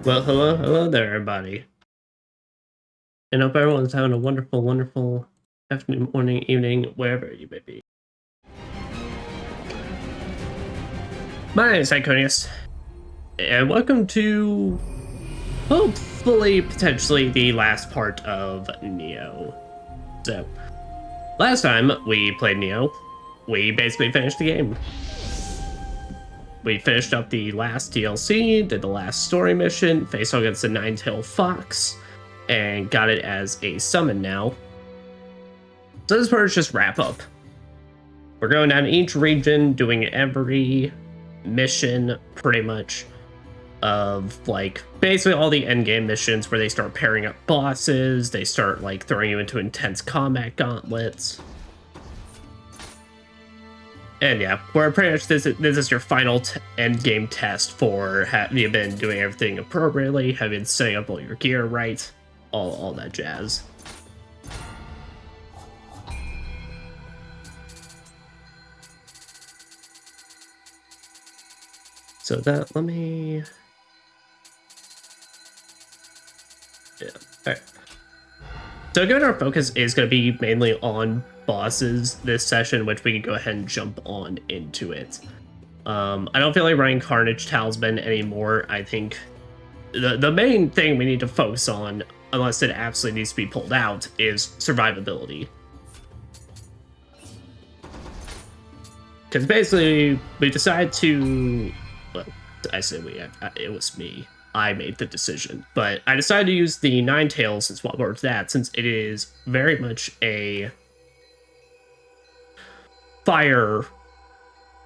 Well, hello there, everybody. And hope everyone's having a wonderful, wonderful afternoon, morning, evening, wherever you may be. My name is Iconius, and welcome to, hopefully, potentially, the last part of Nioh. So, last time we played Nioh, we basically finished the game. We finished up the last DLC, did the last story mission, faced off against the Nine-Tailed Fox, and got it as a summon now. So this part is just wrap up. We're going down each region, doing every mission, pretty much, of, like, basically all the endgame missions where they start pairing up bosses, they start, like, throwing you into intense combat gauntlets. And yeah, we're pretty much, this is your final end game test for have you been doing everything appropriately, have you been setting up all your gear right, all that jazz. So that, let me... Yeah, alright. So given our focus is going to be mainly on bosses this session, which we can go ahead and jump on into it. I don't feel like running Carnage Talisman anymore. I think the main thing we need to focus on, unless it absolutely needs to be pulled out, is survivability. Because basically, we decided to... Well, I say we, it was me. I made the decision. But I decided to use the Nine-Tails and swap over to that, since it is very much a... fire...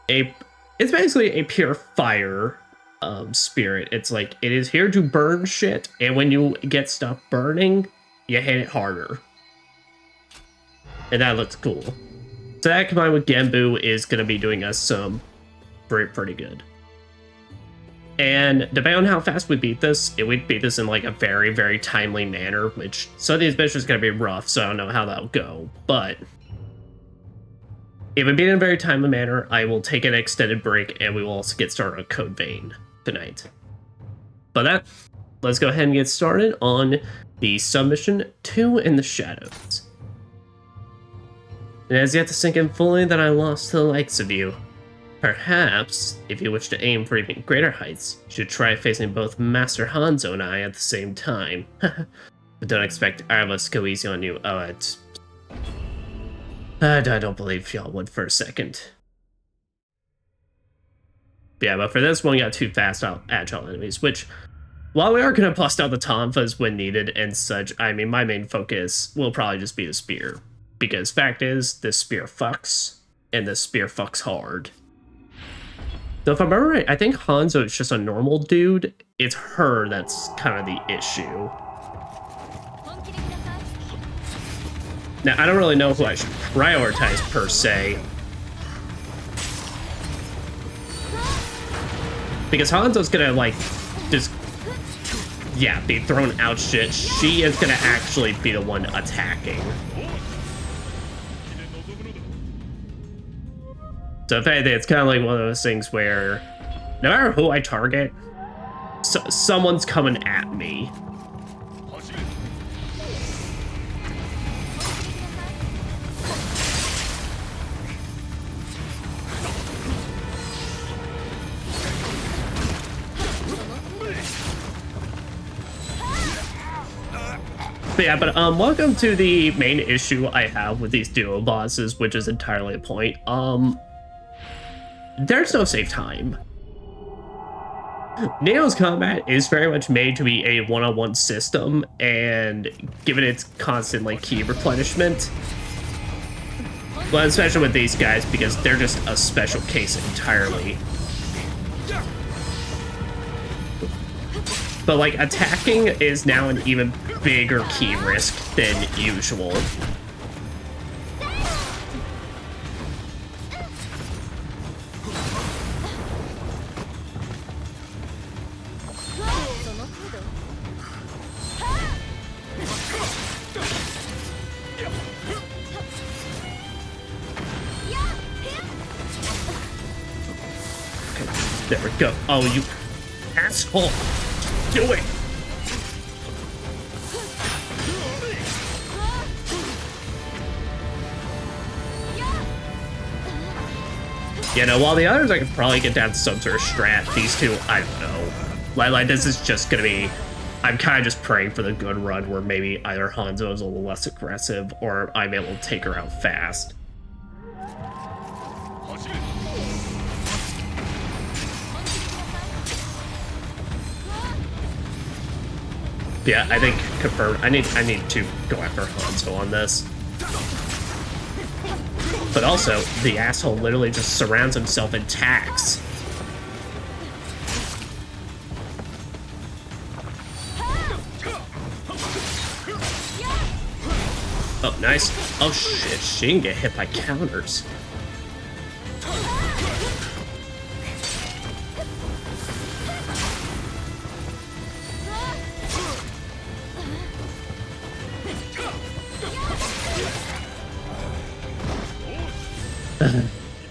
It's basically a pure fire spirit. It's like, it is here to burn shit, and when you get stuff burning, you hit it harder. And that looks cool. So that combined with Genbu is going to be doing us some pretty good. And depending on how fast we beat this, we'd beat this in like a very, very timely manner, which some of these missions are going to be rough, so I don't know how that'll go. But if we beat it in a very timely manner, I will take an extended break, and we will also get started on Code Vein tonight. But let's go ahead and get started on the submission 2 in the Shadows. It has yet to sink in fully that I lost to the likes of you. Perhaps, if you wish to aim for even greater heights, you should try facing both Master Hanzo and I at the same time. But don't expect either of us to go easy on you. Oh, I don't believe y'all would for a second. Yeah, but for this one, we got two fast, agile enemies, which, while we are going to bust out the tonfas when needed and such, I mean, my main focus will probably just be the spear. Because fact is, this spear fucks, and this spear fucks hard. Though if I remember right, I think Hanzo is just a normal dude. It's her that's kind of the issue. Now, I don't really know who I should prioritize, per se. Because Hanzo's gonna, like, just... yeah, be throwing out shit. She is gonna actually be the one attacking. So if anything, it's kind of like one of those things where no matter who I target, someone's coming at me. But yeah, welcome to the main issue I have with these duo bosses, which is entirely a point. There's no save time. Nioh's combat is very much made to be a one-on-one system, and given its constant like key replenishment, well, especially with these guys because they're just a special case entirely. But like attacking is now an even bigger key risk than usual. There we go. Oh, you asshole. Do it! You know, while the others I could probably get down some sort of strat, these two, I don't know. Like this is just gonna be... I'm kind of just praying for the good run where maybe either Hanzo is a little less aggressive or I'm able to take her out fast. Yeah, I think confirmed. I need to go after Hanzo on this. But also, the asshole literally just surrounds himself in tags. Oh, nice. Oh shit, she can get hit by counters.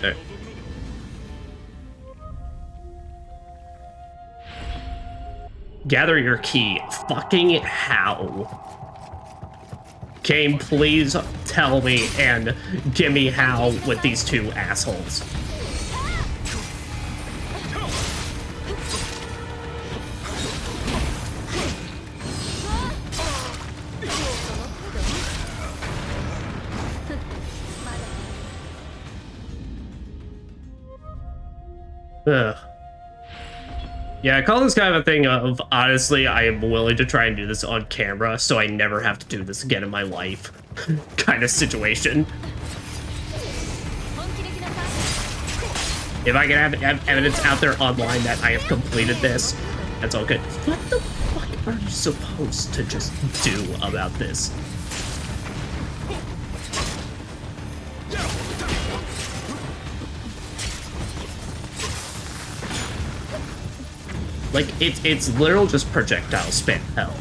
Right. Gather your key. Fucking how? Game, please tell me and give me how with these two assholes. Ugh. Yeah, I call this kind of a thing of, honestly, I am willing to try and do this on camera so I never have to do this again in my life kind of situation. If I can have evidence out there online that I have completed this, that's all good. What the fuck are you supposed to just do about this? Like, it's literal just projectile spam hell.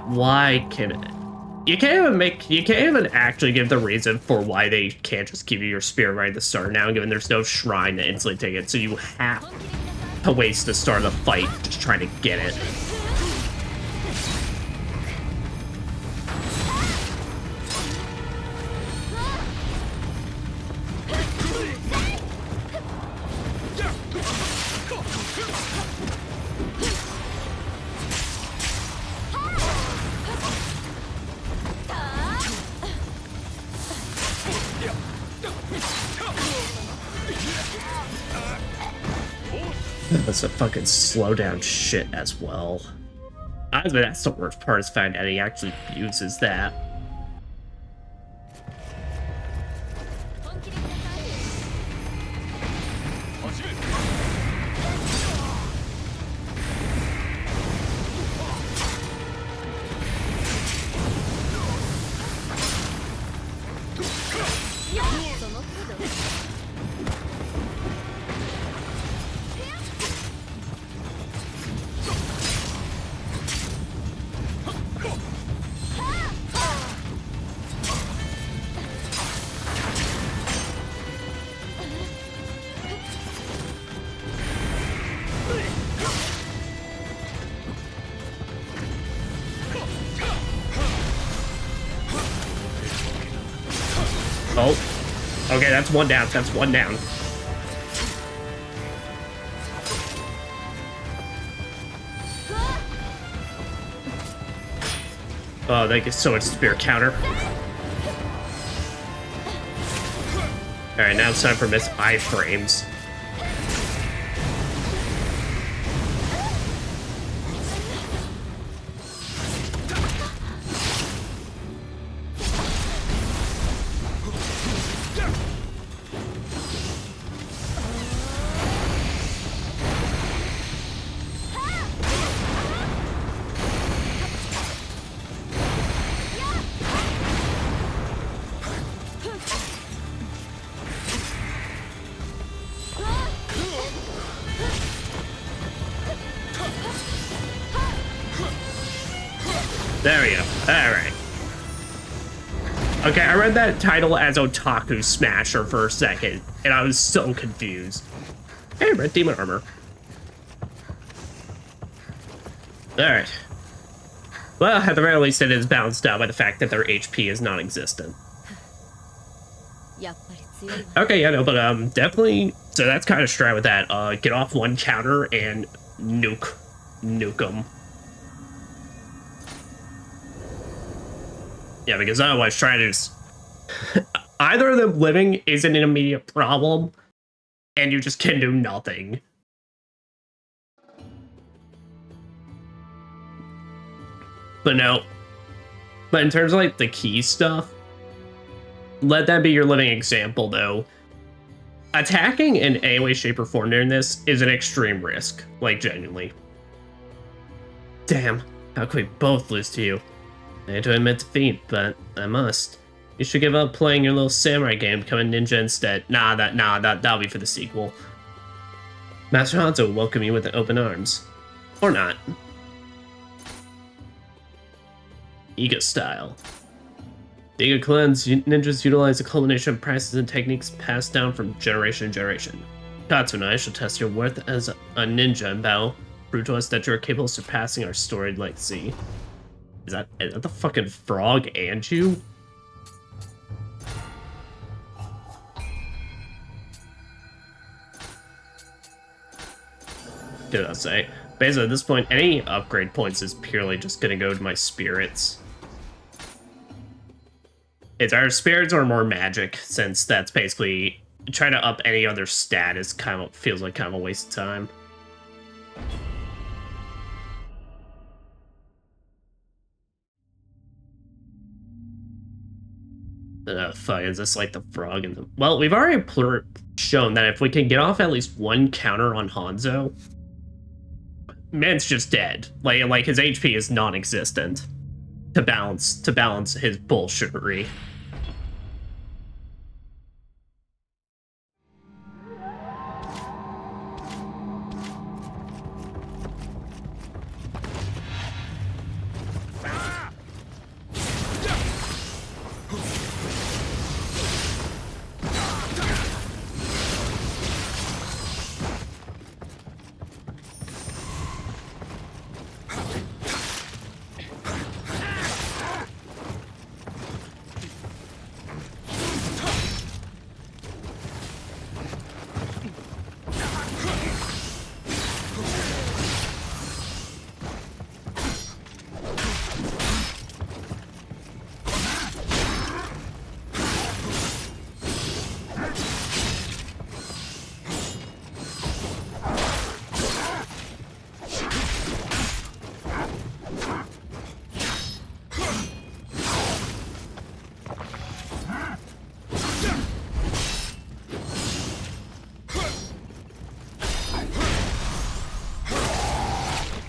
Why can it? You can't even actually give the reason for why they can't just give you your spirit right at the start now, given there's no shrine to instantly take it, so you have to waste the start of the fight just trying to get it. That's a fucking slow down shit as well. Honestly, that's the worst part, is finding out he actually uses that. Oh, okay, that's one down. That's one down. Oh, they get so much spear counter. Alright, now it's time for Miss iframes. There we go. Alright. Okay, I read that title as Otaku Smasher for a second, and I was so confused. Hey, red demon armor. Alright. Well, at the very least, it is balanced out by the fact that their HP is non-existent. Okay, yeah, no, but definitely. So that's kind of strat with that. Get off one counter and nuke them. Yeah, because otherwise, trying to just either of them living isn't an immediate problem, and you just can do nothing. But no. But in terms of like the key stuff, let that be your living example, though. Attacking in any way, shape, or form during this is an extreme risk. Like, genuinely. Damn, how could we both lose to you? I hate to admit defeat, but I must. You should give up playing your little samurai game, become a ninja instead. That'll be for the sequel. Master Hanzo will welcome you with open arms. Or not. Iga style. The Iga clan's ninjas utilize a culmination of practices and techniques passed down from generation to generation. Katsu and I shall test your worth as a ninja in battle. Prove to us that you are capable of surpassing our storied legacy. Is that the fucking frog and you? Did I say? Basically, at this point, any upgrade points is purely just gonna go to my spirits. It's our spirits or more magic, since that's basically trying to up any other stat is feels like kind of a waste of time. Fuck, is this like the frog in the... Well, we've already shown that if we can get off at least one counter on Hanzo, man's just dead. Like his HP is non-existent to balance his bullshittery.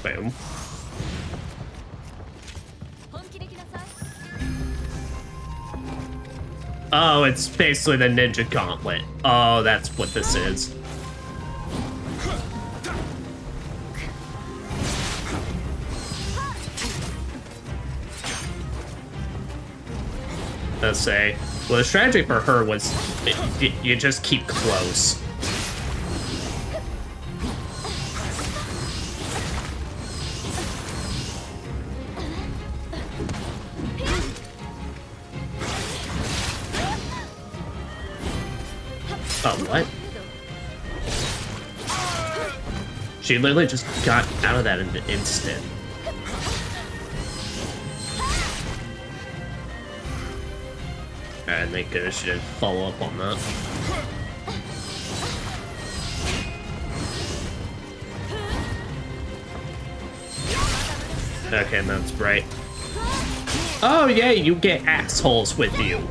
Boom. Oh, it's basically the ninja gauntlet. Oh, that's what this is. Let's say, well, the strategy for her was you just keep close. Oh, what? She literally just got out of that in an instant. Alright, thank goodness she didn't follow up on that. Okay, that's right. Oh, yeah, you get assholes with you.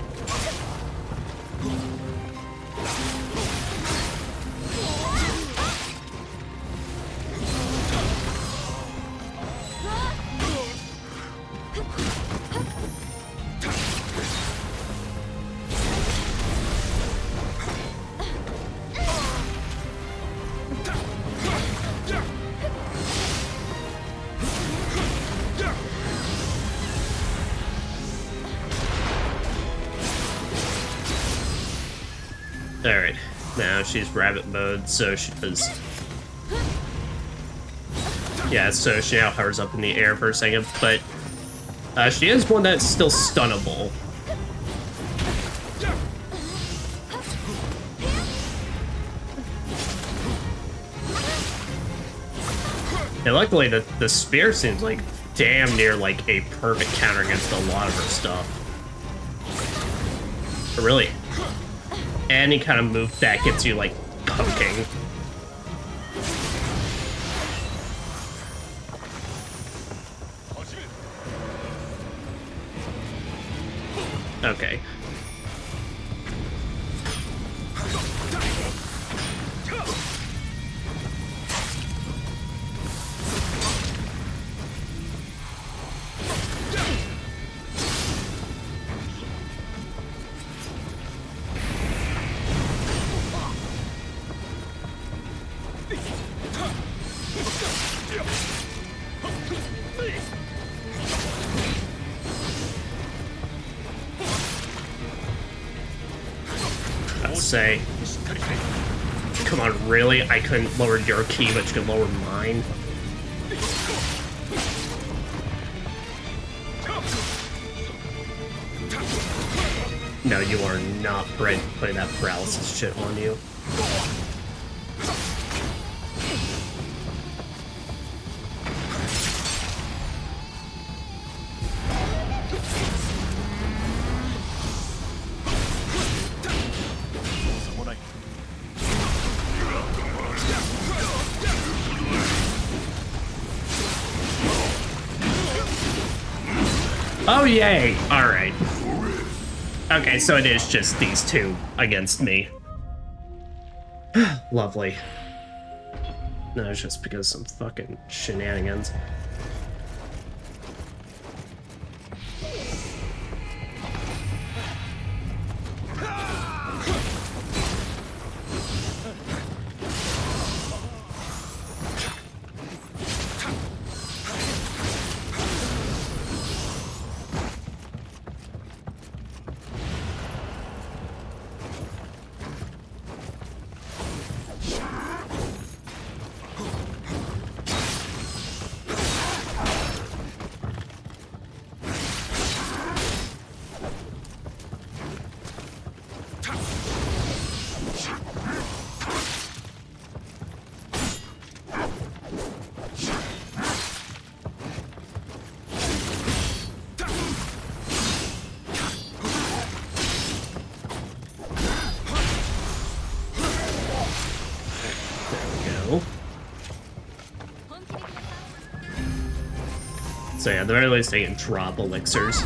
she's rabbit mode, so she does. Yeah, so she now hovers up in the air for a second, but she is one that's still stunnable. And luckily, the spear seems like damn near like a perfect counter against a lot of her stuff. But really, any kind of move that gets you like poking. Okay. Say, come on, really? I couldn't lower your key, but you could lower mine. No, you are not putting that paralysis shit on you. Oh, yay! Alright. Okay, so it is just these two against me. Lovely. No, it's just because some fucking shenanigans. So yeah, at the very least they can drop elixirs.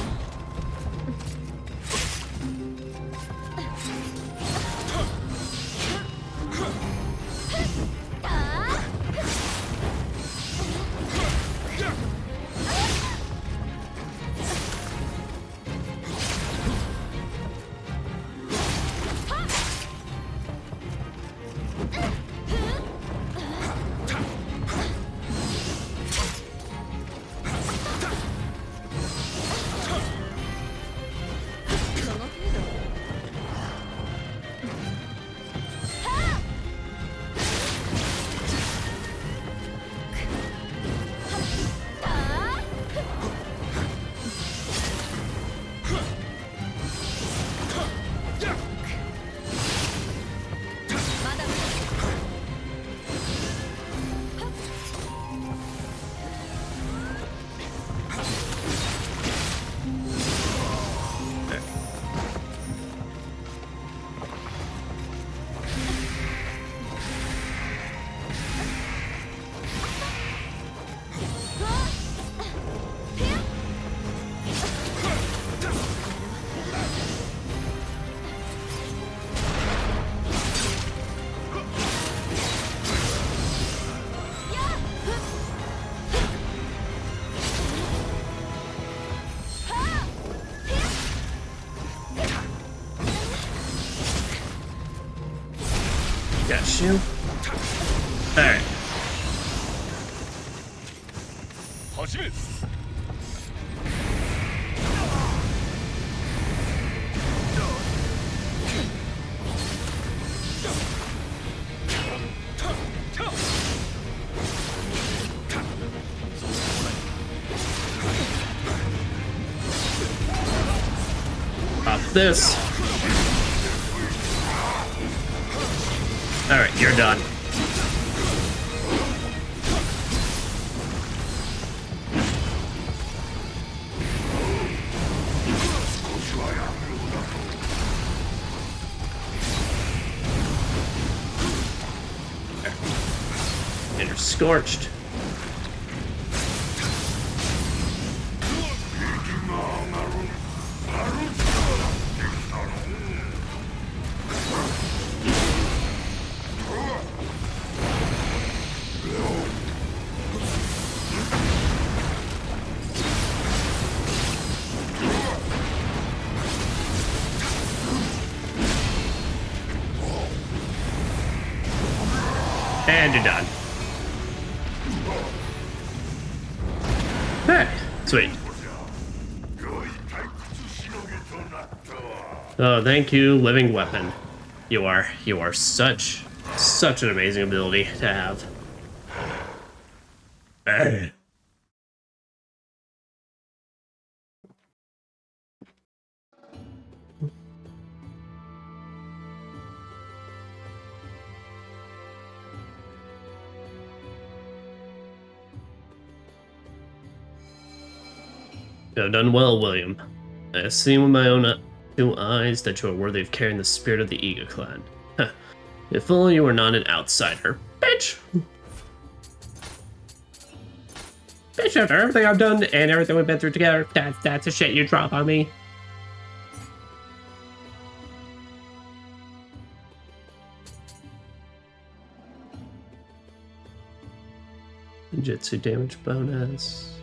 Got you. Alright. this. Alright, you're done. And you're scorched. And you're done. Hey, sweet. Oh, thank you, living weapon. You are such an amazing ability to have. You have done well, William. I have seen with my own two eyes that you are worthy of carrying the spirit of the Iga clan. Huh. If only you were not an outsider. Bitch! Bitch, after everything I've done and everything we've been through together, that's a shit you drop on me. Jitsu damage bonus.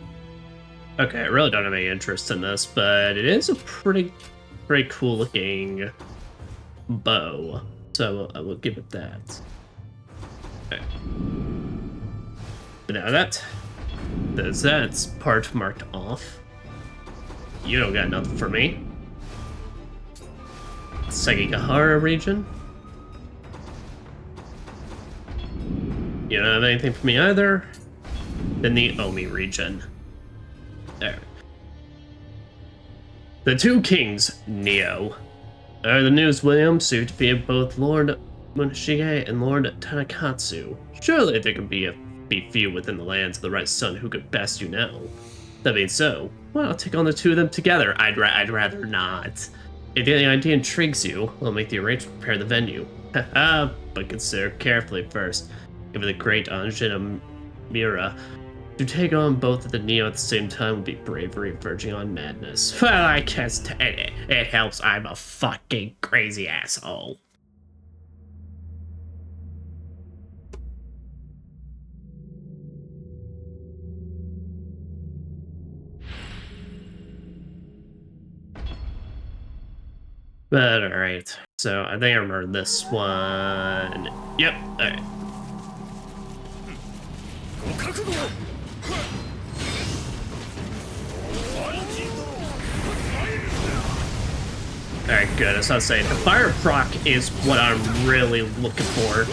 Okay, I really don't have any interest in this, but it is a pretty cool looking bow. So I will give it that. Okay. But now that's part marked off. You don't got nothing for me. Sekigahara region. You don't have anything for me either. Then the Omi region. There. The two kings, Nioh. The news, William, soon to be both Lord Munashige and Lord Tanakatsu. Surely there can be few within the lands of the right son who could best you know. That being so, well, I'll take on the two of them together. I'd rather not. If the idea intrigues you, I'll make the arrangement, prepare the venue. Haha, but consider carefully first. Given the great Anjin Mira, to take on both of the Nioh at the same time would be bravery verging on madness. Well, I guess it helps I'm a fucking crazy asshole. But alright, so I think I remember this one. Yep, alright. Alright, good. I was about to say, the fire proc is what I'm really looking for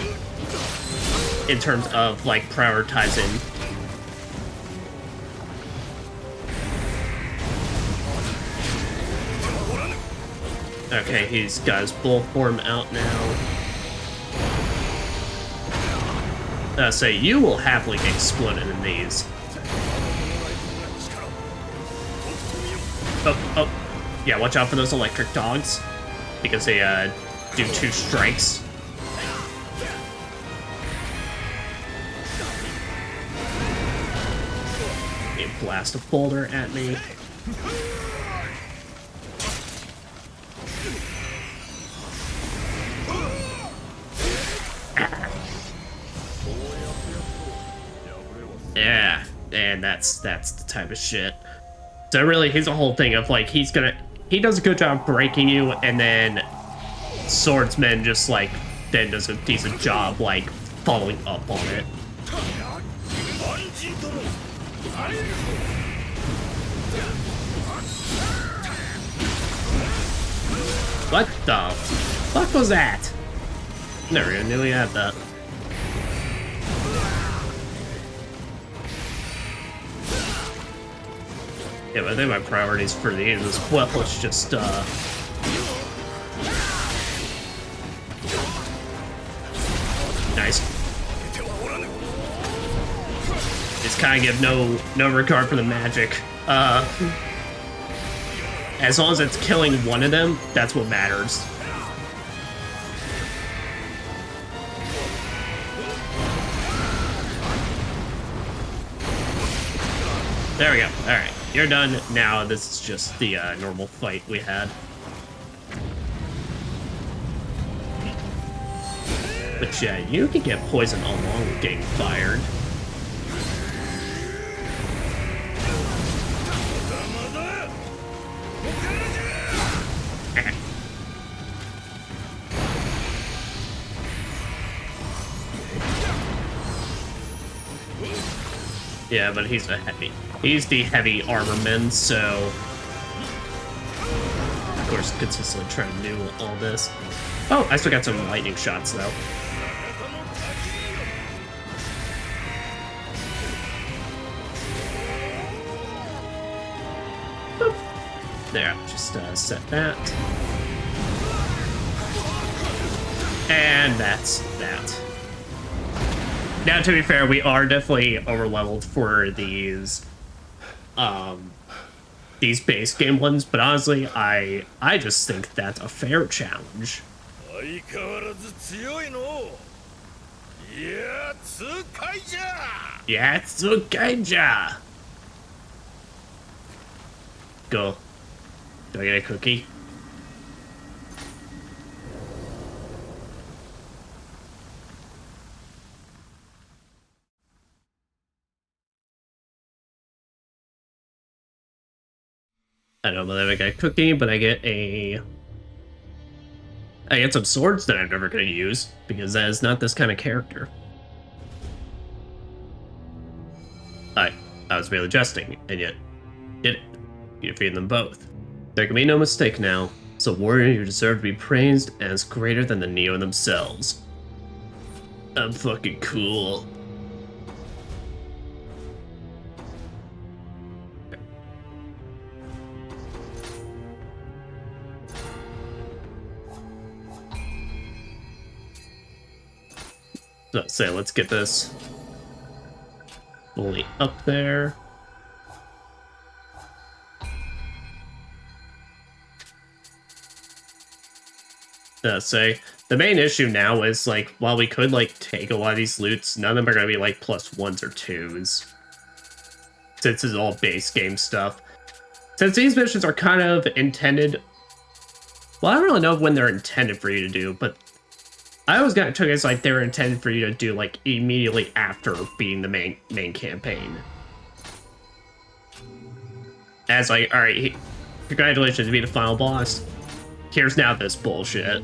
in terms of, like, prioritizing. Okay, he's got his bull form out now. Say, you will happily get exploded in these. Oh. Yeah, watch out for those electric dogs, because they do 2 strikes. They blast a boulder at me. Yeah, and that's the type of shit. So really, he's a whole thing of like he does a good job breaking you, and then Swordsman just like then does a decent job like following up on it. What the fuck was that? Never even knew he had that. Yeah, but I think my priorities for these as well is just just kind of give no regard for the magic. As long as it's killing one of them, that's what matters. There we go. All right, you're done. Now this is just the normal fight we had. But yeah, you can get poisoned along with getting fired. Yeah, but he's the heavy armorman, so of course consistently trying to do all this. Oh, I still got some lightning shots though. Boop. There, just set that. And that's that. Now, to be fair, we are definitely over-leveled for these base game ones, but honestly, I just think that's a fair challenge. Yatsukaija! Go. Do I get a cookie? I don't believe I got a cookie, but I get some swords that I'm never going to use, because that is not this kind of character. I was merely jesting, and yet did it. You defeated them both. There can be no mistake now. As a warrior, you deserve to be praised as greater than the Nioh themselves. I'm fucking cool. So let's get this fully up there. Say the main issue now is like, while we could like take a lot of these loots, none of them are gonna be like +1s or 2s. Since it's all base game stuff. Since these missions are kind of intended, well, I don't really know when they're intended for you to do, but I always took it as like they were intended for you to do like immediately after beating the main campaign. As like, all right, congratulations, you beat the final boss. Here's now this bullshit.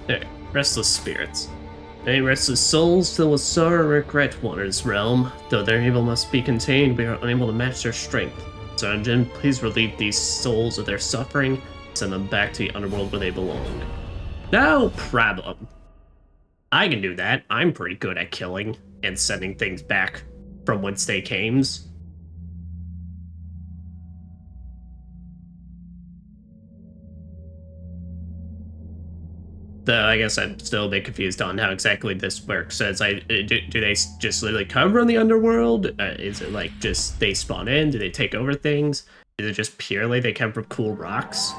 There, restless spirits. Many restless souls filled with sorrow and regret wander this realm. Though their evil must be contained, we are unable to match their strength. Dungeon, please relieve these souls of their suffering, send them back to the underworld where they belong. No problem. I can do that. I'm pretty good at killing and sending things back from whence they came. Though I guess I'm still a bit confused on how exactly this works. As do they just literally come from the underworld? Is it like just they spawn in? Do they take over things? Is it just purely they come from cool rocks?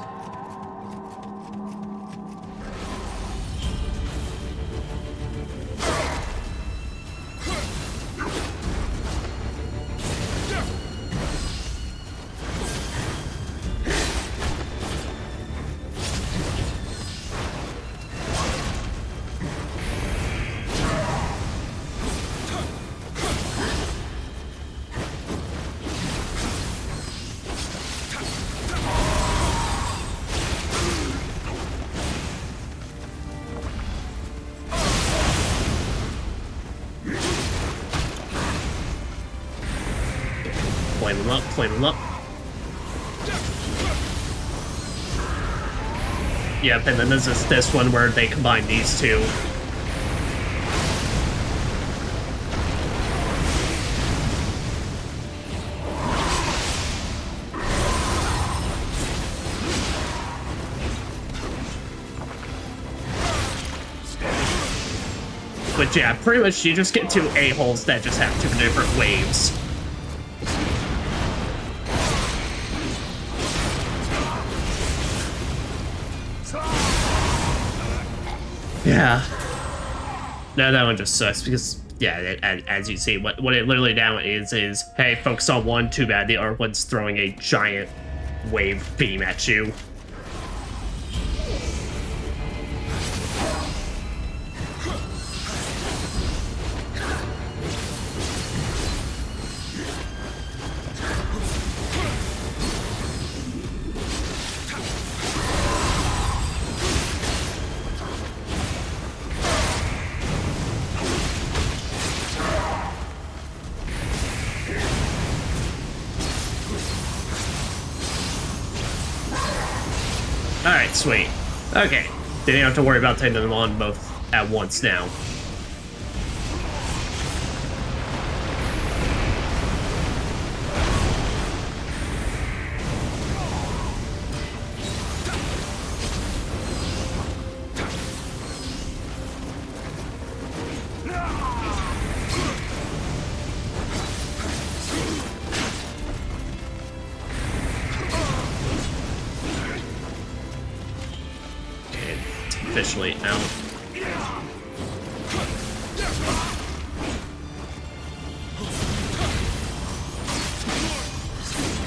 Flame them up, flame them up. Yep, and then there's this one where they combine these two. But yeah, pretty much you just get two a-holes that just have two different waves. Yeah. No, that one just sucks because, yeah, as you see, what it literally now is, hey, focus on one, too bad the other one's throwing a giant wave beam at you. Alright, sweet. Okay. Didn't have to worry about taking them on both at once now. Officially out.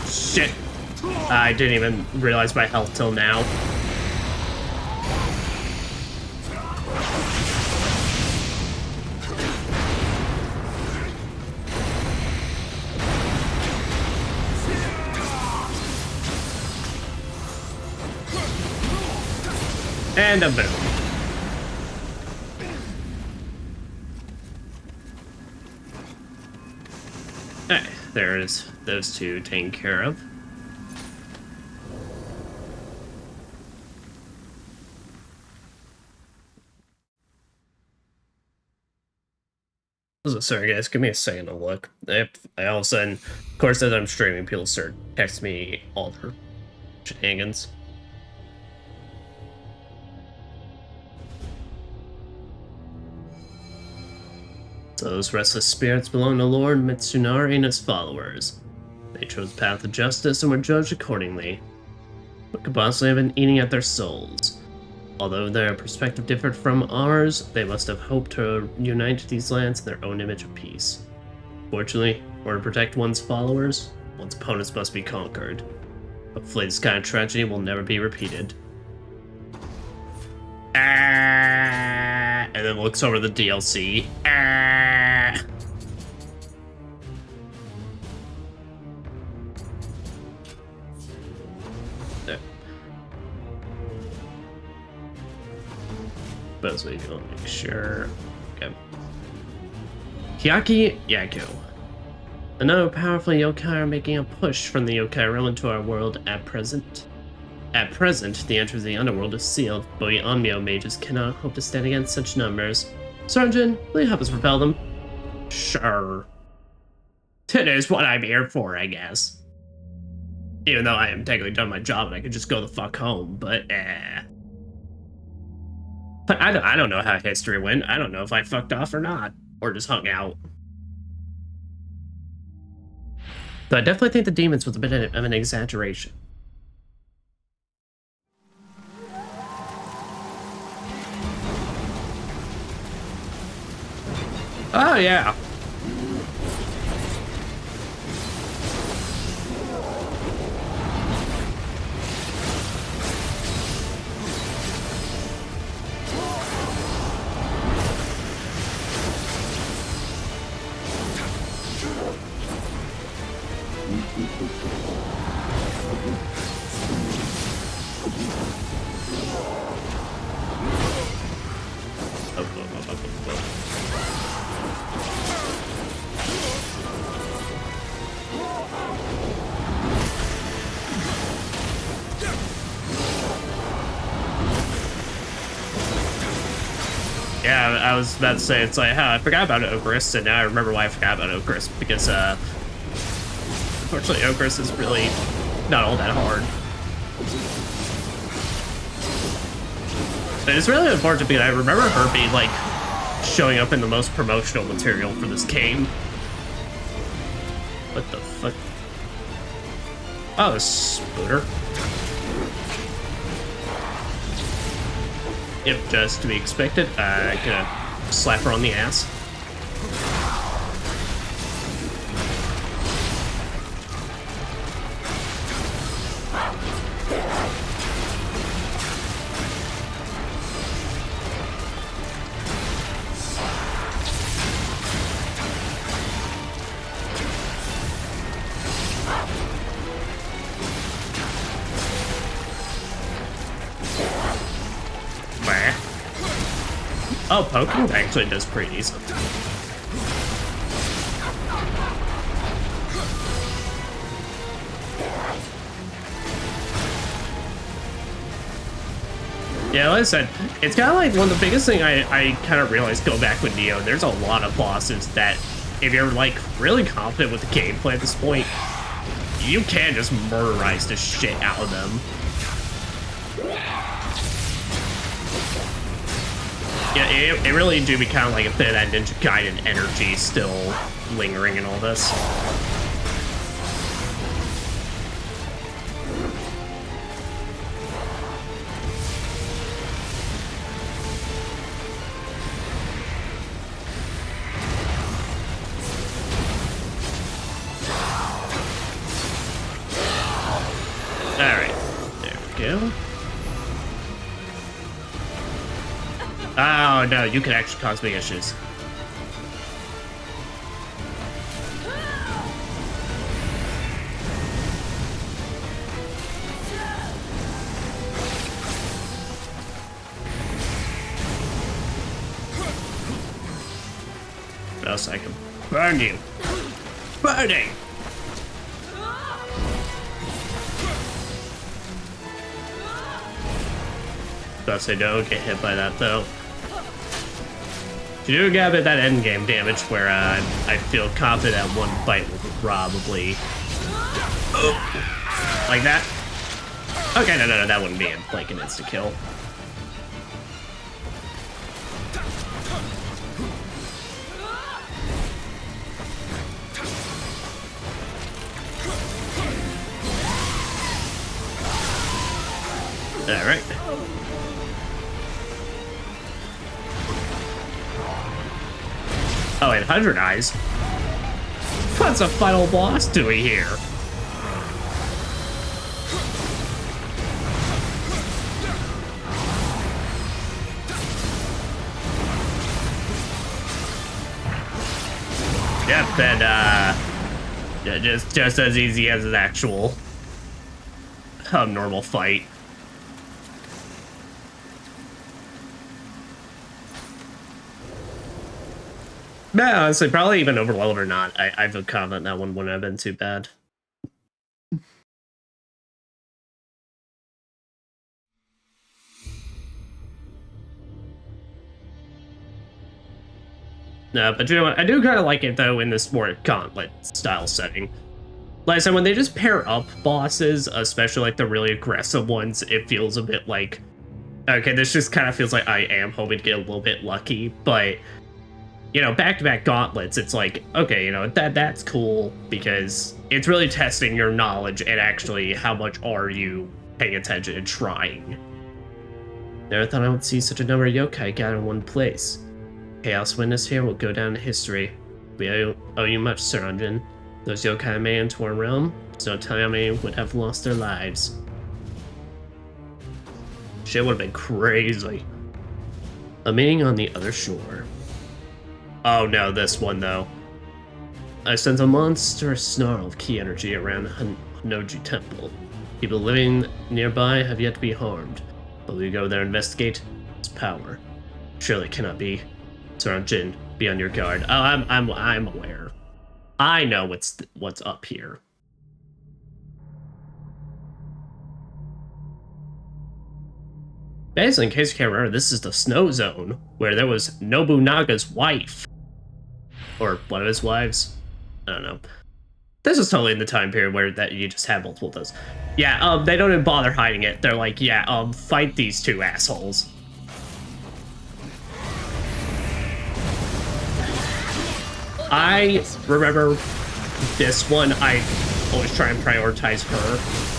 Shit. I didn't even realize my health till now. And a boom. Alright, there's those two taken care of. Sorry guys, give me a second to look. I all of a sudden, of course, as I'm streaming, people start texting me all their shenanigans. So those restless spirits belong to Lord Mitsunari and his followers. They chose the path of justice and were judged accordingly. What could possibly have been eating at their souls? Although their perspective differed from ours, they must have hoped to unite these lands in their own image of peace. Fortunately, in order to protect one's followers, one's opponents must be conquered. Hopefully this kind of tragedy will never be repeated. And then looks over the DLC. There. But we can make sure. Okay. Hyaki Yaku. Another powerful yokai are making a push from the yokai realm into our world at present. At present, the entrance of the underworld is sealed, but we Onmyo mages cannot hope to stand against such numbers. Sergeant, will you help us repel them? Sure. That is what I'm here for, I guess. Even though I am technically done my job and I could just go the fuck home, but But I don't know how history went. I don't know if I fucked off or not. Or just hung out. But I definitely think the demons was a bit of an exaggeration. Oh, yeah. Yeah, I was about to say, it's like, I forgot about Ogris, and now I remember why I forgot about Ogris, because, unfortunately, Ogris is really not all that hard. And it's really unfortunate because I remember her being, like, showing up in the most promotional material for this game. What the fuck? Oh, a spooter. Yep, just to be expected. Gonna slap her on the ass. Oh, poking actually does pretty decent. Yeah, like I said, it's kind of like one of the biggest thing I kind of realized going back with Nioh. There's a lot of bosses that, if you're like really confident with the gameplay at this point, you can just murderize the shit out of them. Yeah, it really do be kind of like a bit of that Ninja Gaiden energy still lingering in all this. Alright, there we go. Oh no, you could actually cause me issues. What else I can burn you? Burning! Thus I don't get hit by that though. You do get a bit of that end game damage where I feel confident that one fight will probably... Like that? Okay, no, that wouldn't be like an insta-kill. Alright. Oh, and 100 Eyes. What's a final boss doing here? Yep, and yeah, just as easy as an actual normal fight. Yeah, honestly, probably even overload or not, I feel confident that one wouldn't have been too bad. No, but you know what? I do kind of like it, though, in this more gauntlet-style setting. Like I said, when they just pair up bosses, especially like the really aggressive ones, it feels a bit like, okay, this just kind of feels like I am hoping to get a little bit lucky, but... You know, back-to-back gauntlets, it's like, okay, you know, that's cool, because it's really testing your knowledge and actually how much are you paying attention and trying. Never thought I would see such a number of yokai gathered in one place. Chaos Witness here will go down in history. We owe you much, Sir Unjin. Those yokai made into our realm, there's no telling how many would have lost their lives. Shit would have been crazy. A meeting on the other shore. Oh no, this one though. I sense a monstrous snarl of ki energy around Hanoji Temple. People living nearby have yet to be harmed, but we go there and investigate its power. Surely it cannot be. Sir Jin, be on your guard. Oh, I'm aware. I know what's up here. Basically, in case you can't remember, this is the snow zone where there was Nobunaga's wife. Or one of his wives. I don't know. This is totally in the time period where that you just have multiple of those. Yeah, they don't even bother hiding it. They're like, yeah, fight these two assholes. I remember this one, I always try and prioritize her.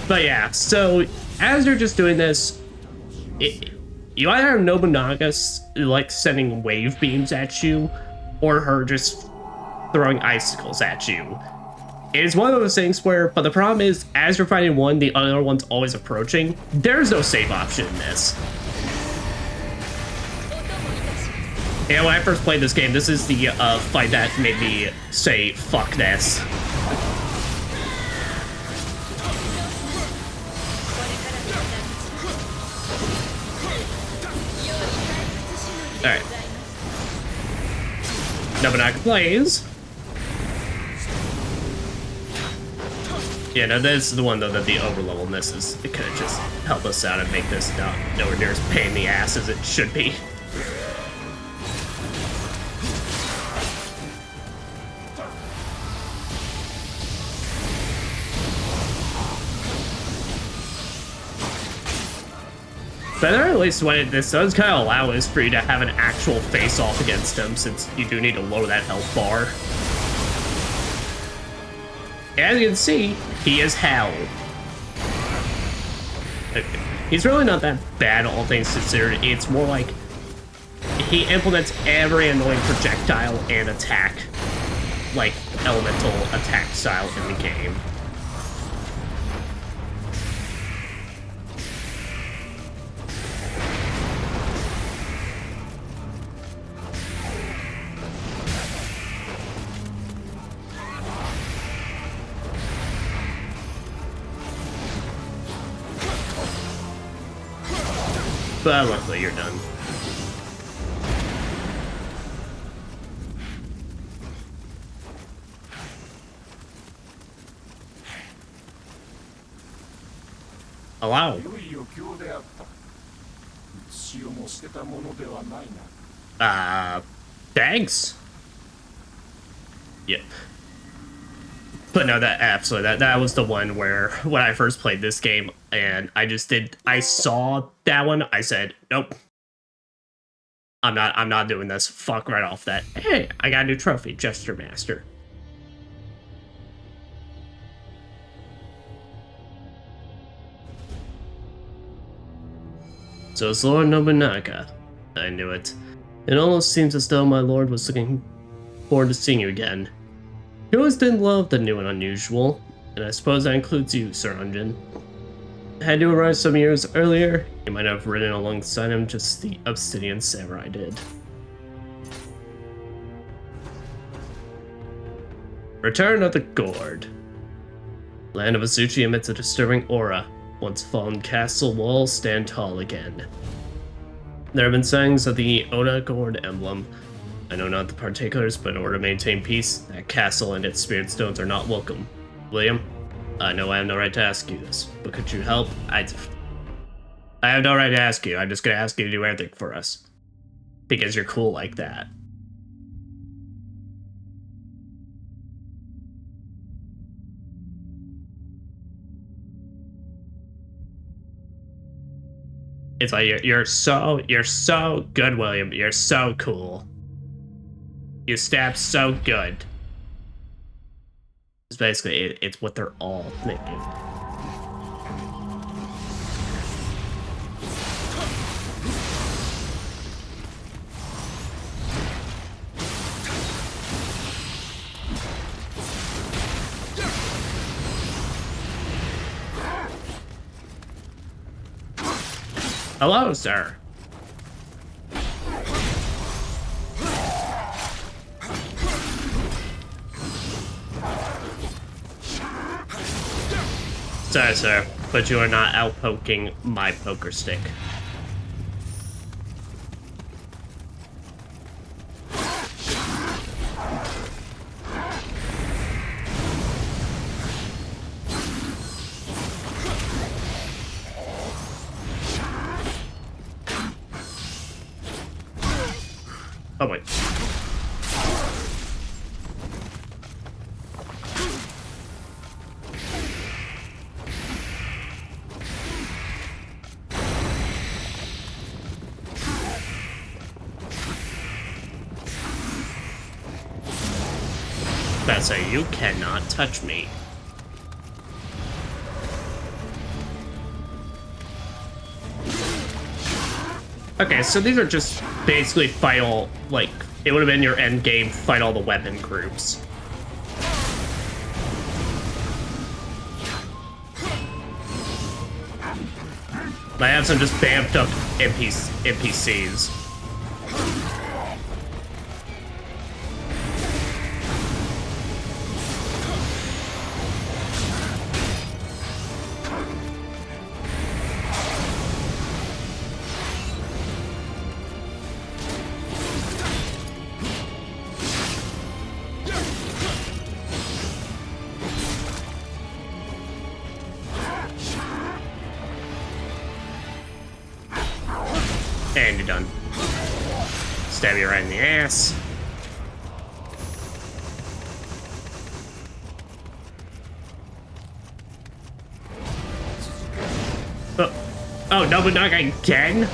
But yeah, so as you're just doing this, you either have Nobunaga like sending wave beams at you, or her just throwing icicles at you. It's one of those things where, but the problem is, as you're fighting one, the other one's always approaching. There's no save option in this. Yeah, when I first played this game, this is the fight that made me say, fuck this. Alright. Nobunaga plays. Yeah, no, this is the one, though, that the overlevel misses. It could just help us out and make this not nowhere near as pain in the ass as it should be. But at least when this does kind of allow is for you to have an actual face-off against him, since you do need to lower that health bar. As you can see, he is hell. Okay. He's really not that bad, all things considered. It's more like he implements every annoying projectile and attack, like elemental attack style in the game. But luckily you're done. Allow. Thanks. Yeah. But no, that absolutely, that was the one where when I first played this game and I saw that one, I said, nope. I'm not doing this. Fuck right off that. Hey, I got a new trophy, Gesture Master. So it's Lord Nobunaga. I knew it. It almost seems as though my lord was looking forward to seeing you again. You always did love the new and unusual, and I suppose that includes you, Sir Unjin. Had you arrived some years earlier, you might have ridden alongside him just the Obsidian Samurai did. Return of the Gourd. Land of Azuchi emits a disturbing aura. Once fallen castle walls stand tall again. There have been sightings of the Oda Gourd emblem. I know not the particulars, but in order to maintain peace, that castle and its spirit stones are not welcome. William, I know I have no right to ask you this, but could you help? I have no right to ask you. I'm just gonna ask you to do everything for us. Because you're cool like that. It's like you're so good, William. You're so cool. You stab so good. It's basically it's what they're all thinking. Hello, sir. Sorry, sir, but you are not out poking my poker stick. Oh wait. That's how you cannot touch me. Okay, so these are just basically fight all, like, it would have been your end game, fight all the weapon groups. I have some just vamped up NPCs. And you're done. Stab you right in the ass. Oh, Nobunaga again?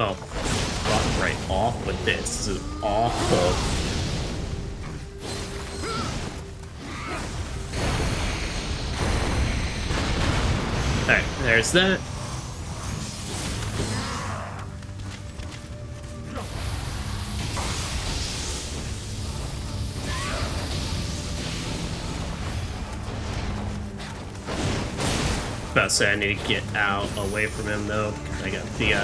Oh, got right off with this. This is awful. Alright, there's that. About to say I need to get out away from him though, because I got the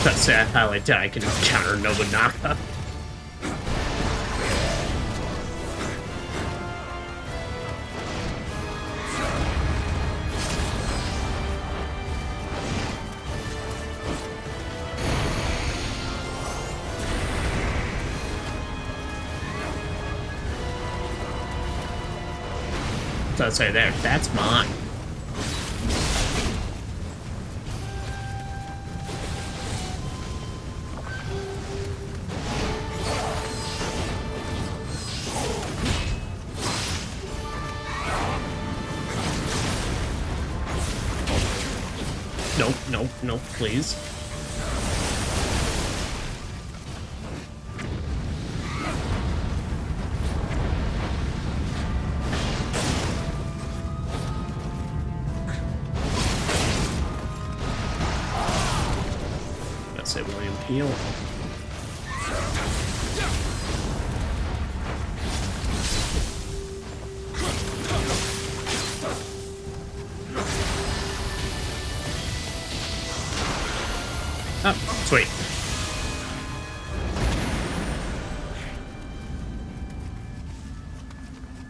Let's say I finally did. I can counter Nobunaga. So I'd say there, that's mine. Nope, nope, nope, please. Let's say William Peel. Oh, sweet.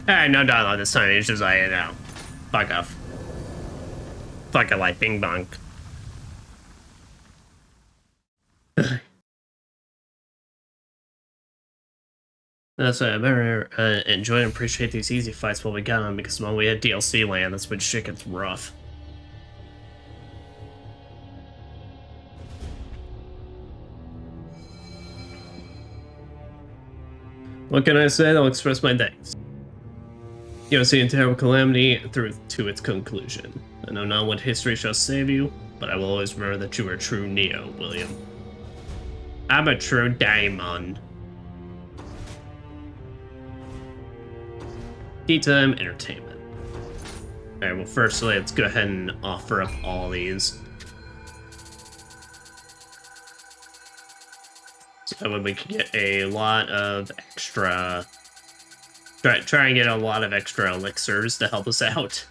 Alright, no dialogue this time. It's just like, you know, fuck off. Fuck a like bing bong. That's why I better enjoy and appreciate these easy fights while we got them, because when we hit DLC land, that's when shit gets rough. What can I say? I'll express my thanks. You know, seeing terrible calamity through to its conclusion. I know not what history shall save you, but I will always remember that you were a true Nioh, William. I'm a true diamond. Tea time entertainment. Alright, well firstly, let's go ahead and offer up all these. So we can get a lot of extra... Try and get a lot of extra elixirs to help us out.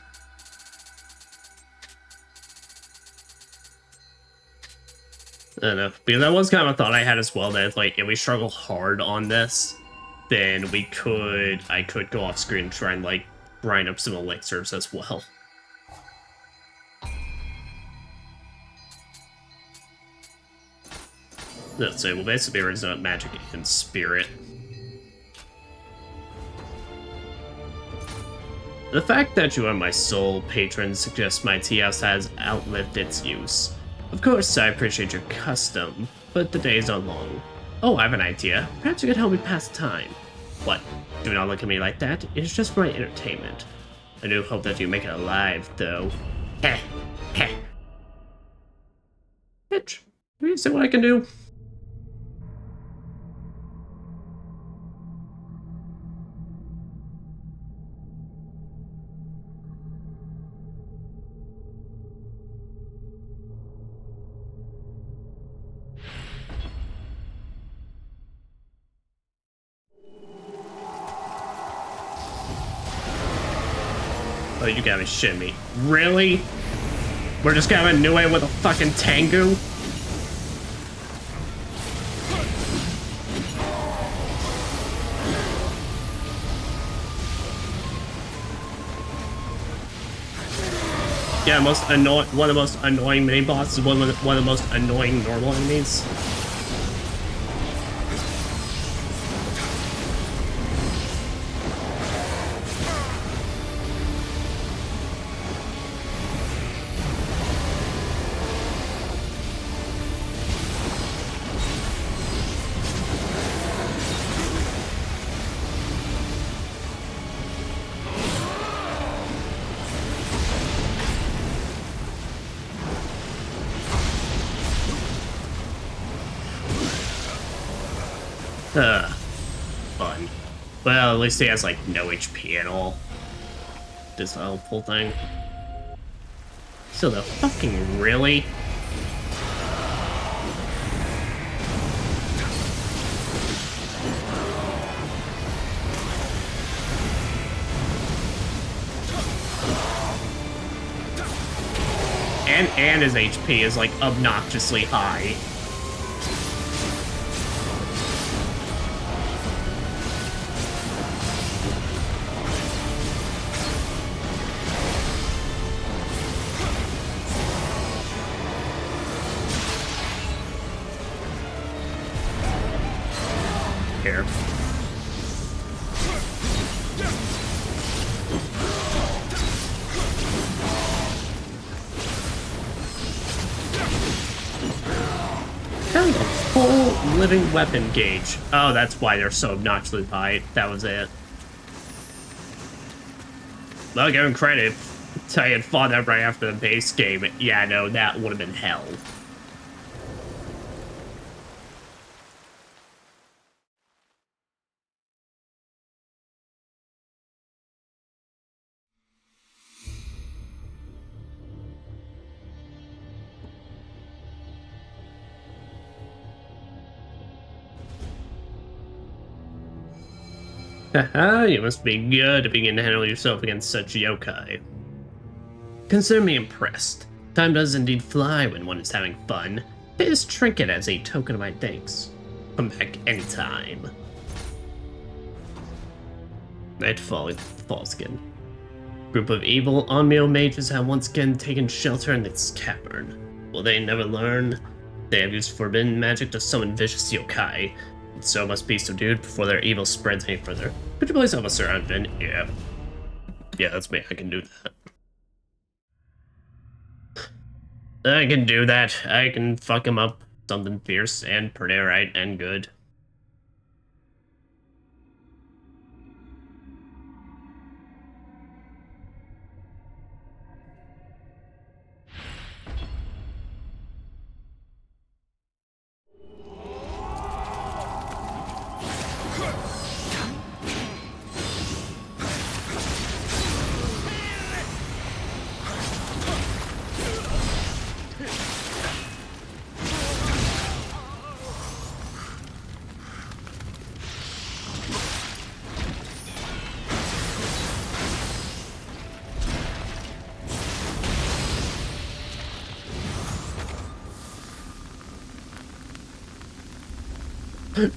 I don't know, because that was kind of a thought I had as well, that like, if we struggle hard on this, then I could go off screen and try and like grind up some elixirs as well. Let's say, well, basically, it's not magic and spirit. The fact that you are my sole patron suggests my tea house has outlived its use. Of course, I appreciate your custom, but the days are long. Oh, I have an idea. Perhaps you could help me pass time. What? Do not look at me like that. It is just for my entertainment. I do hope that you make it alive, though. Heh. Heh. Bitch. Can you see what I can do? Oh, you gotta be shitting me. Really? We're just gonna have a Nioh with a fucking Tengu? Yeah, one of the most annoying mini bosses, one of the most annoying normal enemies. Fun. Well, at least he has, like, no HP at all. This helpful thing. So the fucking really? And his HP is, like, obnoxiously high. Here. Having a full living weapon gauge. Oh, that's why they're so obnoxiously high. That was it. Well, give him credit. If I had fought that right after the base game, yeah, no, that would have been hell. Haha, you must be good if you can handle yourself against such yokai. Consider me impressed. Time does indeed fly when one is having fun. Take this trinket as a token of my thanks. Come back anytime. Nightfall, Fallskin. Group of evil Onmyo mages have once again taken shelter in this cavern. Will they never learn? They have used forbidden magic to summon vicious yokai. And so must be subdued before their evil spreads any further. Could you please help us, Sir Anjin? Yeah. Yeah, that's me. I can do that. I can do that. I can fuck him up something fierce and pretty right and good.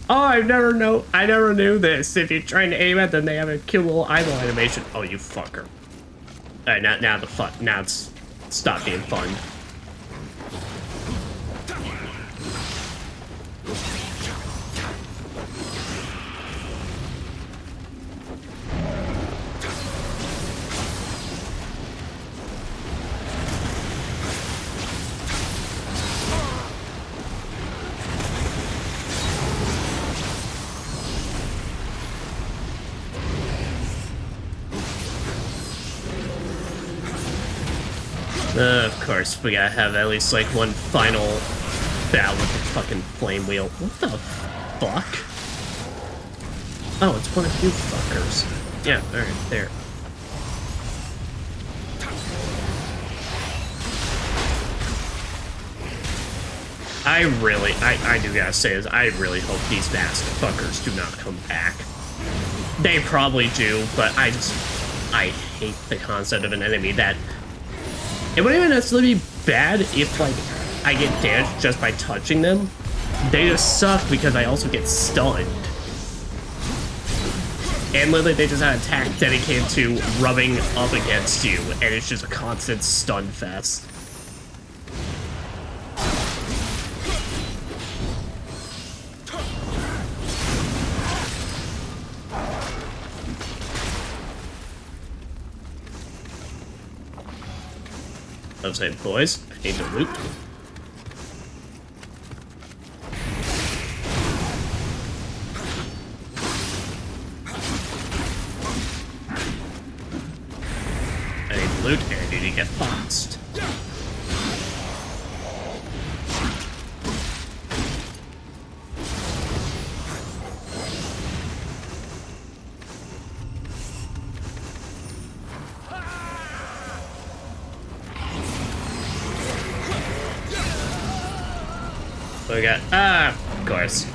Oh, I never knew this. If you're trying to aim at them, they have a cute little eyeball animation. Oh, you fucker. Alright, now it's stop being fun. Of course, we gotta have at least like one final battle with the fucking flame wheel. What the fuck? Oh, it's one of you fuckers. Yeah, alright, there. I do gotta say is I really hope these masked fuckers do not come back. They probably do, but I hate the concept of an enemy that it wouldn't even necessarily be bad if, like, I get damaged just by touching them. They just suck because I also get stunned. And literally, they just have an attack dedicated to rubbing up against you, and it's just a constant stun fest. I was saying, boys, I need to loot. I need to loot, and I need to get boxed. We got, of course.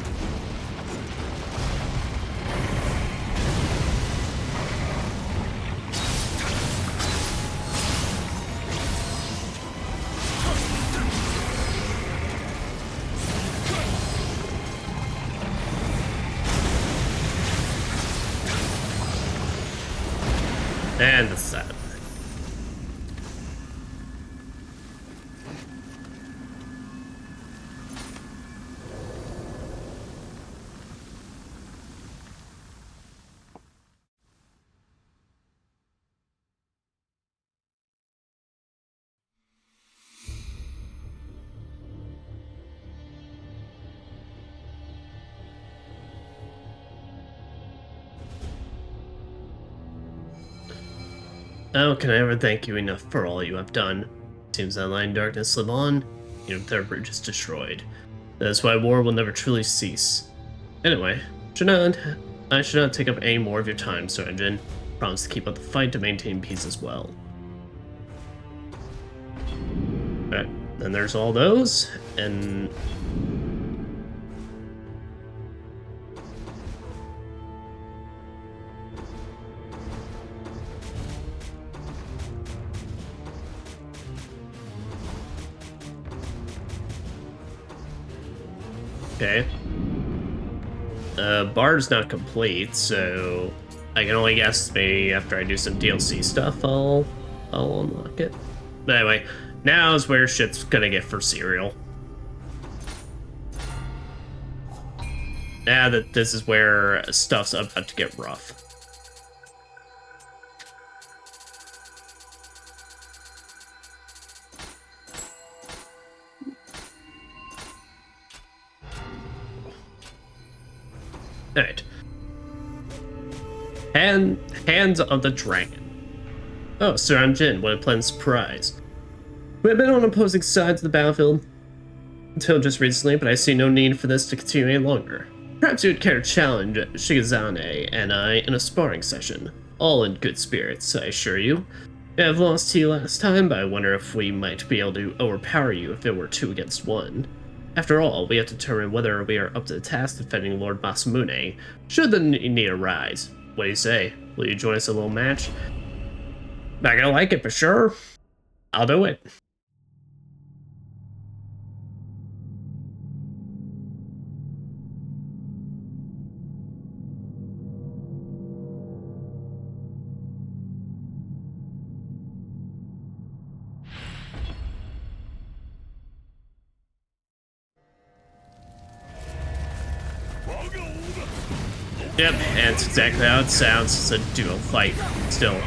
And the set. Oh, can I ever thank you enough for all you have done? Seems that line darkness live on, your third bridge is destroyed. That's why war will never truly cease. Anyway, I should not take up any more of your time, Sir Engine. Promise to keep up the fight to maintain peace as well. Alright, then there's all those, and... Okay. Bar's not complete, so I can only guess maybe after I do some DLC stuff, I'll unlock it. But anyway, now is where shit's gonna get for cereal. Now that this is where stuff's about to get rough. Alright. Hands of the Dragon. Oh, Sir, I'm Jin. What a pleasant surprise. We've been on opposing sides of the battlefield until just recently, but I see no need for this to continue any longer. Perhaps you would care to challenge Shigazane and I in a sparring session. All in good spirits, I assure you. I've lost to you last time, but I wonder if we might be able to overpower you if it were 2 against 1. After all, we have to determine whether we are up to the task defending Lord Masamune, should the need arise. What do you say? Will you join us in a little match? Not gonna like it for sure. I'll do it. Yep, and it's exactly how it sounds. It's a duo fight still.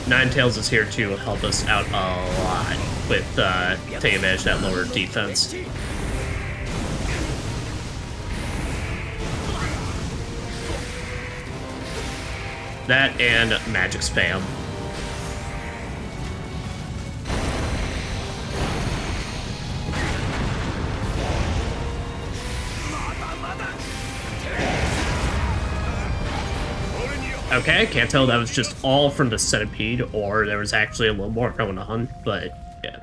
Ninetales is here to help us out a lot with taking advantage of that lower defense. That and magic spam. Okay, I can't tell if that was just all from the centipede or there was actually a little more going on, but yeah.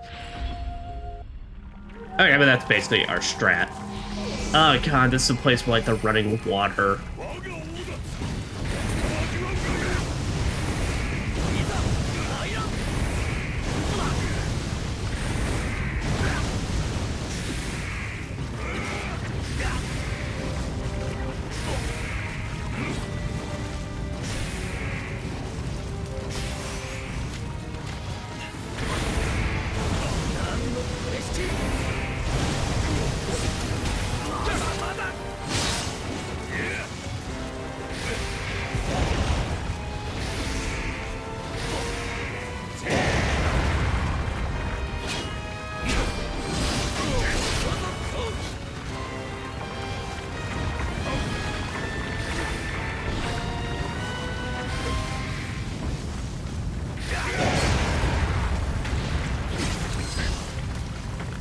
Okay, but that's basically our strat. Oh god, this is a place where like the running water.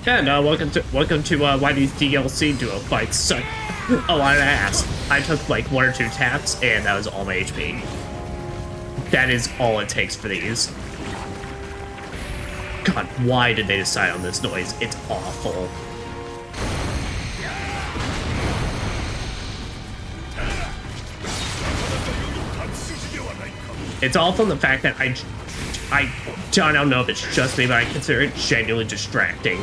Yeah, no, welcome to why these DLC duo fights suck a lot of ass. I took like 1 or 2 taps and that was all my HP. That is all it takes for these. God, why did they decide on this noise? It's awful. It's awful in the fact that I don't know if it's just me, but I consider it genuinely distracting.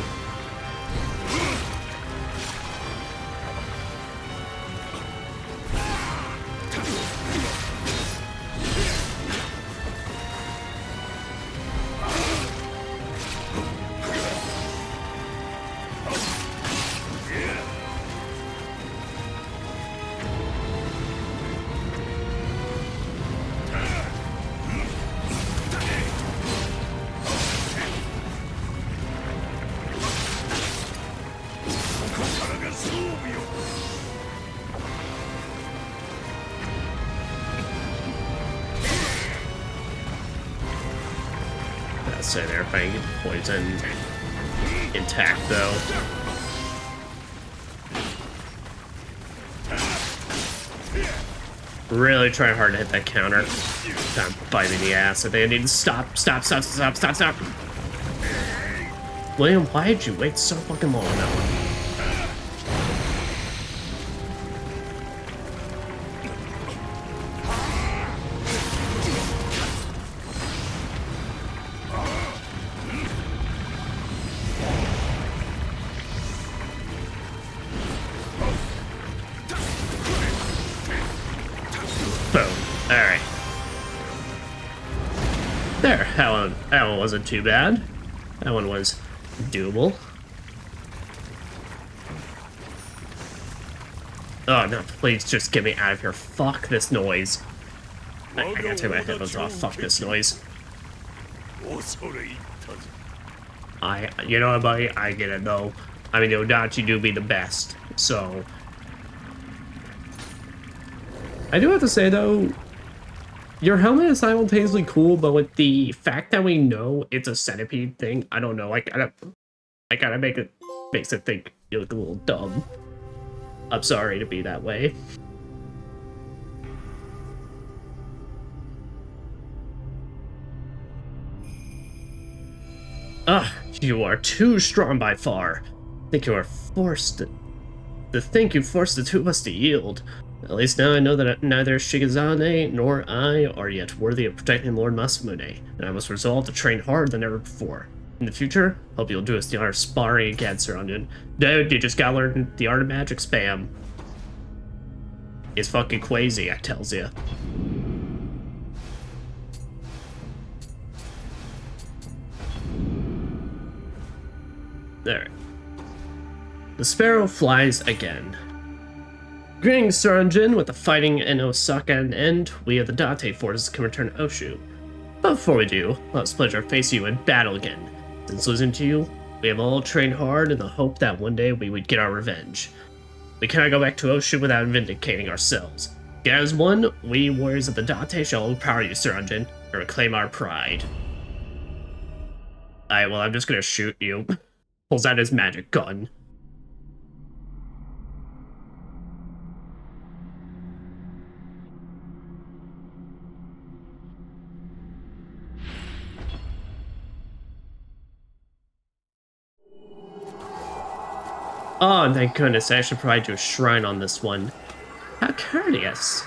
So they're trying to get the poison intact though. Really trying hard to hit that counter. Kind of bite me in the ass. I think I need to stop. William, why did you wait so fucking long on that one? Alright. There, that one wasn't too bad. That one was doable. Oh no, please just get me out of here. Fuck this noise. I gotta take my headphones off. Fuck this noise. You know what, buddy? I get it though. I mean, Odachi do be the best, so. I do have to say though, your helmet is simultaneously cool, but with the fact that we know it's a centipede thing, I don't know. I gotta makes it think you look a little dumb. I'm sorry to be that way. Ugh, you are too strong by far. I think you are forced to think you forced the two of us to yield. At least now I know that neither Shigezane nor I are yet worthy of protecting Lord Masamune, and I must resolve to train harder than ever before. In the future, hope you'll do us the honor of sparring against her, Onion. Dude, you just gotta learn the art of magic spam. It's fucking crazy, I tells ya. There. The sparrow flies again. Greetings, Suranjin. With the fighting in Osaka at an end, we of the Date forces can return to Oshu. But before we do, let us pledge our faith to you in battle again. Since losing to you, we have all trained hard in the hope that one day we would get our revenge. We cannot go back to Oshu without vindicating ourselves. Get as one, we warriors of the Date shall overpower you, Suranjin, and reclaim our pride. Alright, well, I'm just gonna shoot you. Pulls out his magic gun. Oh, and thank goodness, I should probably do a shrine on this one. How courteous.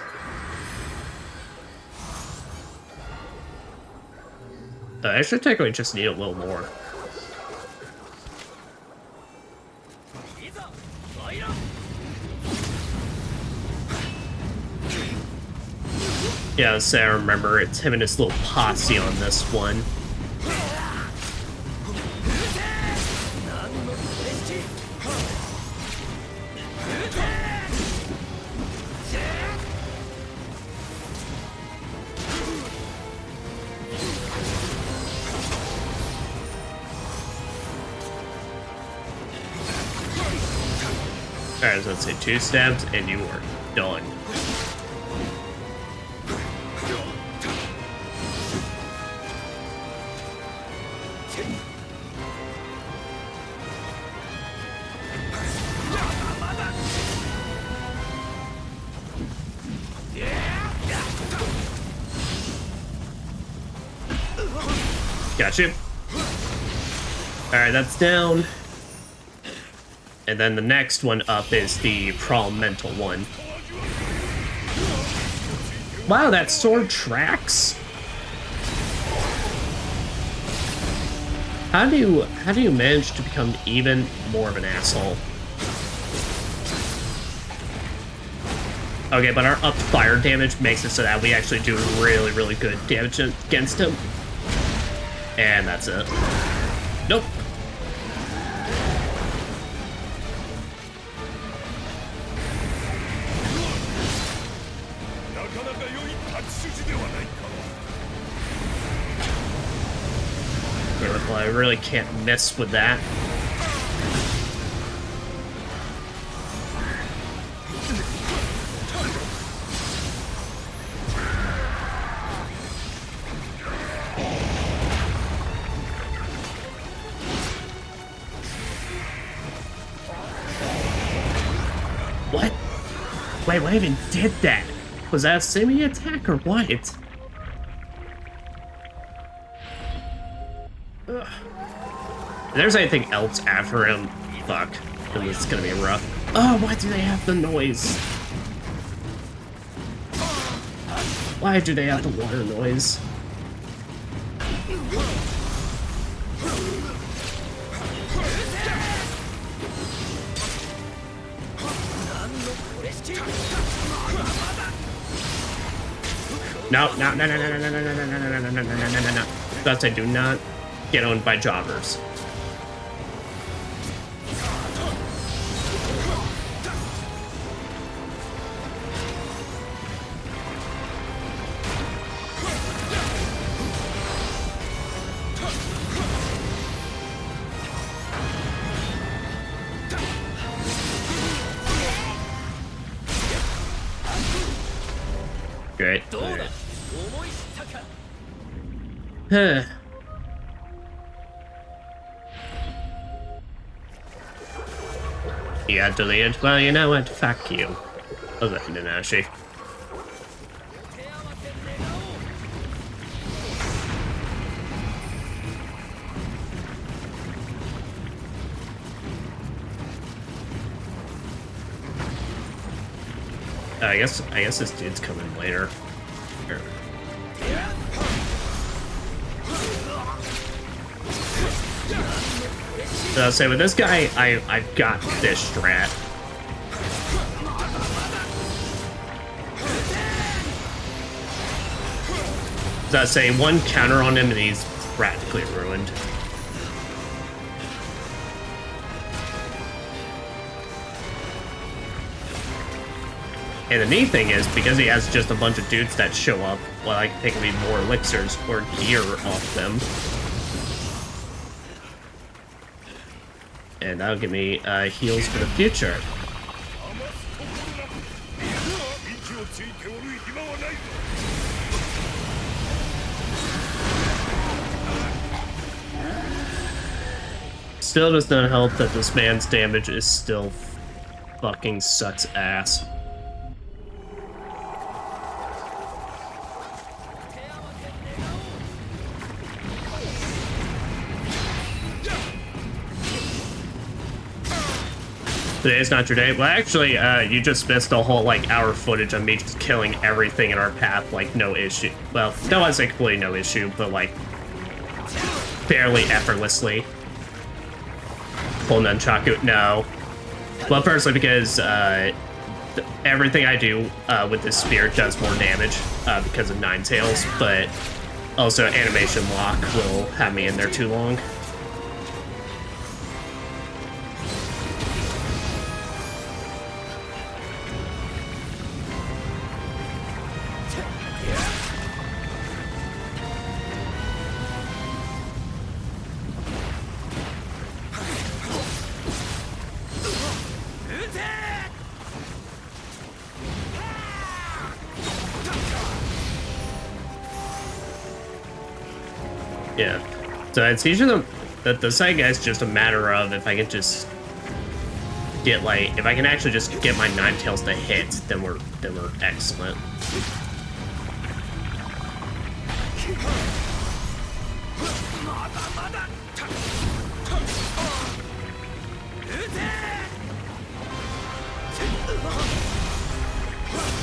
I should technically just need a little more. Yeah, so I remember it's him and his little posse on this one. Alright, so let's say 2 stabs and you are done. Gotcha. Alright, that's down. And then the next one up is the Mental one. Wow, that sword tracks? How do you manage to become even more of an asshole? Okay, but our upped fire damage makes it so that we actually do really, really good damage against him. And that's it. Nope. Well, I really can't miss with that. What? Wait, what even did that? Was that a semi-attack or what? Ugh. If there's anything else after him, fuck. Then this is gonna be rough. Oh, why do they have the noise? Why do they have the water noise? No. Thus I do not get owned by jobbers. Great. You got deleted? Well, you know what? Fuck you. Oh, that didn't actually. I guess this dude's coming later. Here. So I'll say with this guy, I've got this strat. So I'll say one counter on him and he's practically ruined. And the neat thing is, because he has just a bunch of dudes that show up, well, I can take me more elixirs or gear off them. And that'll give me heals for the future. Still does not help that this man's damage is still fucking sucks ass. Today's not your day. Well, actually, you just missed a whole, like, hour footage of me just killing everything in our path, like, no issue. Well, that wasn't completely no issue, but, like, fairly effortlessly. Full nunchaku, no. Well, firstly, because, everything I do, with this spear does more damage, because of Nine Tails, but also animation lock will have me in there too long. Yeah, so it's usually the side guy's just a matter of if I can just get like if I can actually just get my Nine Tails to hit, then we're excellent.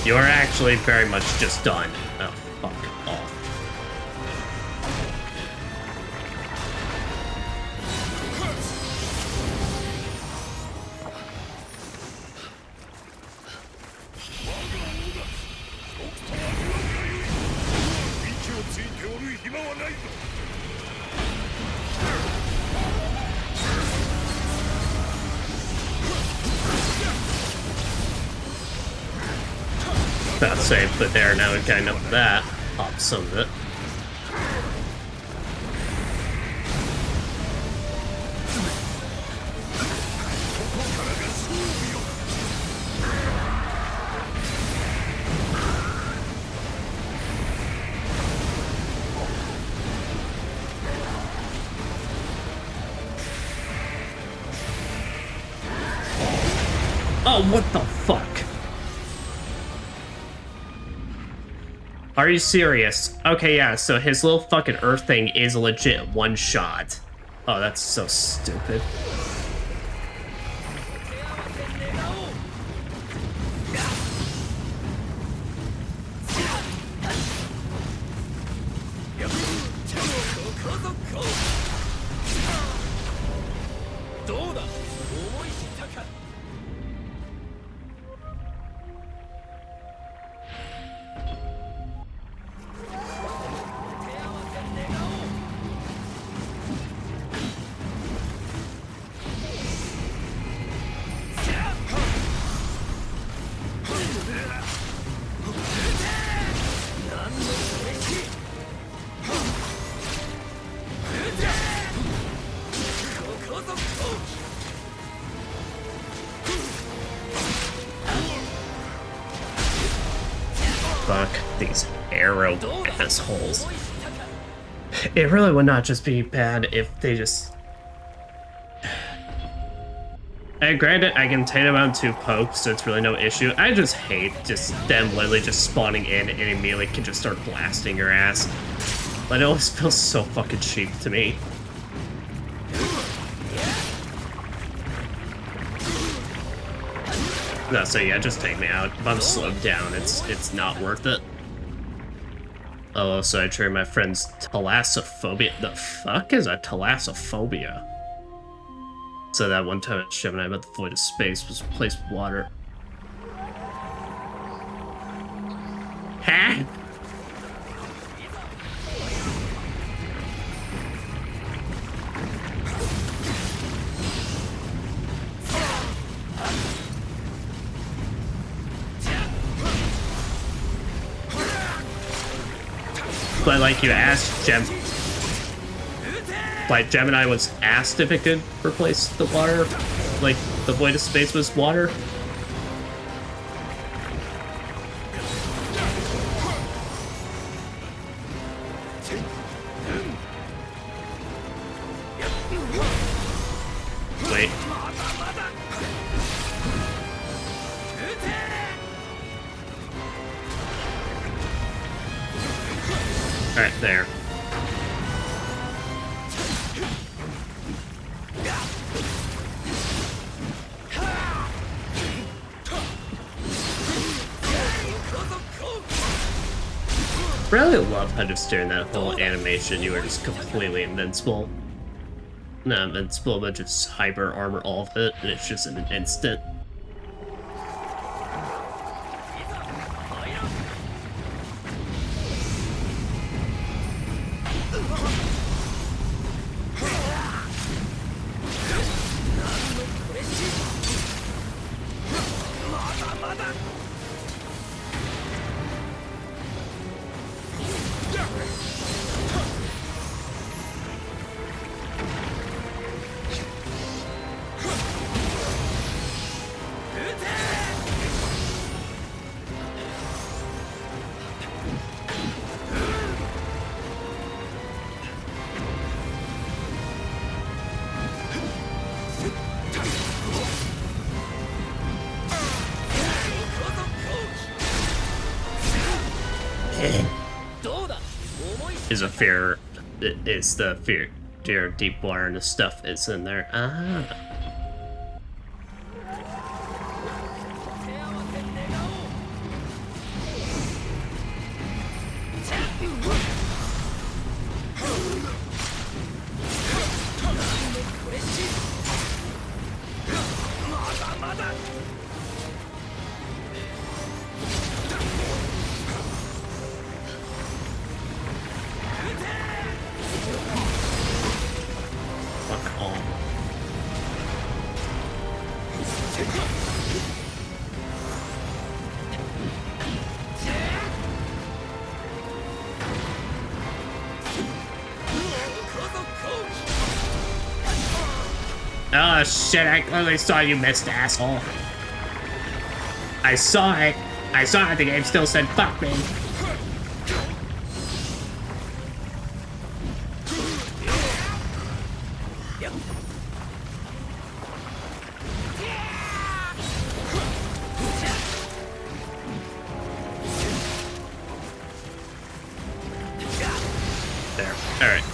You're actually very much just done. Oh, fuck off. That's safe, but there, now we've got enough of that. Pop some of it. Oh, what the fuck? Are you serious? Okay, yeah, so his little fucking earth thing is a legit one shot. Oh, that's so stupid. Fuck these arrow assholes. It really would not just be bad if they just... And granted, I can take them on 2 pokes, so it's really no issue. I just hate just them literally just spawning in and immediately can just start blasting your ass. But it always feels so fucking cheap to me. No, so yeah, just take me out. If I'm slowed down, it's not worth it. Oh, so I triggered my friend's thalassophobia. The fuck is a thalassophobia? So that one time at Gemini about the void of space was replaced with water. Huh? but like you asked like Gemini was asked if it could replace the water, like the void of space was water. Wait. Alright, there. Really love how just during that whole animation you were just completely invincible. Not invincible, but just hyper armor all of it, and it's just in an instant. Is a fear. It's the fear of deep water, and the stuff is in there. Ah. Oh shit, I clearly saw you missed, asshole. I saw it. I saw it, the game still said fuck me. There, alright.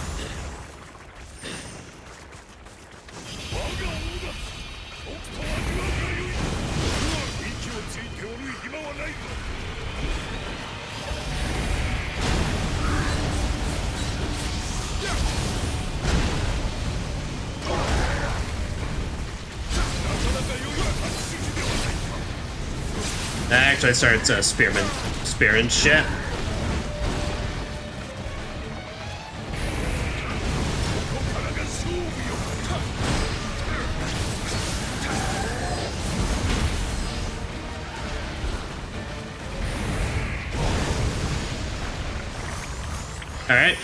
Actually, I started spearman shit. All right.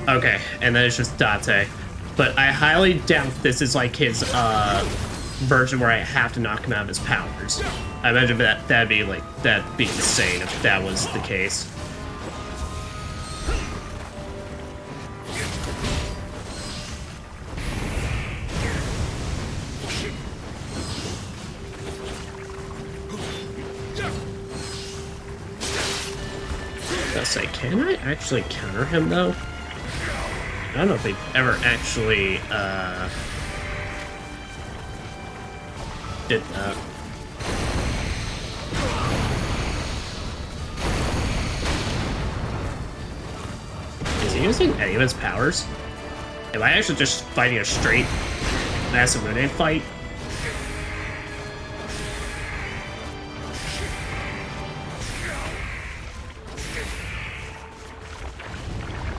Okay, and then it's just Date. But I highly doubt this is like his version where I have to knock him out of his powers. I imagine that'd be insane if that was the case. I'll say, can I actually counter him though? I don't know if they ever actually did that. Is he using any of his powers? Am I actually just fighting a straight Masamune fight?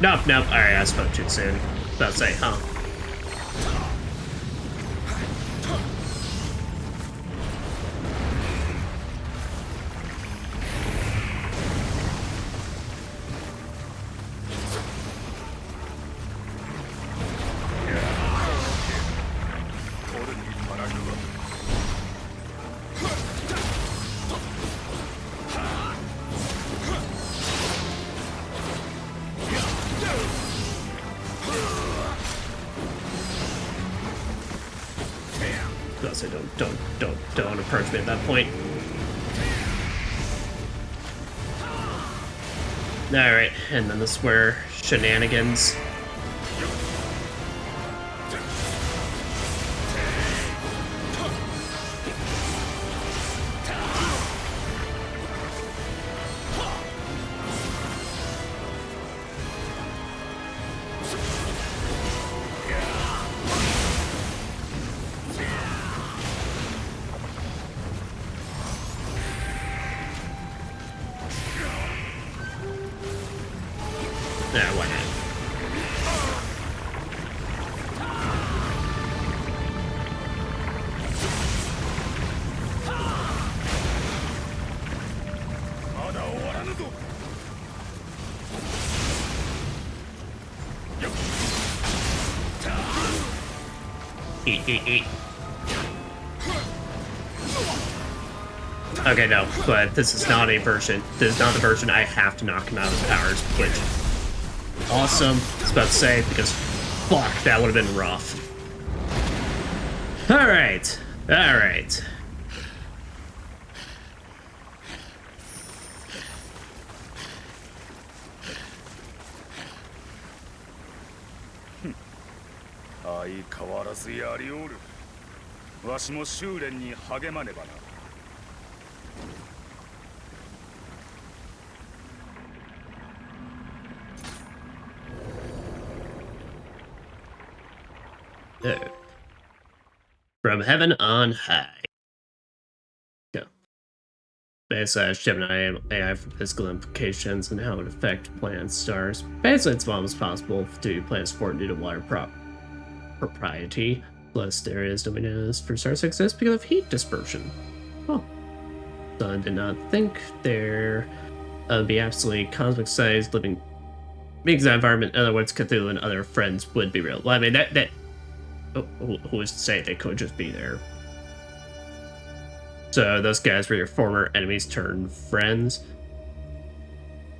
Nope, nope. Alright, I spoke too soon. About to say, huh? Plus, I don't approach me at that point. Alright, and then the square shenanigans. Nah, why not? Eat. Okay, no, but this is not a version. This is not the version I have to knock him out of his powers, which awesome. I was about to say, because fuck, that would have been rough. Alright. Alright. From heaven on high. Go. Basically, Gemini AI for physical implications and how it would affect planet stars. Basically, it's almost possible to planet sport due to water propriety. Plus, there is dominoes for stars exist because of heat dispersion. Oh. So I did not think there would be absolutely cosmic-sized living beings in that environment. In other words, Cthulhu and other friends would be real. Well, I mean, that who is to say they could just be there? So those guys were your former enemies turned friends.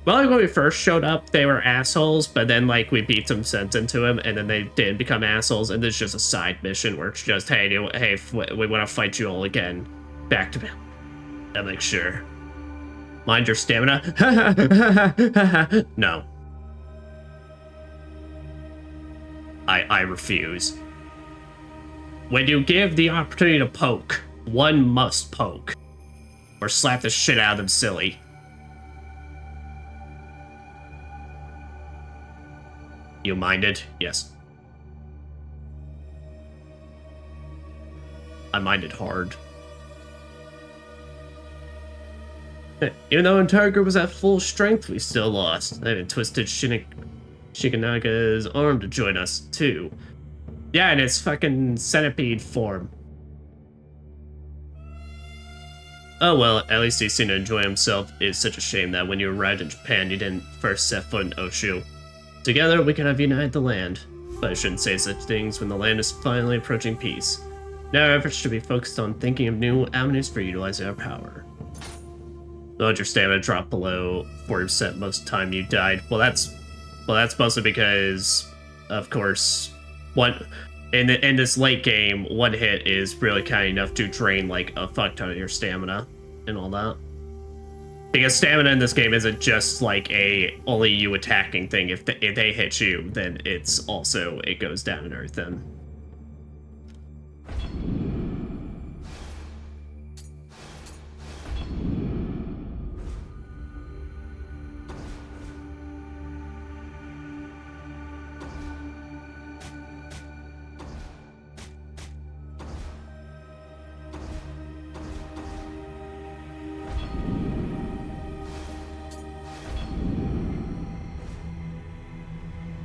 Well, when we first showed up, they were assholes, but then, like, we beat some sense into them, and then they did become assholes, and this is just a side mission where it's just, hey, we want to fight you all again. Back to me. I'm like, sure. Mind your stamina. No. I refuse. When you give the opportunity to poke, one must poke. Or slap the shit out of them silly. You minded? Yes. I minded hard. Even though entire group was at full strength, we still lost. I even twisted Shikanaga's arm to join us, too. Yeah, in its fucking centipede form. Oh well, at least he seemed to enjoy himself. It's such a shame that when you arrived in Japan, you didn't first set foot in Oshu. Together, we could have united the land. But I shouldn't say such things when the land is finally approaching peace. Now our efforts should be focused on thinking of new avenues for utilizing our power. Though your stamina dropped below 40% most of the time you died. Well, that's mostly because, of course, in this late game, one hit is really kind of enough to drain like a fuck ton of your stamina and all that. Because stamina in this game isn't just like a only you attacking thing. If they hit you, then it's also it goes down and everything.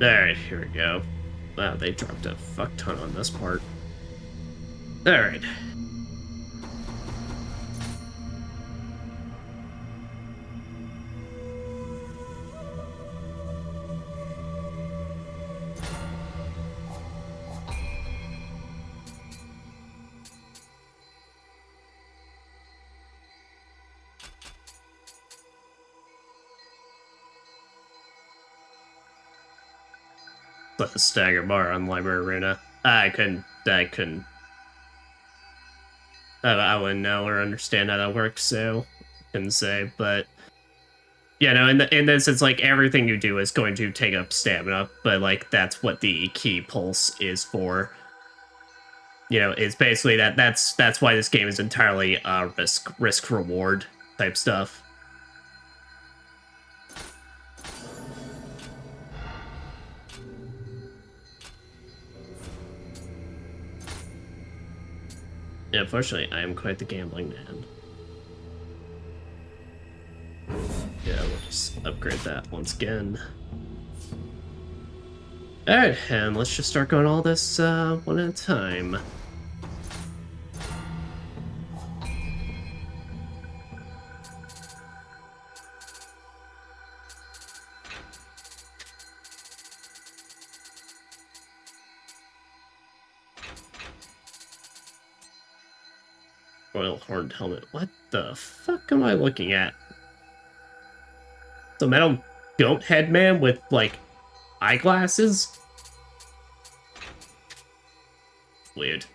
Alright, here we go. Wow, they dropped a fuck ton on this part. Alright. Let the stagger bar on Library Arena. I couldn't. I wouldn't know or understand how that works, so couldn't say. But yeah, no, in this, it's like everything you do is going to take up stamina, but like that's what the key pulse is for. You know, it's basically that's why this game is entirely risk reward type stuff. Yeah, unfortunately, I am quite the gambling man. Yeah, we'll just upgrade that once again. Alright, and let's just start going all this one at a time. Royal Horned Helmet. What the fuck am I looking at? The metal goat head man with, like, eyeglasses? Weird.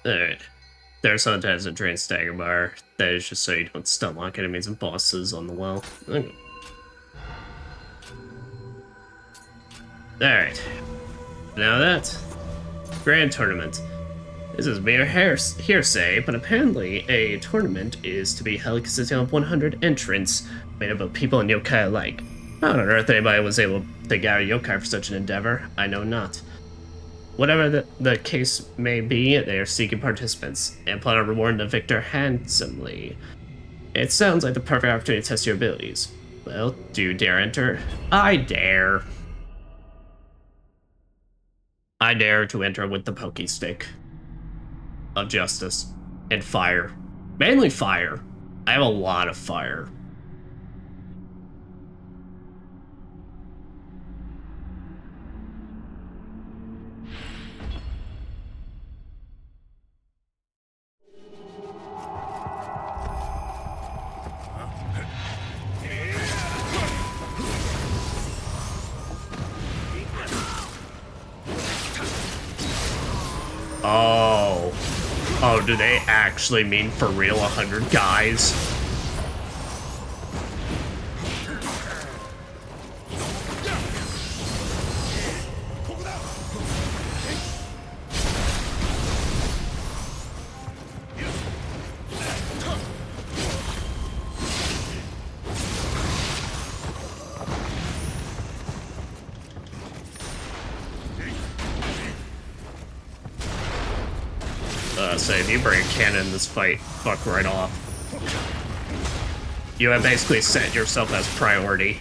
Alright. There's sometimes a drain stagger bar. That is just so you don't stun lock enemies and bosses on the well. Okay. Alright. Now that. Grand Tournament. This is mere hearsay, but apparently a tournament is to be held consisting of 100 entrants, made up of people and yokai alike. How on earth anybody was able to gather yokai for such an endeavor, I know not. Whatever the case may be, they are seeking participants, and plan on rewarding the victor handsomely. It sounds like the perfect opportunity to test your abilities. Well, do you dare enter? I dare. I dare to enter with the pokey stick of justice and fire. Mainly fire. I have a lot of fire. Oh. Oh, do they actually mean for real 100 guys? So if you bring a cannon in this fight, fuck right off. You have basically set yourself as priority.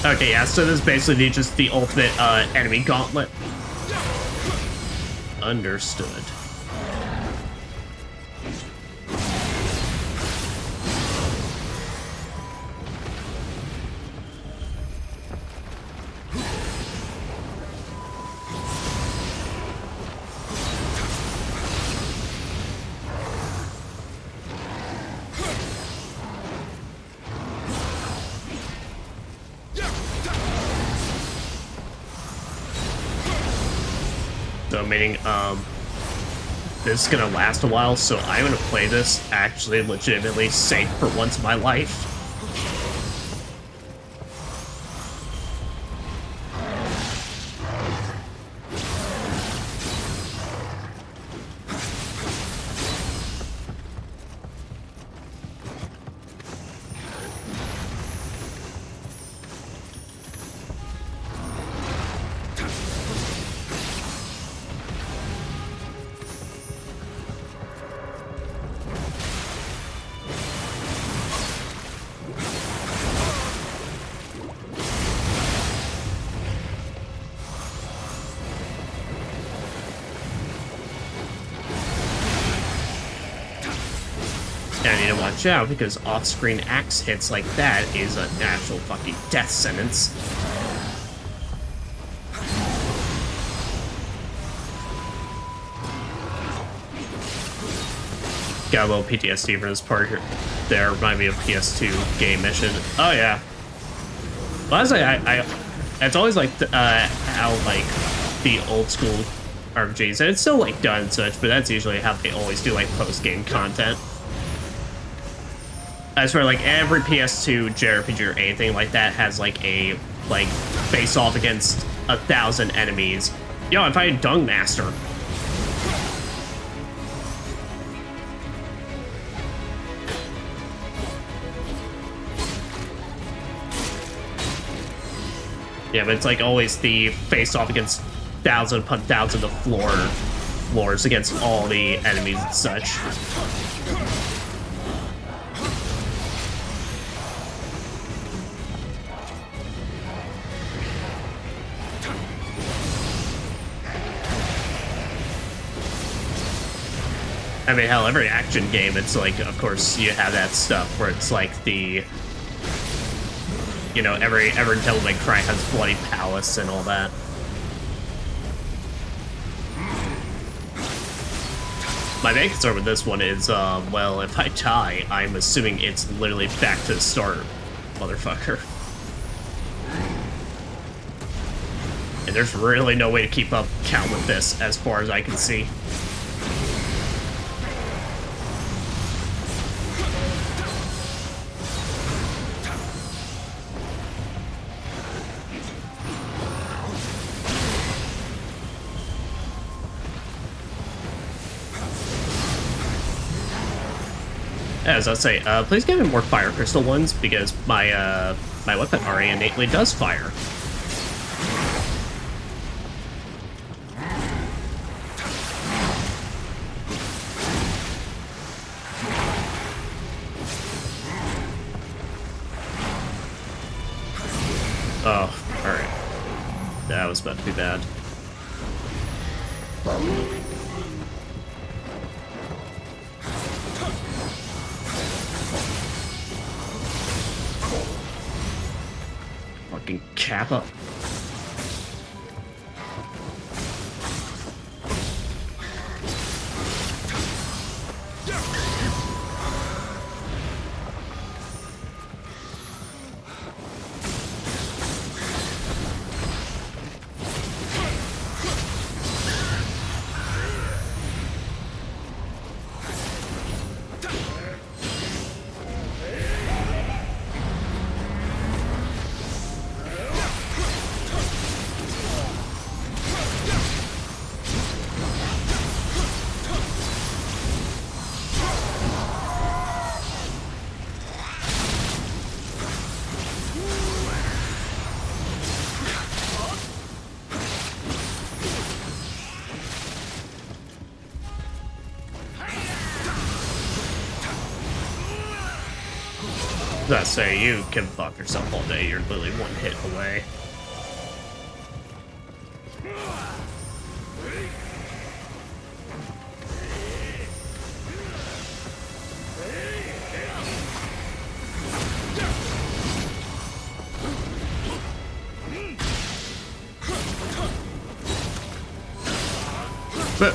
Okay, yeah, so this is basically just the ultimate enemy gauntlet. Understood. So meaning, this is gonna last a while, so I'm gonna play this actually legitimately safe for once in my life. And you need to watch out because off-screen axe hits like that is an actual fucking death sentence. Got a little PTSD for this part here. There remind me of PS2 game mission. Oh yeah. Well, honestly, it's always like how like the old school RPGs, and it's still like done and such, but that's usually how they always do like post-game content. I swear, like every PS2 JRPG or anything like that has like a face off against 1,000 enemies. Yo, I find Dung Master. Yeah, but it's like always the face off against 1,000 upon 1,000 of floors against all the enemies and such. I mean, hell, every action game, it's like, of course, you have that stuff where it's like the, you know, every Devil May Cry has Bloody Palace and all that. My main concern with this one is, well, if I die, I'm assuming it's literally back to the start, motherfucker. And there's really no way to keep up count with this, as far as I can see. As I say, please give me more fire crystal ones because my my weapon already innately does fire. Oh, all right. That was about to be bad. Fucking Kappa. I say, you can fuck yourself all day. You're literally one hit away. But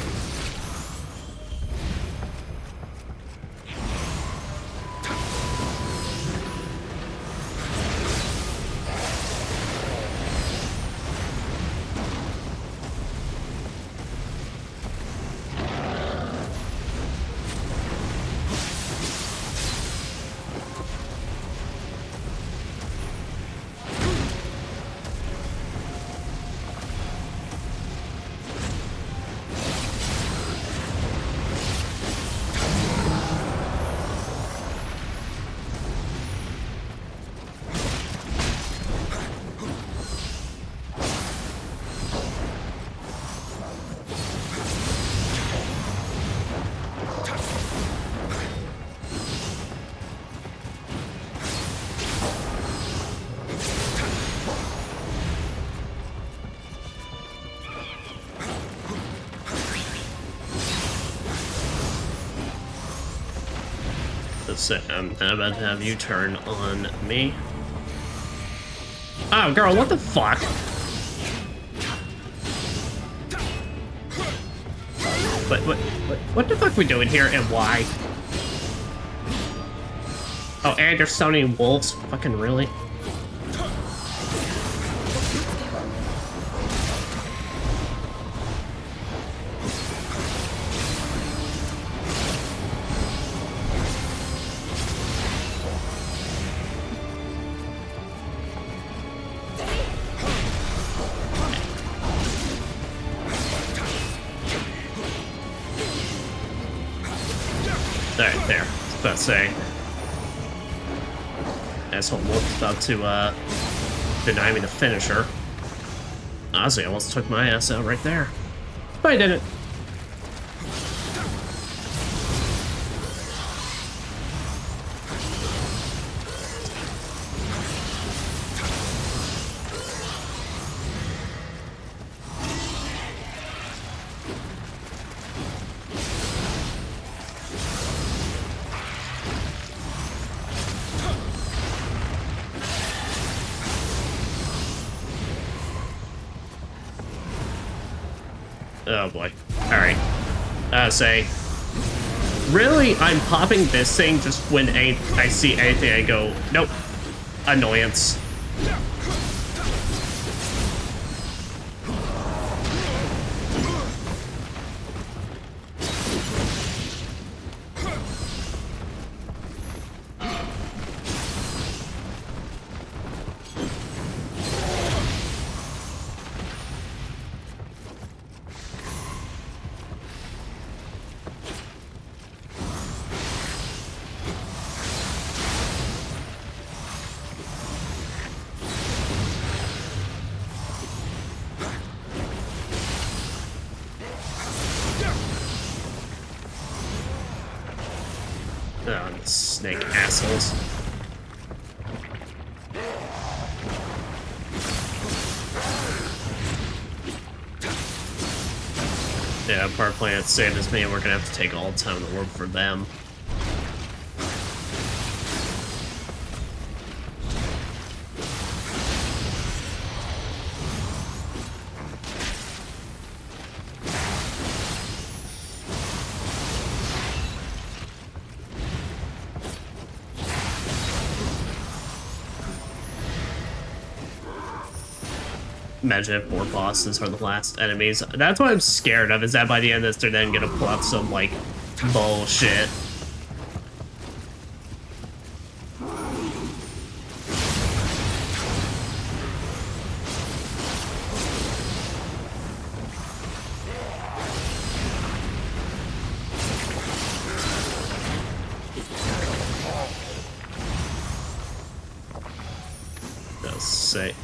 I'm about to have you turn on me. Oh, girl, what the fuck? What the fuck are we doing here and why? Oh, and you're summoning wolves? Fucking really? Alright, there. I was about to say. Asshole wolf's about to deny me the finisher. Honestly, I almost took my ass out right there. But I didn't. Oh boy. Alright. Say. Really, I'm popping this thing just when I see anything, I go, nope. Annoyance. Oh, snake assholes. Yeah, Power Plant saved us, me, and we're gonna have to take all the time in the world for them. Imagine if more bosses are the last enemies. That's what I'm scared of, is that by the end of this, they're then gonna pull out some, like, bullshit. Let's say.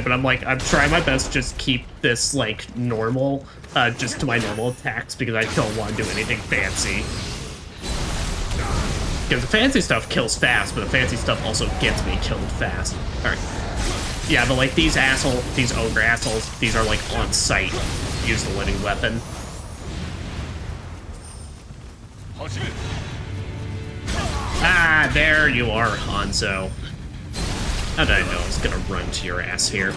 But I'm trying my best to just keep this, like, normal, just to my normal attacks, because I don't want to do anything fancy. Because the fancy stuff kills fast, but the fancy stuff also gets me killed fast. Alright. Yeah, but, like, these ogre assholes, these are, like, on sight. Use the living weapon. Ah, there you are, Hanzo. How did I know I was gonna run to your ass here?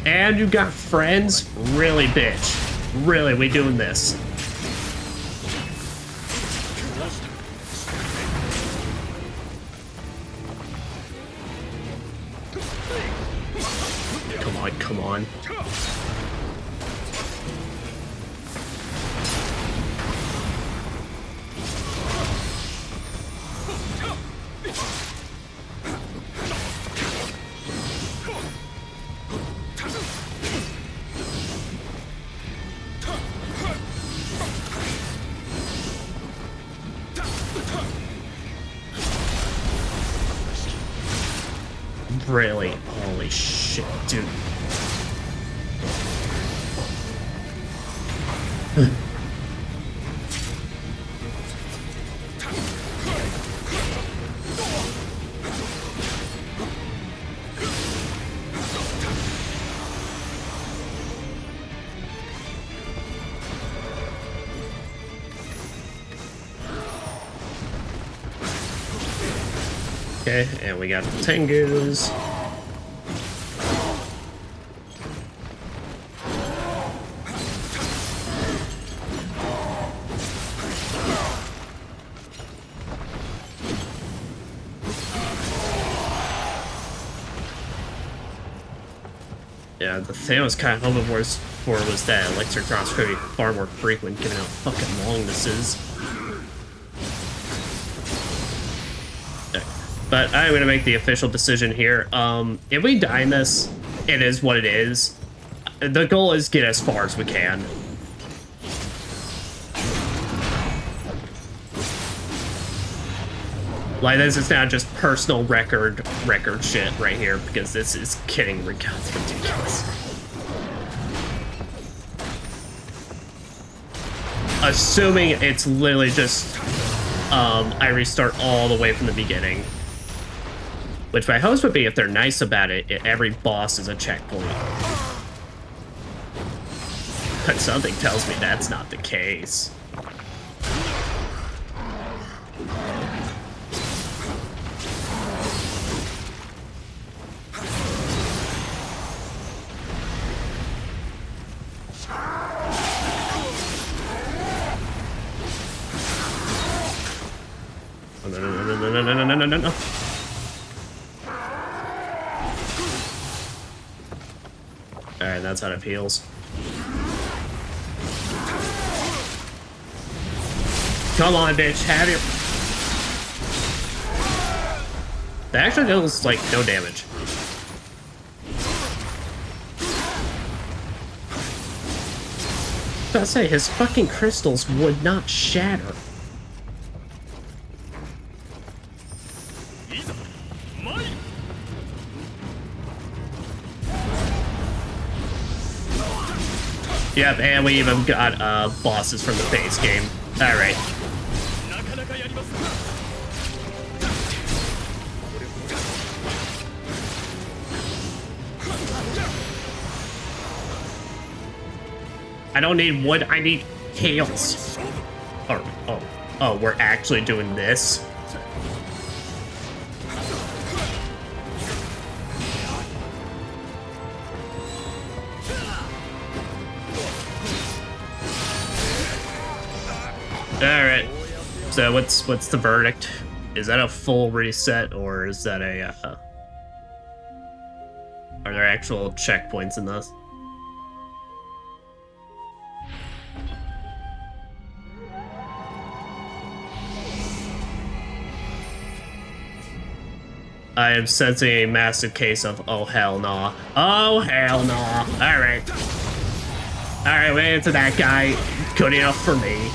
And you got friends? Really, bitch? Really, we doing this? Come on, come on. Really? Holy shit, dude. Okay, and we got the Tengus. Yeah, the thing I was kind of hoping for was that elixir drops could be far more frequent, given how fucking long this is. But I'm gonna make the official decision here. If we die in this, it is what it is. The goal is get as far as we can. Like, this is not just personal record shit right here, because this is getting ridiculous. Assuming it's literally just, I restart all the way from the beginning. Which my hopes would be, if they're nice about it, every boss is a checkpoint. But something tells me that's not the case. No. Alright, that's how it feels. Come on, bitch, have your... That actually deals, like, no damage. I was about to say, his fucking crystals would not shatter. Yep, and we even got bosses from the base game. Alright. I don't need wood, I need heals. Oh, we're actually doing this? Alright, so what's the verdict? Is that a full reset, or is that a, are there actual checkpoints in this? I am sensing a massive case of oh hell nah. Oh hell nah. Alright. Alright, we into that guy. Good enough for me.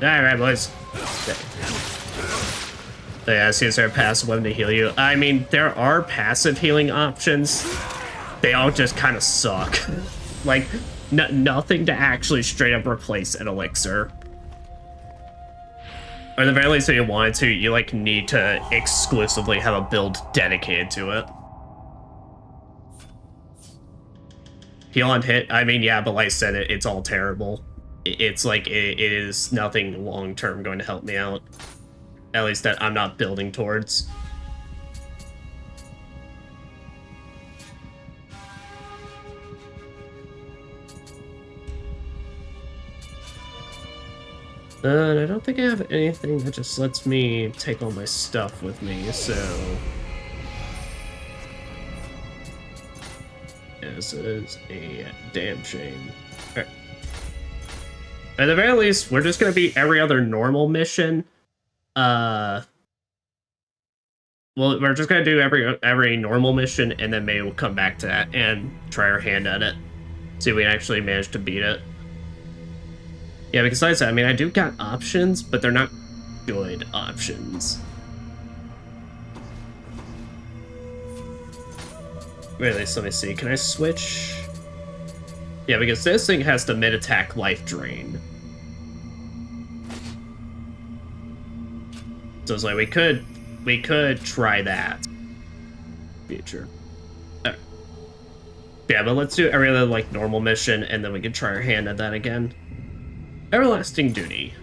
Alright, boys. So yeah, see, is there a passive weapon to heal you? I mean, there are passive healing options. They all just kind of suck. Like, nothing to actually straight up replace an elixir. Or at the very least, if you wanted to, you like need to exclusively have a build dedicated to it. Heal on hit? I mean, yeah, but like I said, it's all terrible. It's like, it is nothing long-term going to help me out. At least that I'm not building towards. And I don't think I have anything that just lets me take all my stuff with me, so... Yeah, this is a damn shame. Alright. At the very least, we're just gonna be every other normal mission. Well, we're just gonna do every normal mission, and then maybe we'll come back to that and try our hand at it. See if we actually manage to beat it. Yeah, because like I said, I mean, I do got options, but they're not good options. Wait, at least let me see. Can I switch? Yeah, because this thing has the mid-attack life drain. So it's like we could try that. future. Alright. Yeah, but let's do a really like normal mission, and then we can try our hand at that again. Everlasting Duty.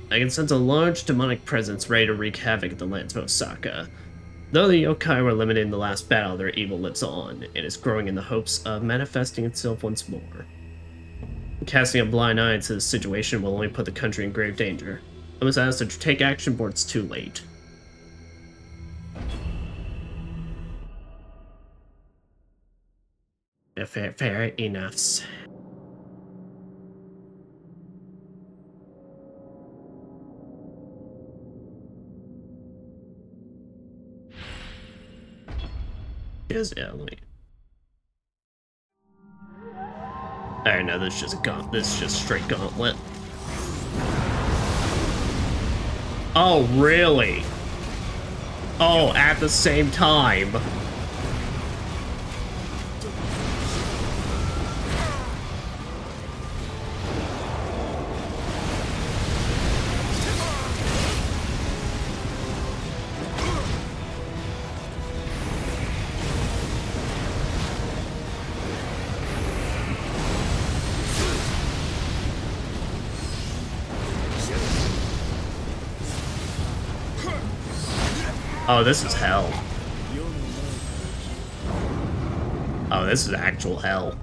I can sense a large demonic presence ready to wreak havoc at the lands of Osaka. Though the yokai were limited in the last battle, their evil lives on, and is growing in the hopes of manifesting itself once more. Casting a blind eye into this situation will only put the country in grave danger. I must ask to take action before it's too late. Fair enough. Is Ellie? Alright, no, this is just a this is just straight gauntlet. Oh, really? Oh, at the same time. Oh, this is hell. Oh, this is actual hell.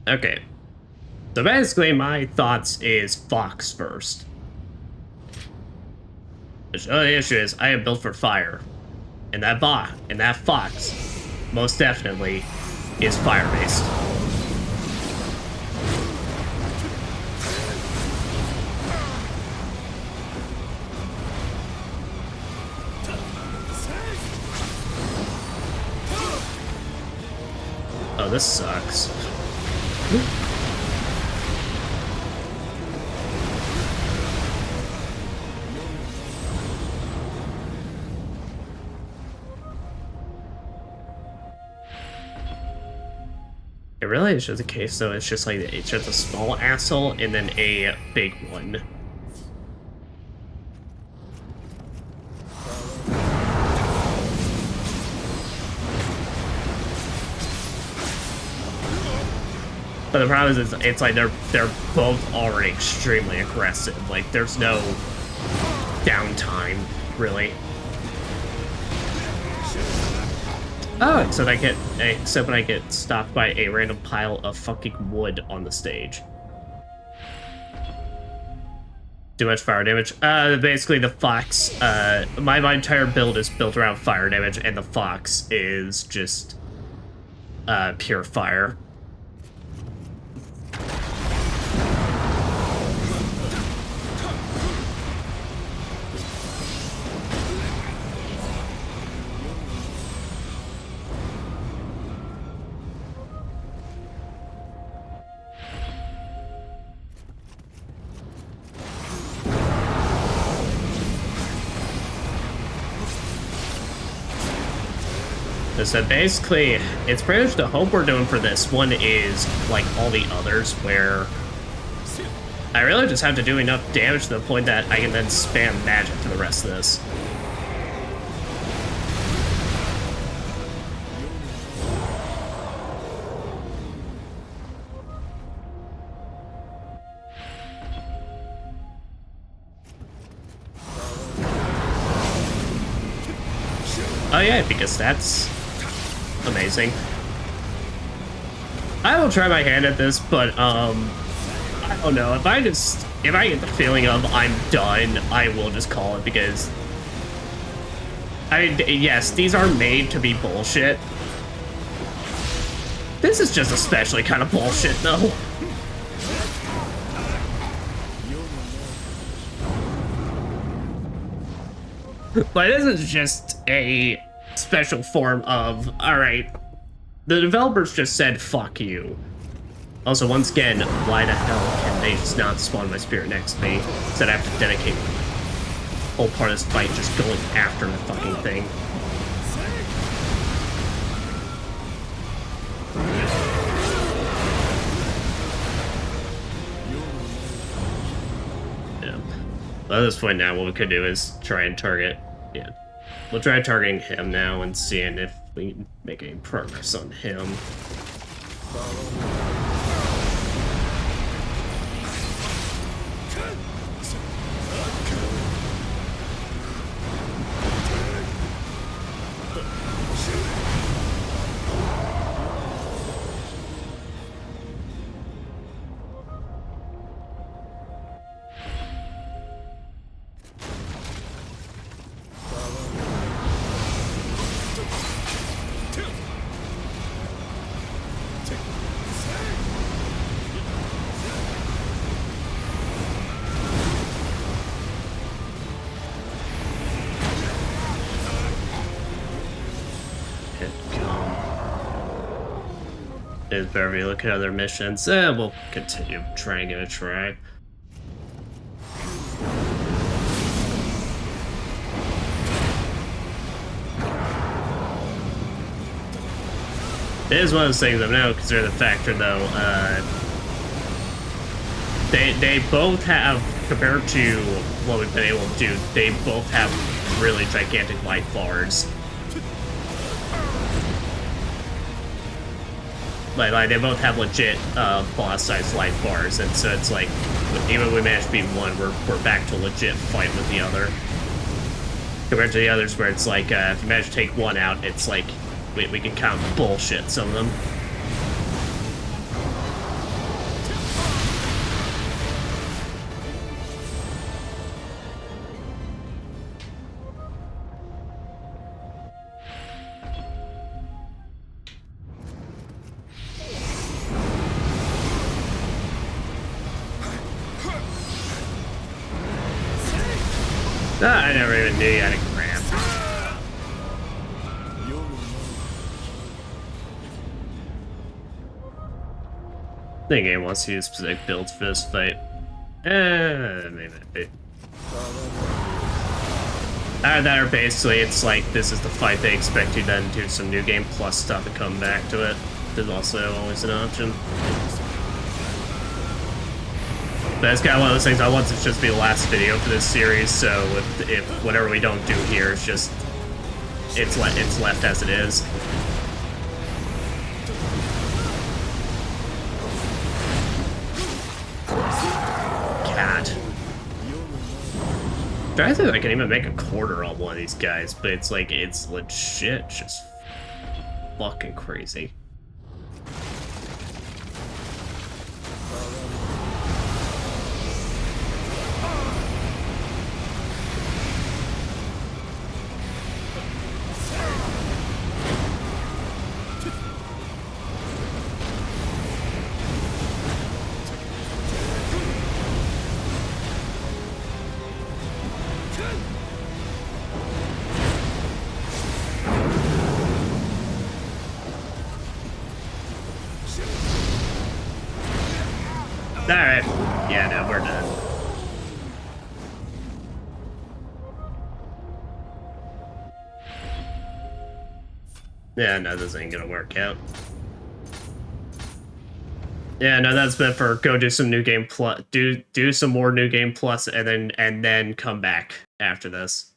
Okay. So basically, my thoughts is Fox first. The issue is, I am built for fire. And that Fox, most definitely, is fire-based. Oh, this sucks. It really is just a case, though. It's just like, it's just a small asshole and then a big one. But the problem is, it's like they're both already extremely aggressive. Like, there's no downtime, really. Oh, except when I get stopped by a random pile of fucking wood on the stage. Too much fire damage. Basically the Fox, my entire build is built around fire damage, and the Fox is just, pure fire. So basically, it's pretty much the hope we're doing for this one is like all the others, where I really just have to do enough damage to the point that I can then spam magic to the rest of this. Oh yeah, because that's amazing. I will try my hand at this, but I don't know. If I get the feeling of I'm done, I will just call it, because yes, these are made to be bullshit. This is just especially kind of bullshit though. But this is just a special form of, alright, the developers just said, fuck you. Also, once again, why the hell can they just not spawn my spirit next to me? Instead, I have to dedicate a whole part of this fight just going after the fucking thing. Yeah. At this point now, what we could do is try and target, yeah. We'll try targeting him now and seeing if we can make any progress on him. Is better if you look at other missions. We'll continue trying to give it a try. It is one of those things I'm now considering the factor though. They both have, compared to what we've been able to do, they both have really gigantic life bars. Like they both have legit boss-sized life bars, and so it's like, even if we manage to beat one, we're back to legit fight with the other. Compared to the others, where it's like, if you manage to take one out, it's like, we can kind of bullshit some of them. I never even knew you had a grab. The game wants to use specific builds for this fight. Maybe. That or basically, it's like, this is the fight they expect you to then do some New Game Plus stuff and come back to it. There's also always an option. But it's kind of one of those things I want to just be the last video for this series, so if whatever we don't do here is just, it's left as it is. God. I'm trying to think if I can even make a quarter on one of these guys, but it's like, it's legit just fucking crazy. Alright. Yeah, no, we're done. Yeah, no, this ain't gonna work out. Yeah, no, that's meant for go do some New Game Plus, do some more New Game Plus, and then come back after this.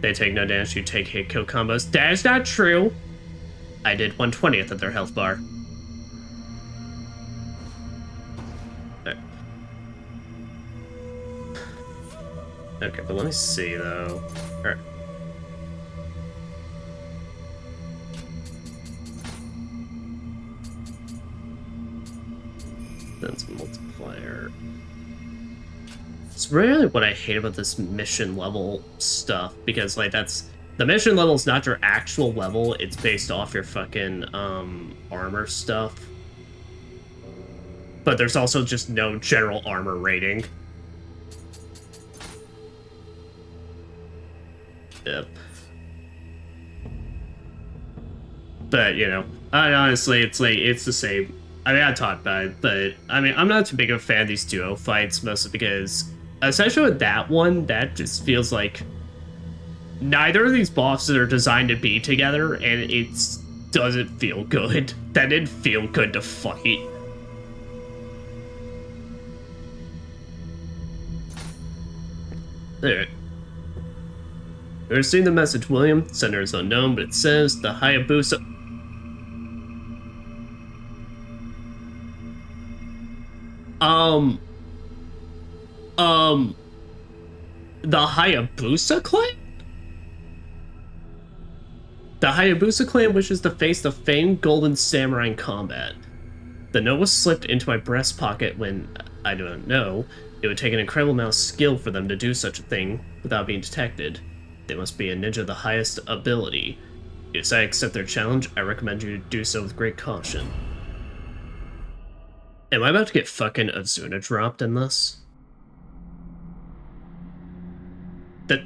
They take no damage, you take hit kill combos. That is not true. I did 1/20th of their health bar. There. Okay, but let me see though. Alright. Then some multiplier. It's really what I hate about this mission level stuff, because like that's the mission level is not your actual level, it's based off your fucking armor stuff. But there's also just no general armor rating. Yep. But you know, honestly, it's like it's the same. I mean, I talked about it, but I mean, I'm not too big of a fan of these duo fights, mostly because, especially with that one, that just feels like neither of these bosses are designed to be together, and it doesn't feel good. That didn't feel good to fight. Alright. We're seeing the message, William. Sender is unknown, but it says the Hayabusa. The Hayabusa clan? The Hayabusa clan wishes to face the famed Golden Samurai in combat. The note was slipped into my breast pocket when, I don't know, it would take an incredible amount of skill for them to do such a thing without being detected. They must be a ninja of the highest ability. If I accept their challenge, I recommend you do so with great caution. Am I about to get fucking Azuna dropped in this?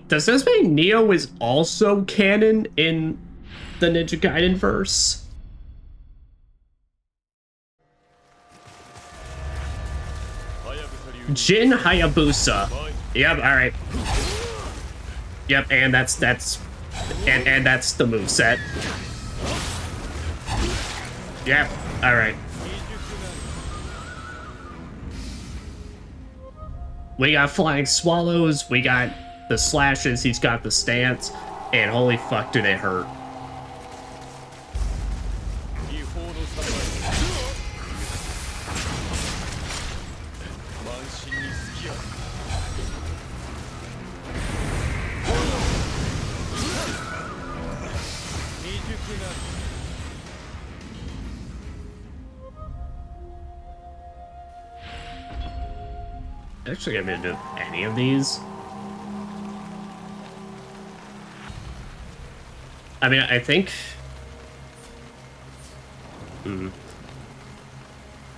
Does this mean Nioh is also canon in the Ninja Gaiden verse? Jin Hayabusa. Yep, alright. Yep, and that's the moveset. Yep, alright. We got flying swallows, we got the slashes, he's got the stance, and holy fuck do they hurt. Actually, I'm gonna do any of these. I mean, I think...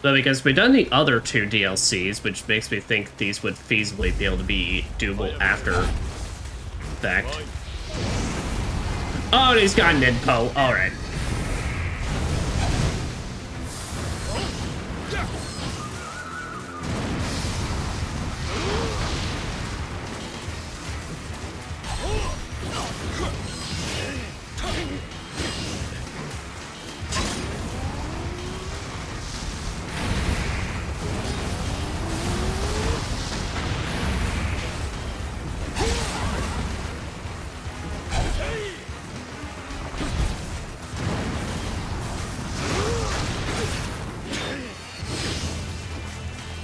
But because we've done the other two DLCs, which makes me think these would feasibly be able to be doable after fact. Oh, and he's got Ninpo. Alright.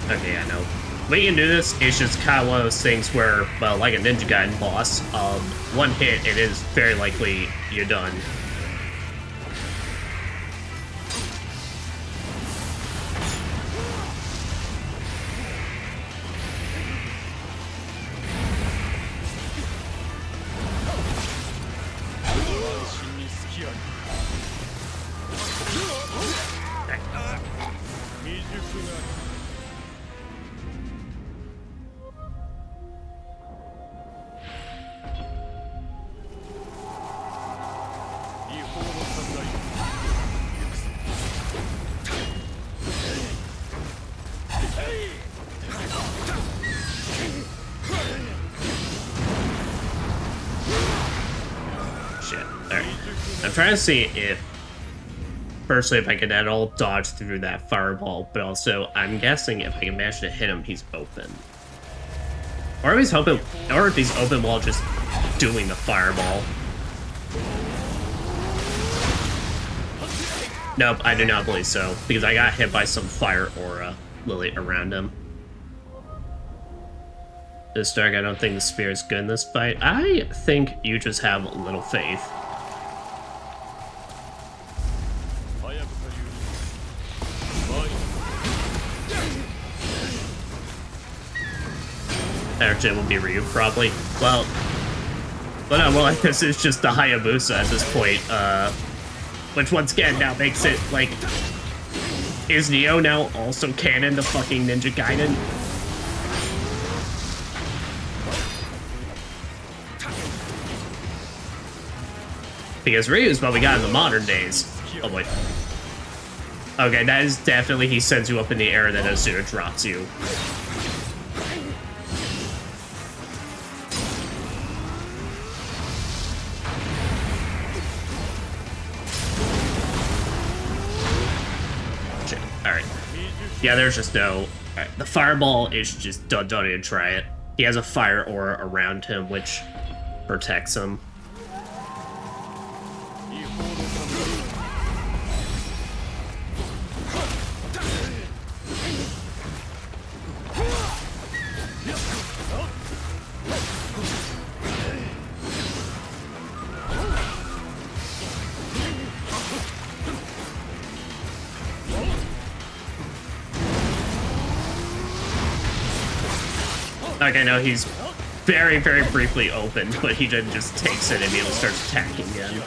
Okay, I know. We can do this. It's just kind of one of those things where, well, like a Ninja Gaiden boss, one hit, it is very likely you're done. I'm trying to see if, firstly, if I can at all dodge through that fireball, but also, I'm guessing if I can manage to hit him, he's open. Or if he's open, or if he's open while just doing the fireball. Nope, I do not believe so, because I got hit by some fire aura lily around him. This Dark, I don't think the spear is good in this fight. I think you just have little faith. Actually, it will be Ryu, probably. Well, but no, well, this is just the Hayabusa at this point, which once again now makes it, like, is Nioh now also canon to fucking Ninja Gaiden? Because Ryu is what we got in the modern days. Oh boy. Okay, that is definitely, he sends you up in the air and then Azuna drops you. Alright. Yeah, there's just no... Alright, the fireball is just... Don't even try it. He has a fire aura around him, which protects him. Like, I know he's very, very briefly open, but he then just takes it and he starts attacking again.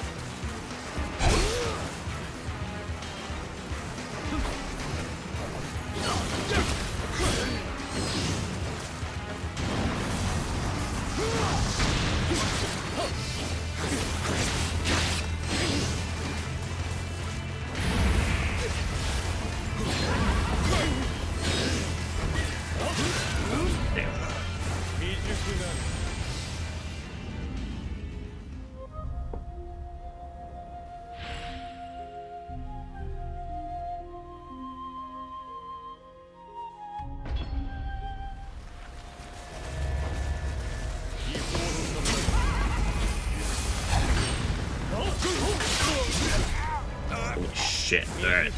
Holy shit, alright.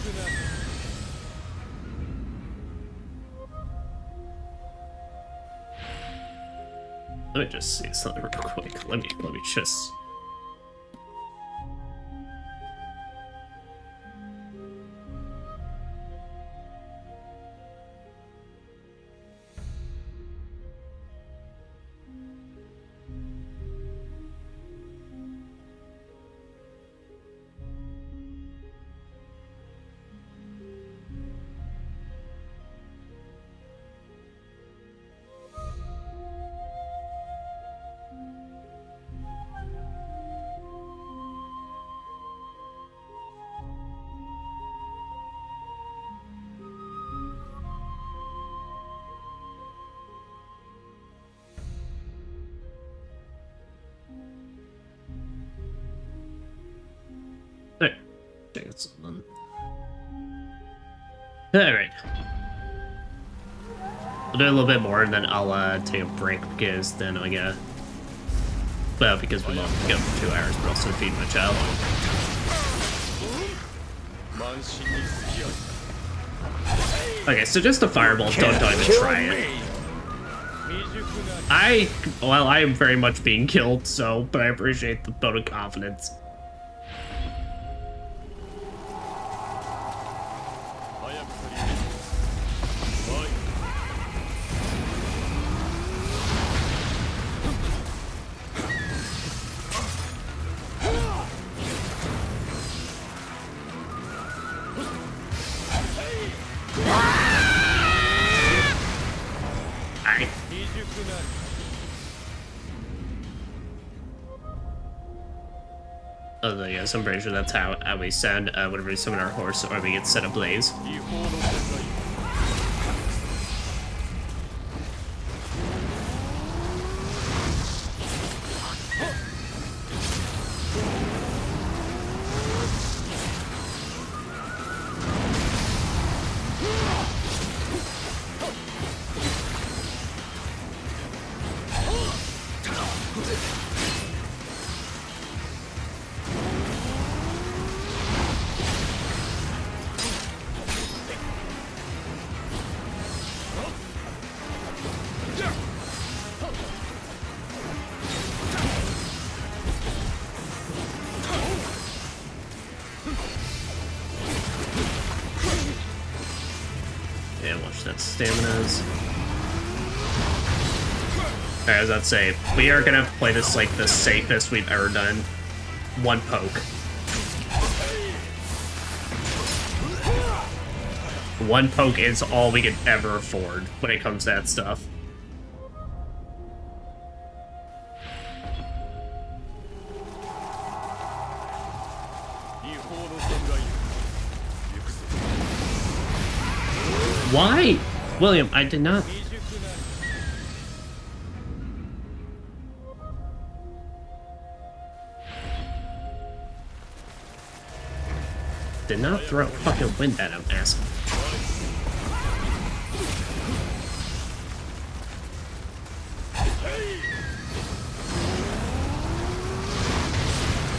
Let me just see something real quick. Let me just... Alright. We'll do a little bit more and then I'll take a break because then I gotta... Well, because we won't go for 2 hours, but also feed my child. Okay, so just a fireball, don't even try it. Well, I am very much being killed, so, but I appreciate the vote of confidence. Oh, yes, I'm pretty sure that's how we sound whenever we summon our horse or we get set ablaze. Staminas. Alright, I was about to say, we are gonna play this like the safest we've ever done. 1 poke. 1 poke is all we could ever afford when it comes to that stuff. Why? William, I did not... Did not throw fucking wind at him, asshole.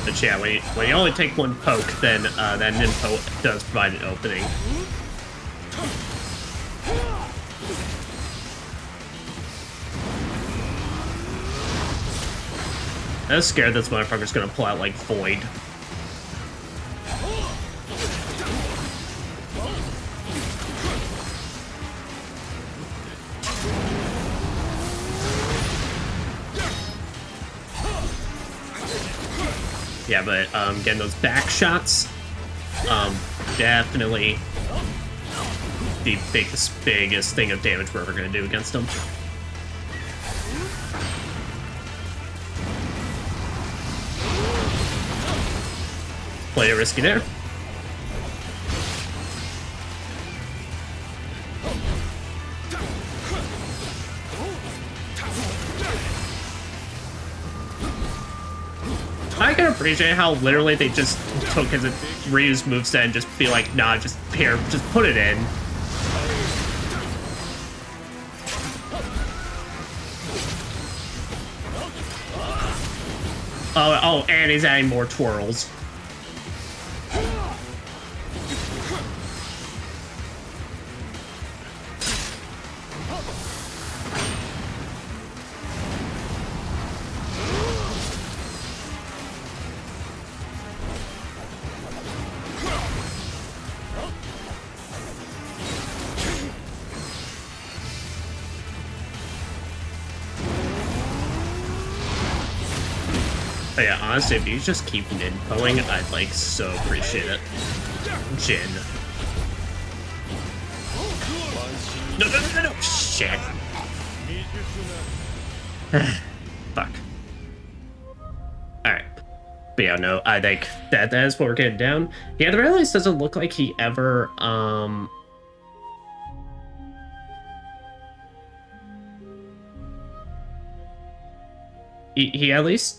But yeah, when you only take one poke, then that Ninpo does provide an opening. I was scared this motherfucker's gonna pull out like Void. Yeah, but getting those back shots, definitely the biggest thing of damage we're ever gonna do against him. Play risky there. I can appreciate how literally they just took his Ryu's moveset and just be like, nah, just here, just put it in. Oh, and he's adding more twirls. But yeah, honestly, if you just keep ninpoing, I'd like so appreciate it. Jin. No, shit. Fuck. Alright. But yeah, no, I think that is what we're getting down. Yeah, the very least doesn't look like he ever, He at least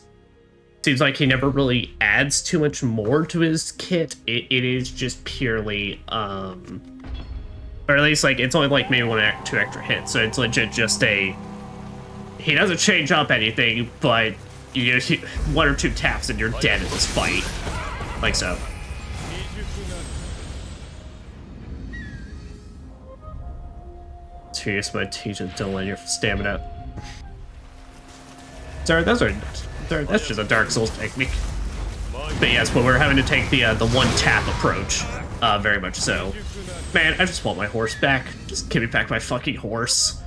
seems like he never really adds too much more to his kit. It is just purely, or at least like it's only like maybe 1 or 2 extra hits, so it's legit just a. He doesn't change up anything, but you 1 or 2 taps and you're dead in this fight, like so. Serious, my teachers don't let your stamina. Sorry, that's just a Dark Souls technique. But yes, but we're having to take the one tap approach, very much so. Man, I just want my horse back. Just give me back my fucking horse.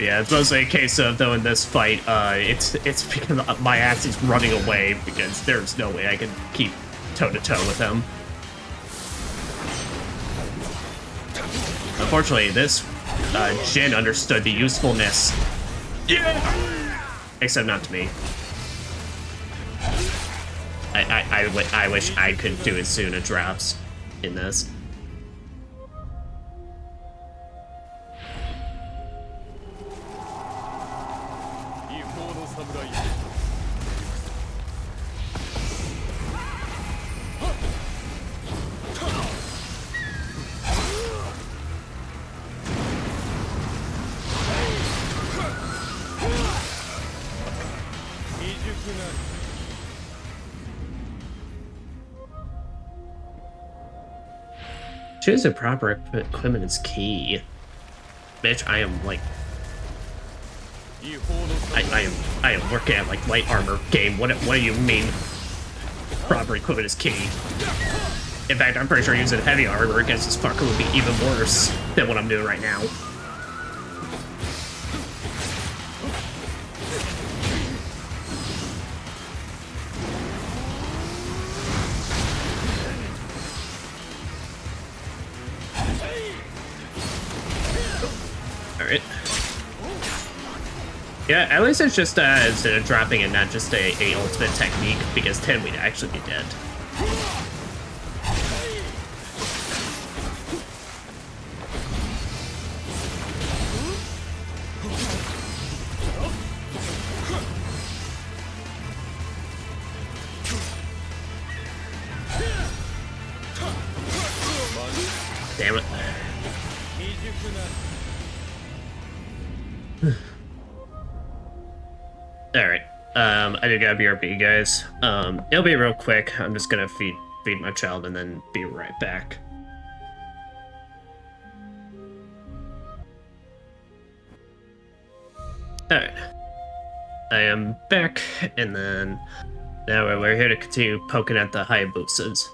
Yeah, it's mostly a case of, though, in this fight, it's because my ass is running away because there's no way I can keep toe-to-toe with him. Unfortunately, this Jin understood the usefulness. Yeah! Except not to me. I wish I could do it soon. It drops in this. Choose the proper equipment is key. Bitch, I am like I am working at like light armor game. What do you mean? Proper equipment is key. In fact, I'm pretty sure using heavy armor against this fucker would be even worse than what I'm doing right now. Alright. Yeah, at least it's just instead of dropping it, not just a ultimate technique, because then we'd actually be dead. Alright. I do gotta BRB, guys. It'll be real quick. I'm just gonna feed my child and then be right back. Alright. I am back, and then now we're here to continue poking at the Hayabusas.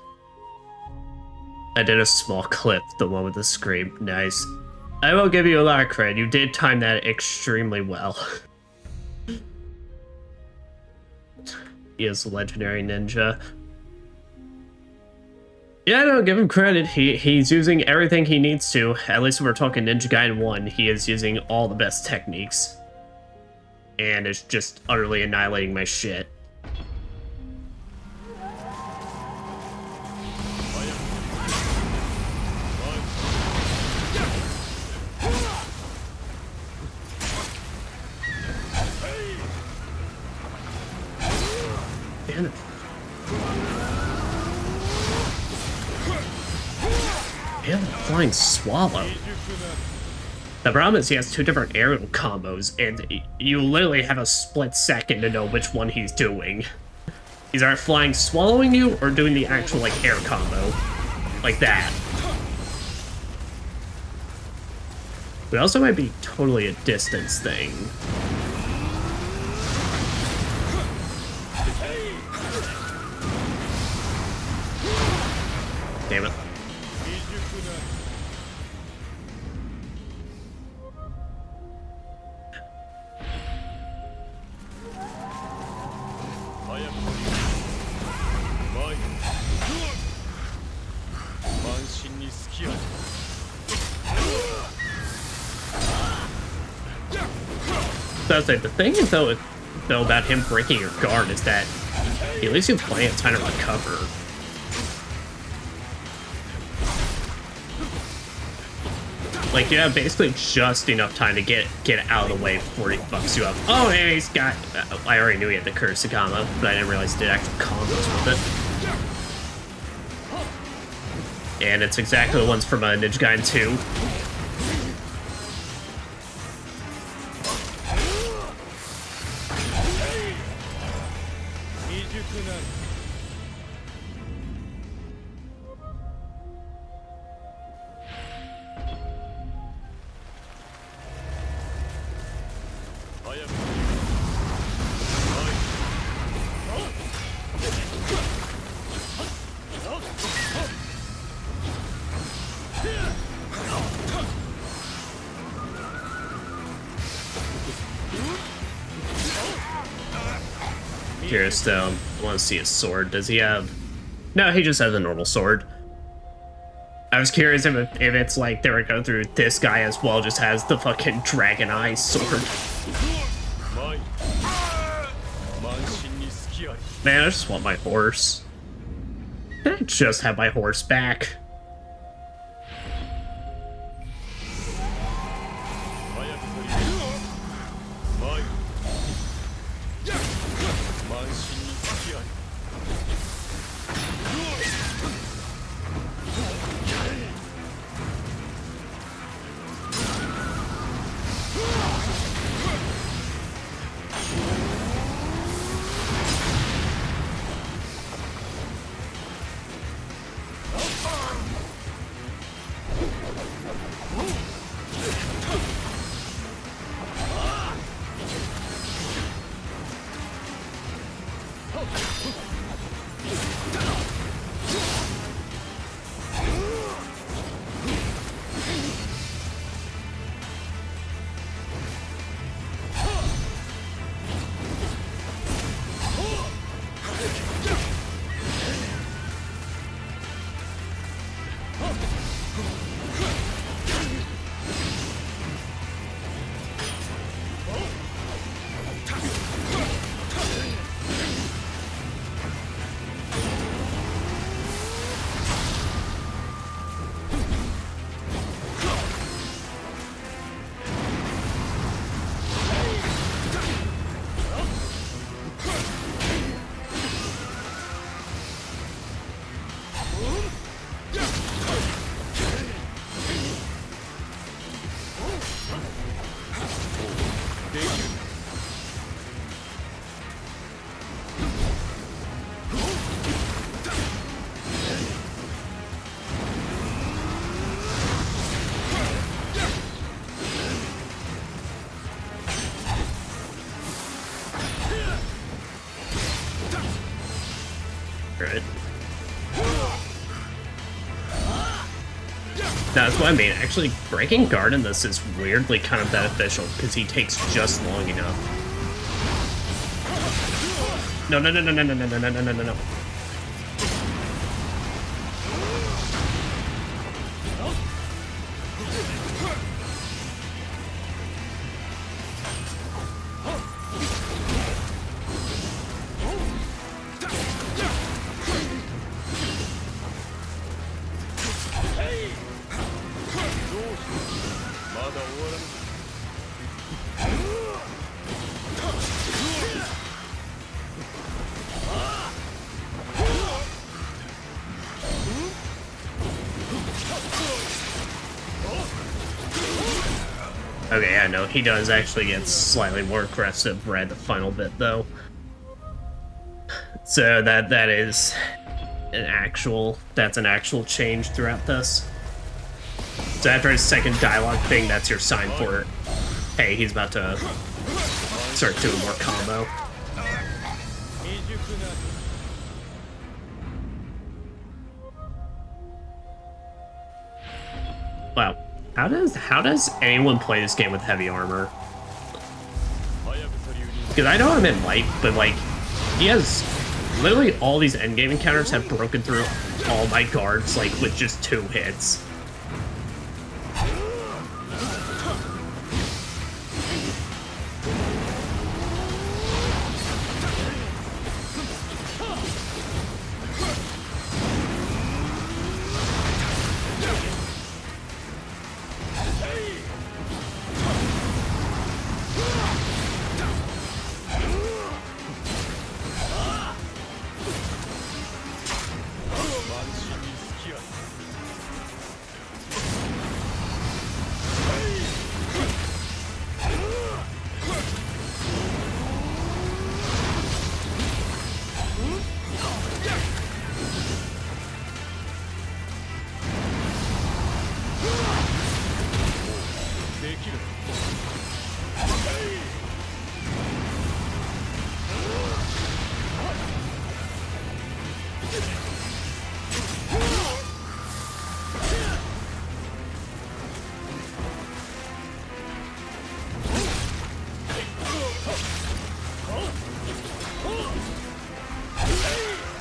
I did a small clip, the one with the scream. Nice. I will give you a lot of credit. You did time that extremely well. He is a legendary ninja. Yeah, no, give him credit. He's using everything he needs to. At least when we're talking Ninja Gaiden 1, he is using all the best techniques. And it's just utterly annihilating my shit. Damn it. Damn, flying swallow. The problem is he has two different aerial combos, and you literally have a split second to know which one he's doing. He's either flying swallowing you or doing the actual, like, air combo. Like that. But also might be totally a distance thing. Damn it. So I was like, the thing is though about him breaking your guard is that he leaves you plenty of time to recover. Like, you have basically just enough time to get out of the way before he fucks you up. Oh, hey, he's got... I already knew he had the Kurosakama, but I didn't realize he did actual combos with it. And it's exactly the ones from Ninja Gaiden 2. Curious though, I want to see his sword. Does he have... No, he just has a normal sword. I was curious if it's like they were going through this guy as well, just has the fucking Dragon Eye sword. Man, I just want my horse. I just have my horse back. Right. That's what I mean. Actually, breaking guard in this is weirdly kind of beneficial because he takes just long enough. No, no, no, no, no, no, no, no, no, no, no, no. Okay, yeah, no, he does actually get slightly more aggressive right at the final bit, though. So that is that's an actual change throughout this. So after his second dialogue thing, that's your sign for, hey, he's about to start doing more combo. Wow. How does anyone play this game with heavy armor? Because I know I'm in light, but like, he has literally all these endgame encounters have broken through all my guards like with just 2 hits.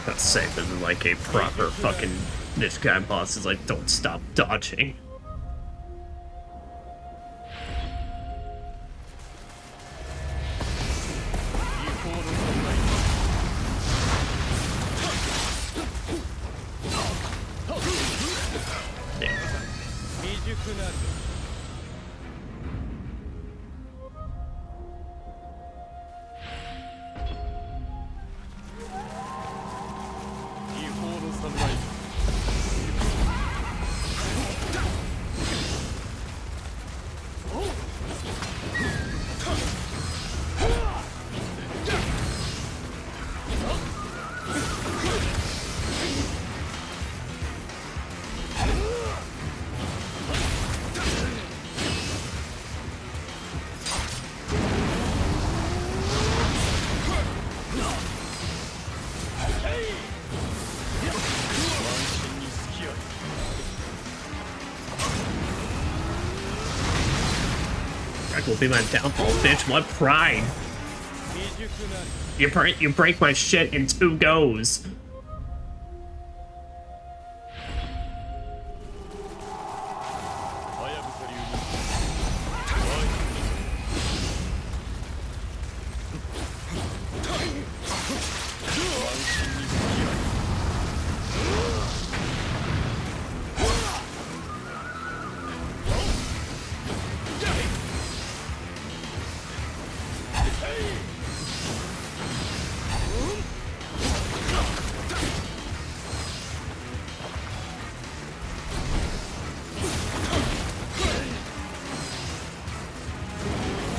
That's safer than like a proper fucking this guy boss is like, don't stop dodging. Will be my downfall, bitch. What pride? You break my shit in 2 goes.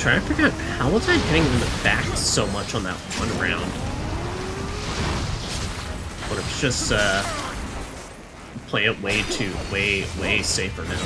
Trying to figure out how was I hitting him in the back so much on that one round. But it's just play it way safer now.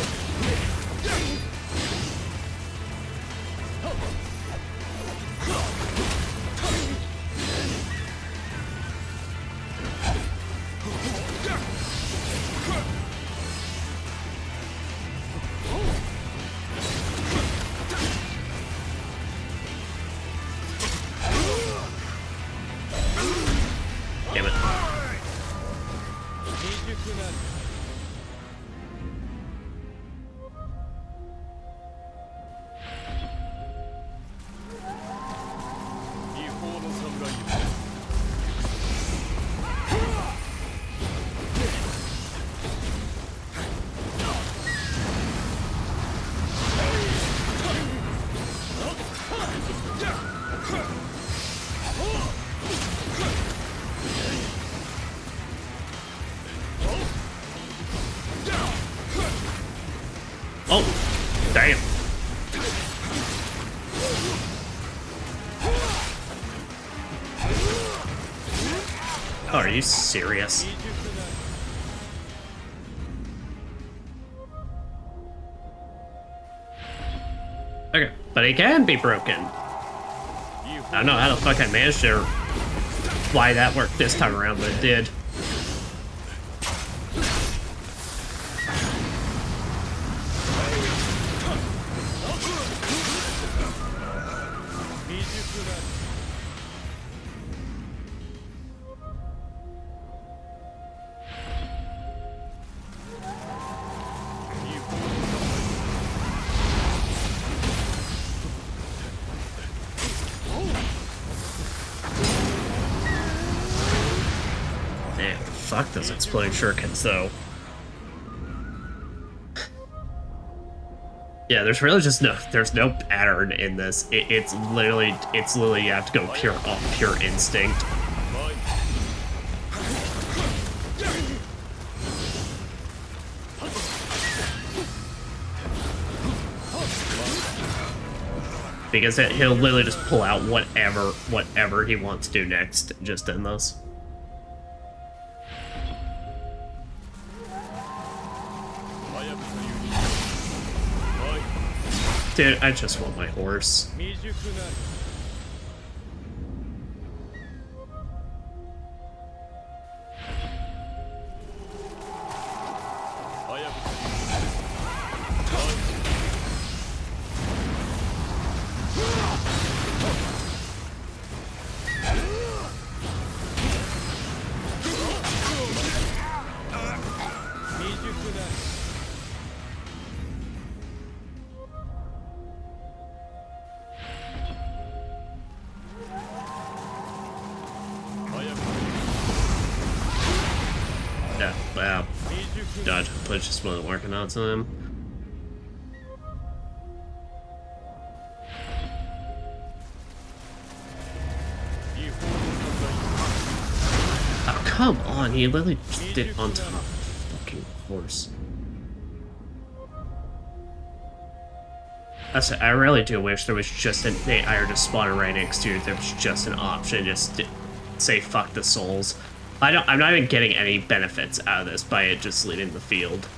Oh, damn. Oh, are you serious? Okay, but it can be broken. I don't know how the fuck I managed to why that worked this time around, but it did. Fuck those exploding shurikens, though. Yeah, there's really just there's no pattern in this. It's literally you have to go pure instinct. Because he'll literally just pull out whatever he wants to do next, just in this. Dude, I just want my horse. Yeah, wow. Dodge push just wasn't working out to him. Oh, come on, he literally just did on top of the fucking horse. I really do wish there was just an I just spawning right next to it. There was just an option, just to say fuck the souls. I'm not even getting any benefits out of this by it just leaving the field.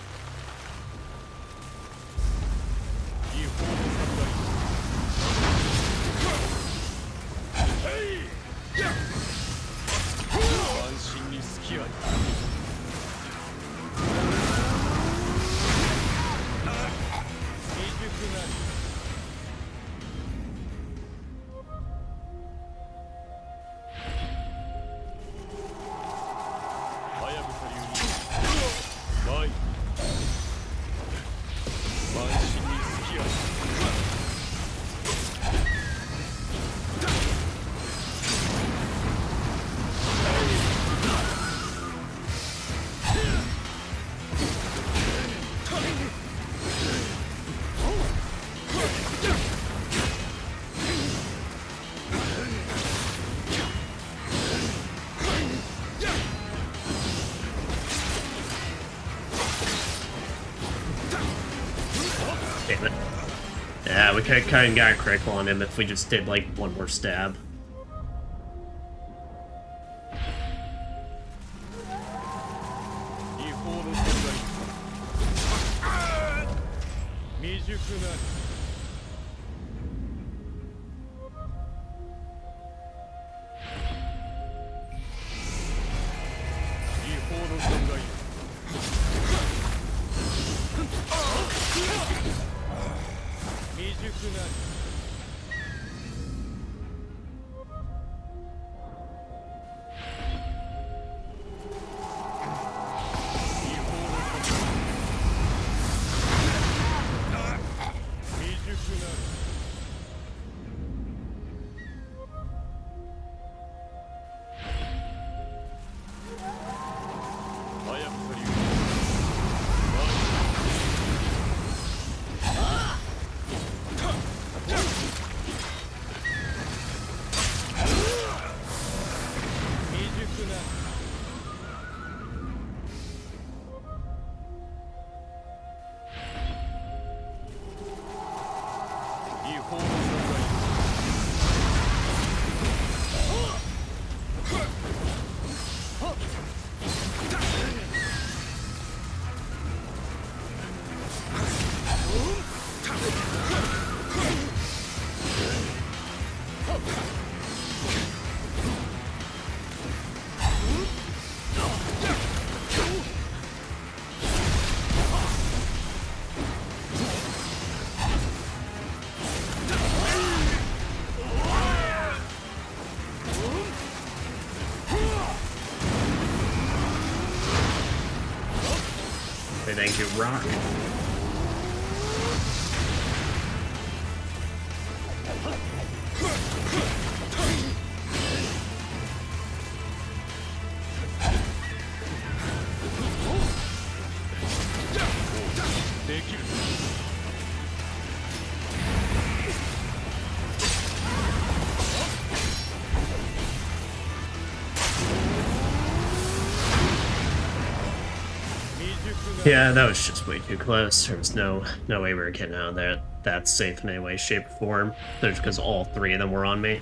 Damn it. Yeah, we could have kind of got a critical on him if we just did like one more stab. thank you, Rock. Yeah, that was just way too close. There was no way we were getting out of there. That's safe in any way, shape, or form. There's because all three of them were on me.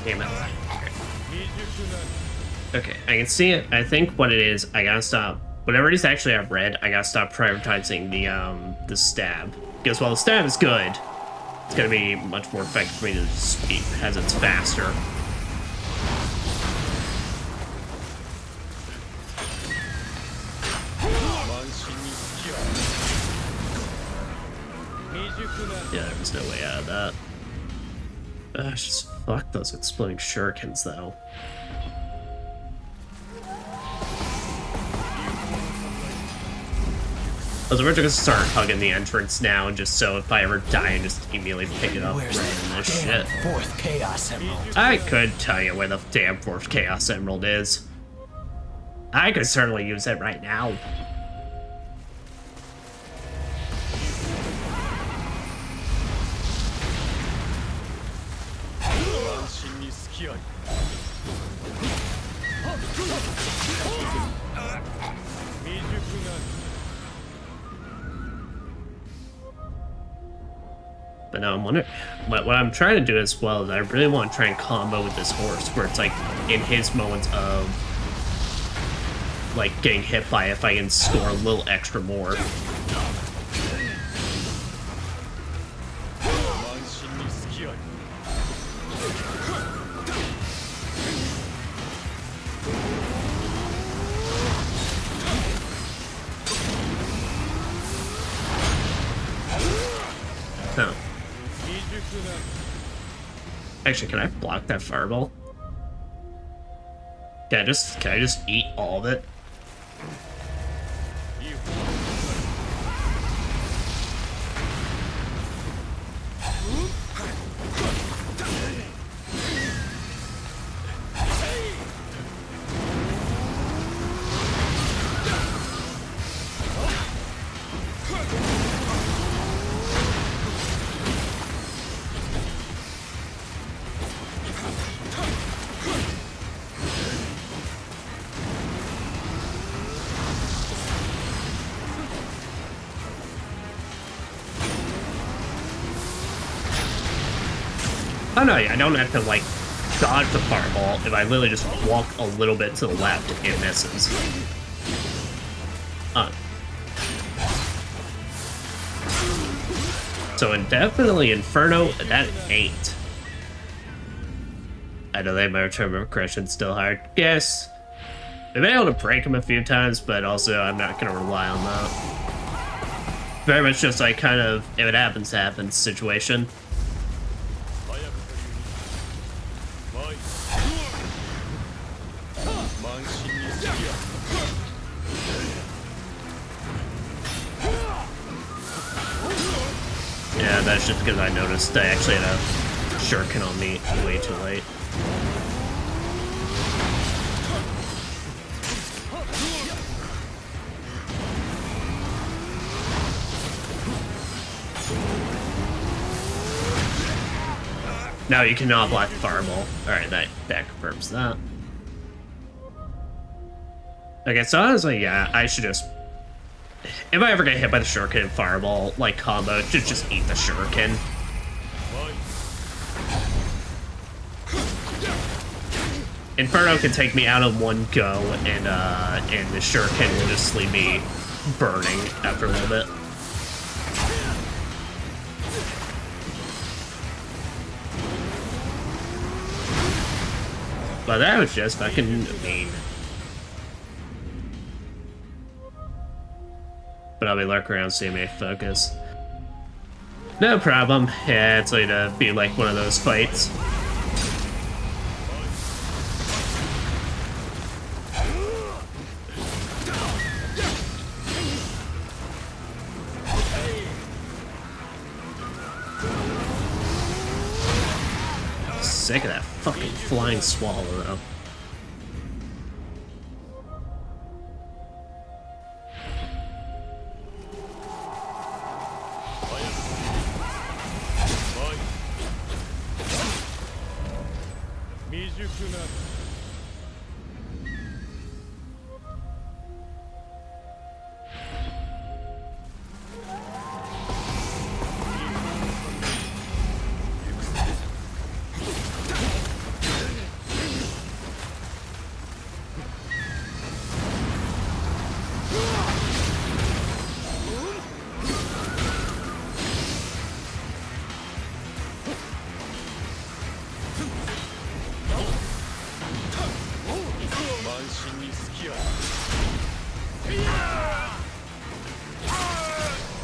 Damn it. Okay, I can see it. I think what it is, I gotta stop. Whatever it is actually I've read, I gotta stop prioritizing the stab. Because while the stab is good, it's gonna be much more effective for me to just eat as it's faster. Yeah, there was no way out of that. Just fuck those exploding shurikens, though. I was originally gonna start hugging the entrance now, just so if I ever die, I just immediately pick it up right in this shit. Fourth Chaos Emerald. I could tell you where the damn fourth Chaos Emerald is. I could certainly use it right now. But no, I'm wondering, what I'm trying to do as well is I really want to try and combo with this horse, where it's like in his moments of like getting hit by, if I can score a little extra more. Huh. Actually, can I block that fireball? Can I just eat all of it? Oh no, yeah, I don't have to like dodge the fireball. If I literally just walk a little bit to the left, it misses. So indefinitely Inferno, that ain't. I know they might remember Christian's still hard. Yes. I've been able to break him a few times, but also I'm not gonna rely on that. Very much just like kind of, if it happens, happens situation. Yeah, that's just because I noticed I actually had a shuriken on me way too late. No, you cannot block the fireball. Alright, that confirms that. Okay, so honestly, yeah, I should just... If I ever get hit by the shuriken and fireball, like, combo, just eat the shuriken. Inferno can take me out in one go, and the shuriken will just leave me burning after a little bit. But that was just fucking mean. But I'll be lurking around seeing me focus. No problem. Yeah, it's going to be like one of those fights. Sick of that fucking flying swallow, though.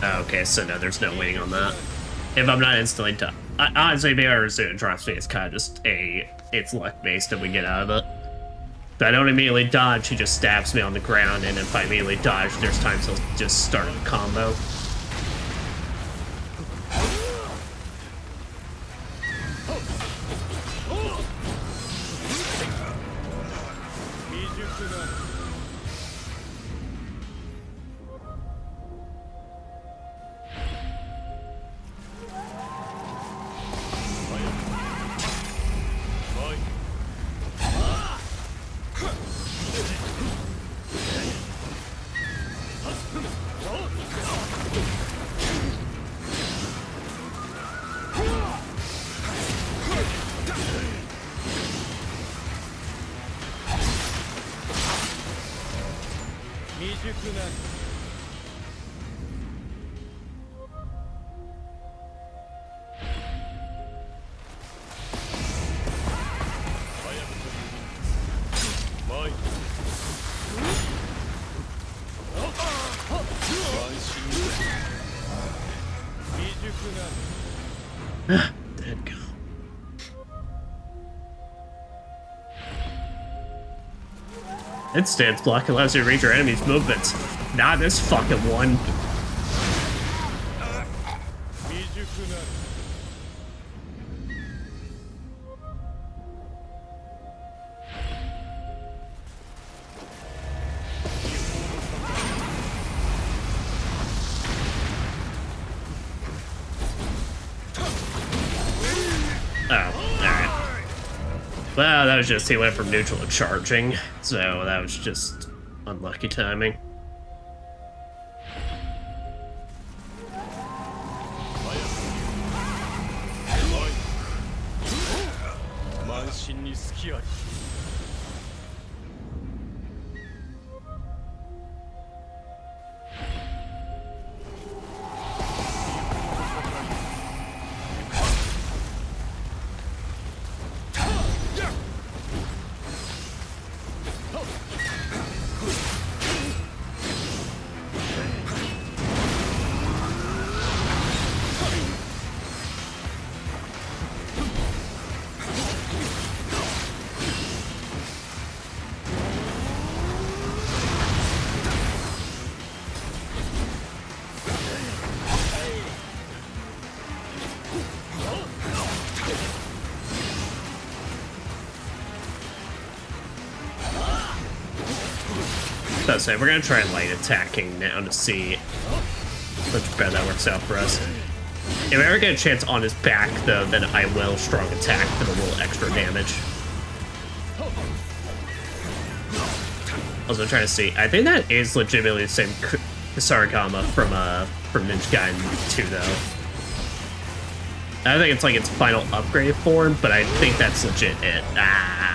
Okay, so no, there's no waiting on that. If I'm not instantly done, honestly, maybe it drops me. It's kind of just it's luck based, and we get out of it. If I don't immediately dodge, he just stabs me on the ground, and if I immediately dodge, there's times he'll just start a combo. Dead go. Instance block allows you to read your enemy's movements. Not this fucking one. Well, that was just, he went from neutral to charging, so that was just unlucky timing. So we're gonna try light attacking now to see how much better that works out for us. If I ever get a chance on his back, though, then I will strong attack for the little extra damage. Also trying to see. I think that is legitimately the same Sarigama from Ninja Gaiden 2 though. I think it's like its final upgrade form, but I think that's legit it. Ah.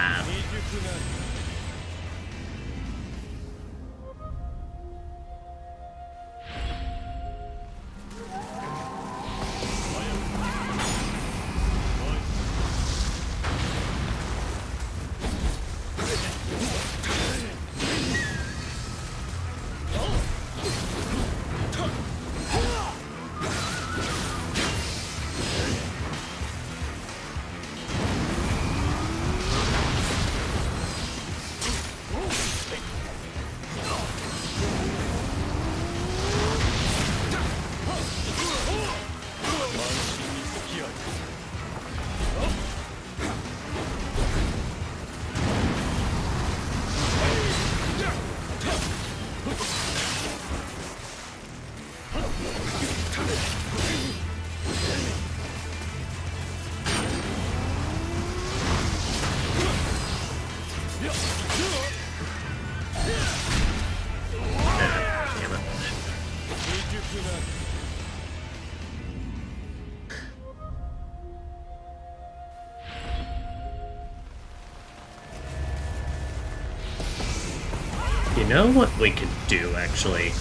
You know what we could do, actually?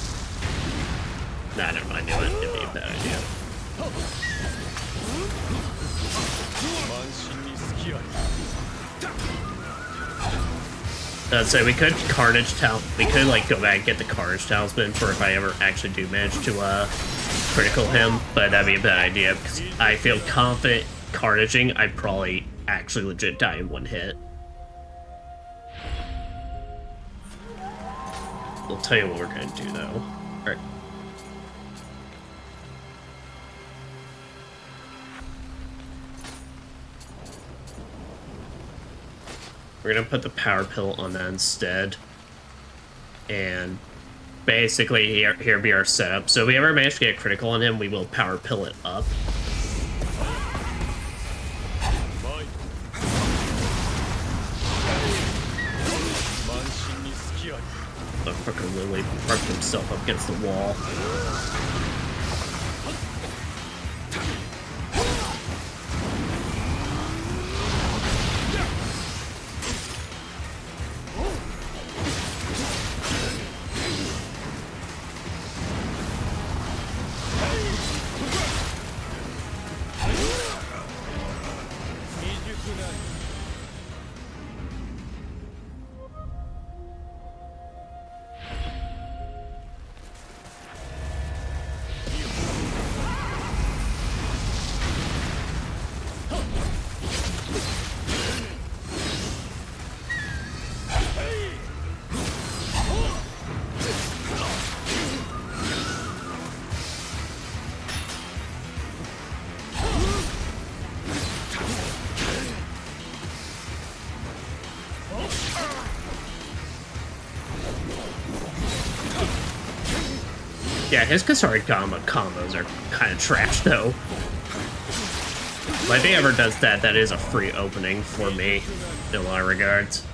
Nah, never mind. I knew it. It'd be a bad idea. So we could Carnage Tal. We could like go back and get the Carnage Talisman for if I ever actually do manage to critical him, but that'd be a bad idea because I feel confident Carnaging. I'd probably actually legit die in one hit. I'll tell you what we're gonna do though. Alright. We're gonna put the power pill on that instead. And basically here be our setup. So if we ever manage to get a critical on him, we will power pill it up. Fucking Lily parked himself up against the wall. Yeah, his Kasarigama combos are kind of trash, though. But if he ever does that, that is a free opening for me, in a lot of regards.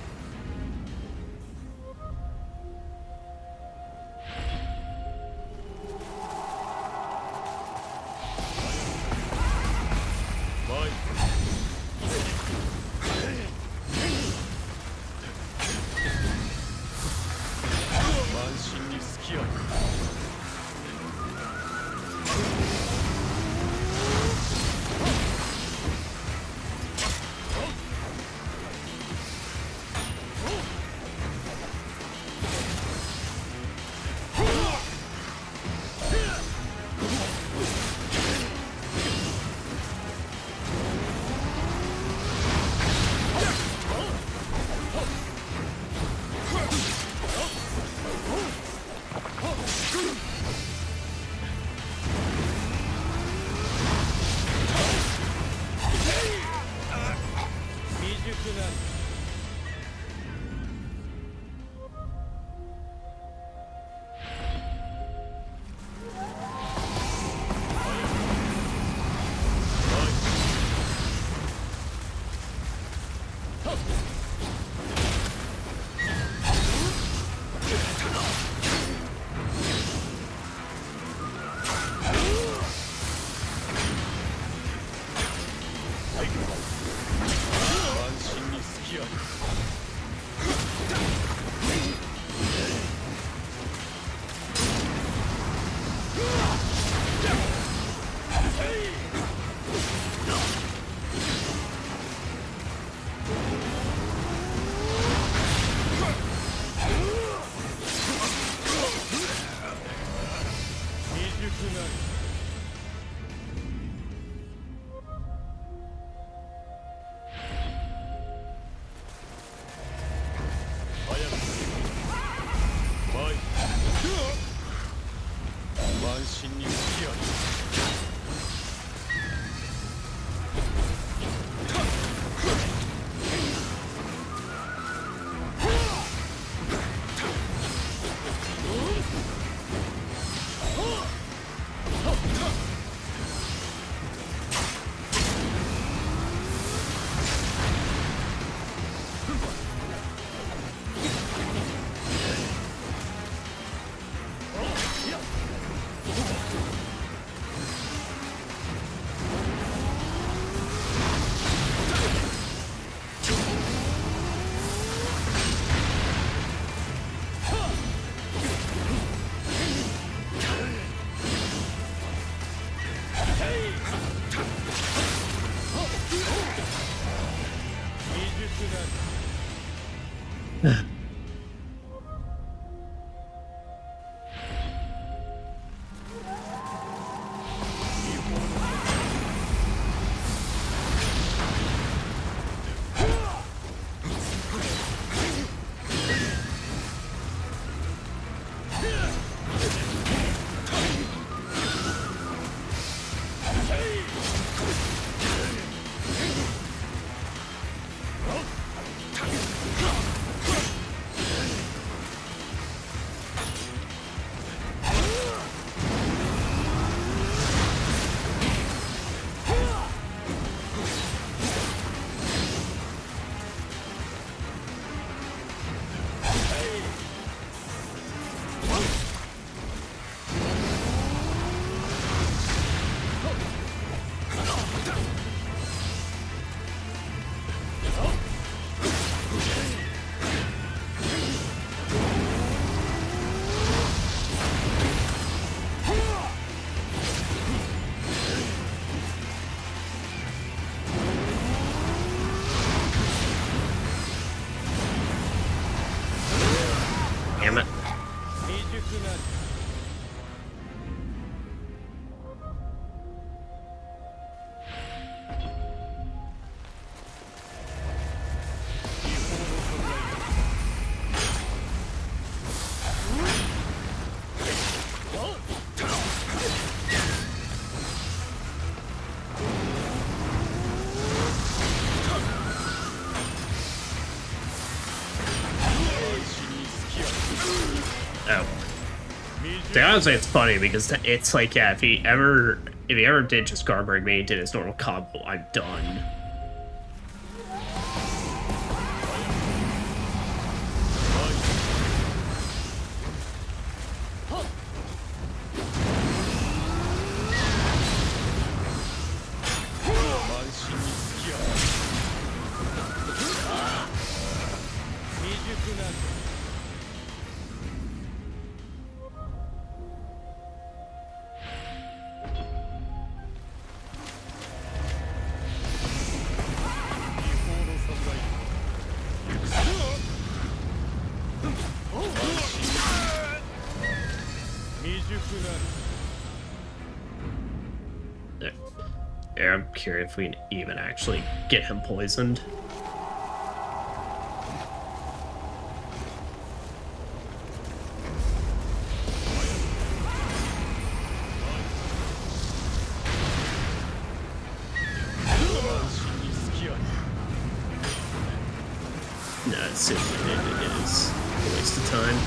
Damn it. Oh. See, honestly, it's funny because it's like, yeah, if he ever did just Garbrandt me, did his normal combo, I'm done. Yeah, I'm curious if we can even actually get him poisoned. No, it is a waste of time.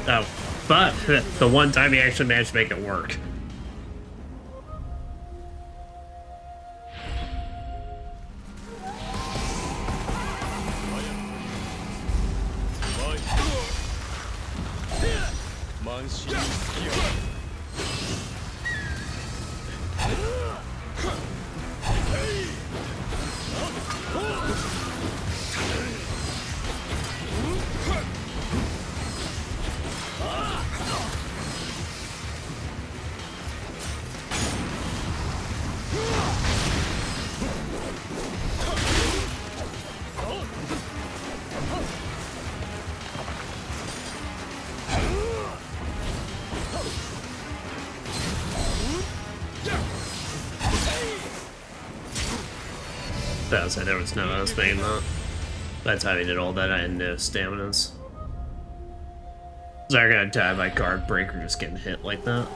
Oh, but the one time he actually managed to make it work. That was it. There was no us making that. By the time he did all that, I had no staminas. So I'm gonna die by guard break or just getting hit like that.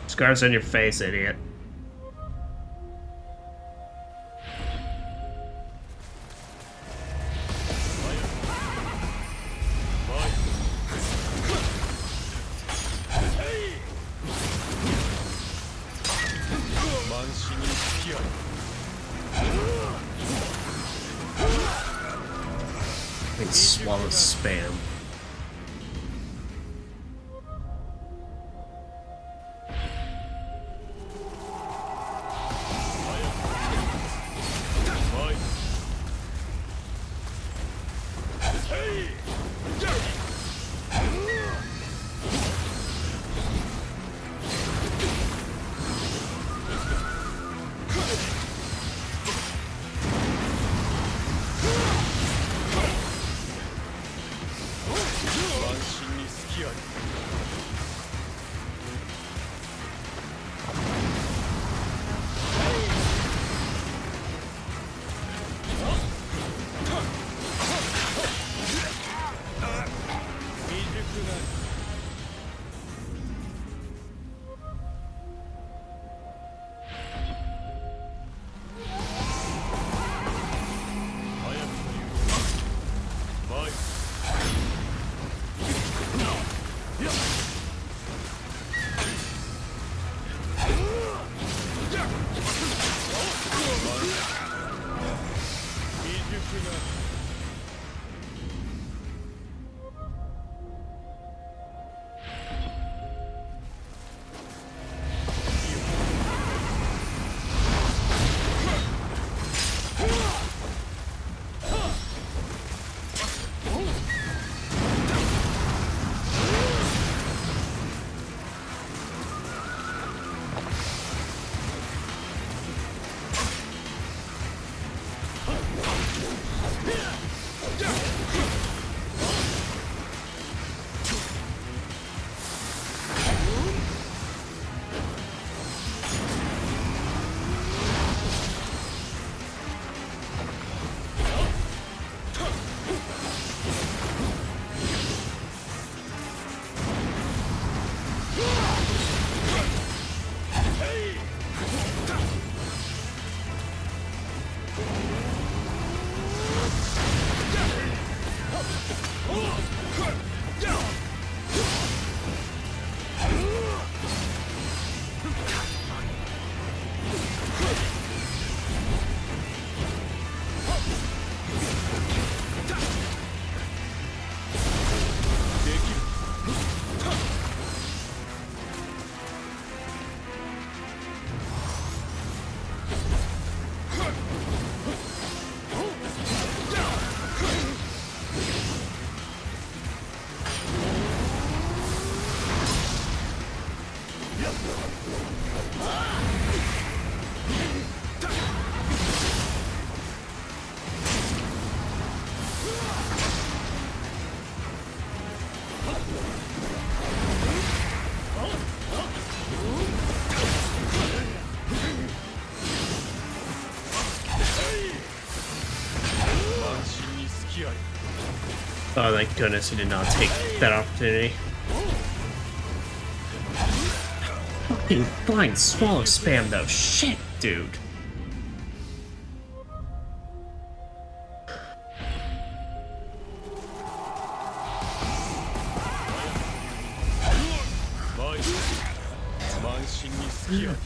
Scars on your face, idiot. I swallow spam. Oh, thank goodness he did not take that opportunity. Fucking blind swallow spam though. Shit, dude.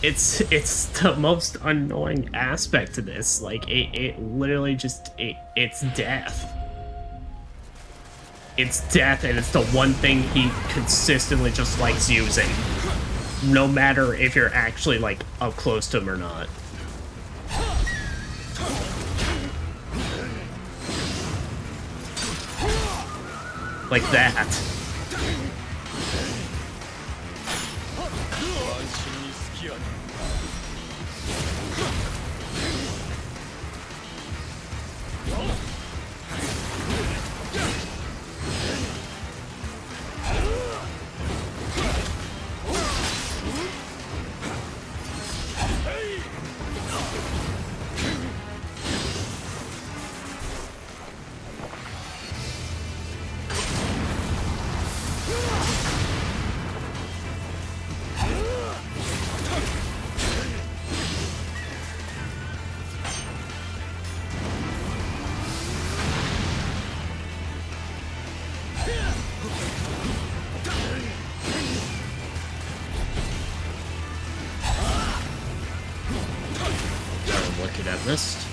It's the most annoying aspect to this. Like it literally just it's death. It's death, and it's the one thing he consistently just likes using, no matter if you're actually like up close to him or not. Like that. Could have missed.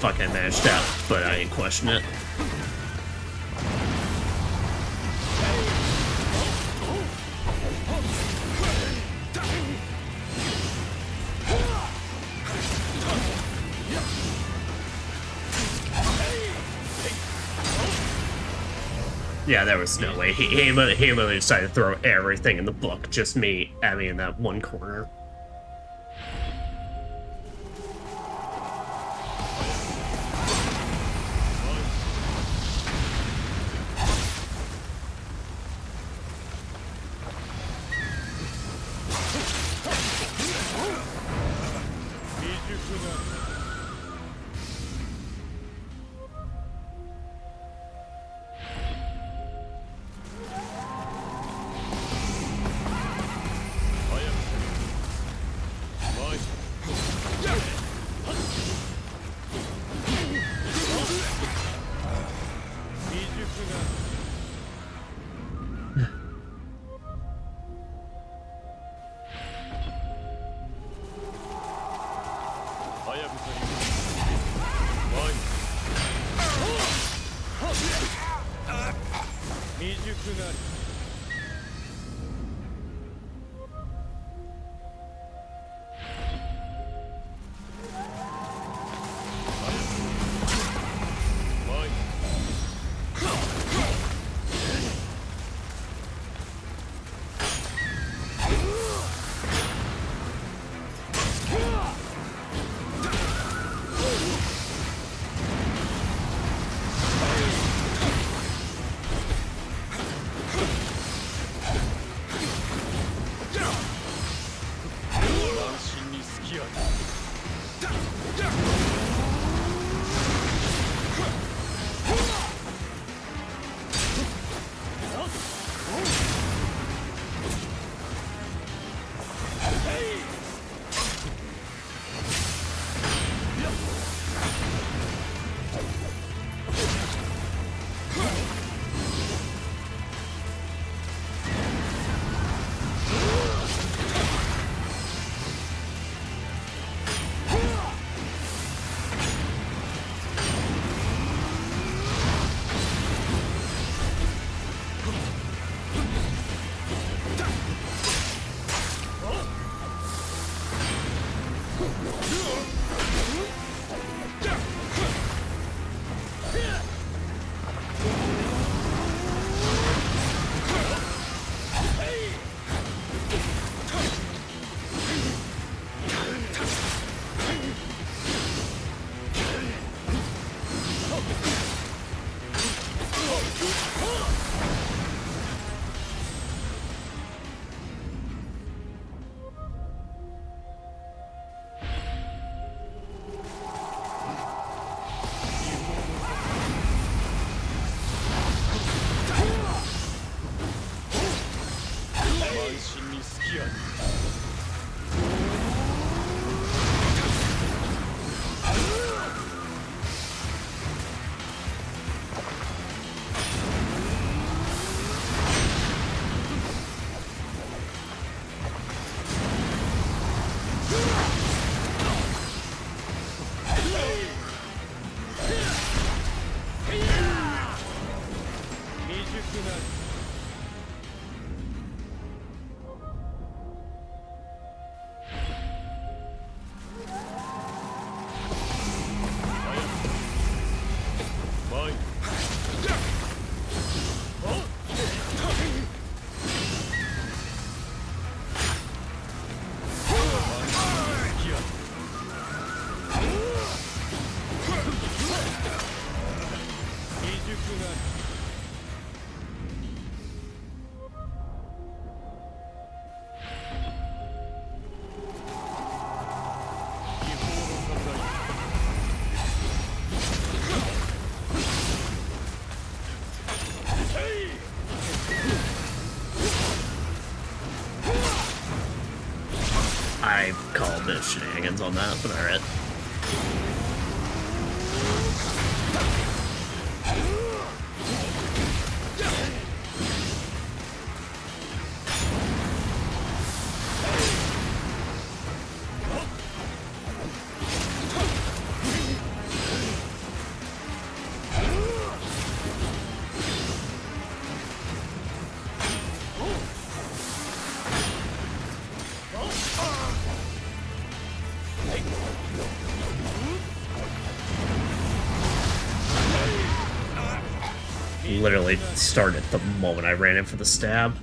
Fuck, I managed out, but I didn't question it. Yeah, there was no way. He literally decided to throw everything in the book, just me, Abby, in that one corner. I called the shenanigans on that, but alright. Literally started the moment I ran in for the stab.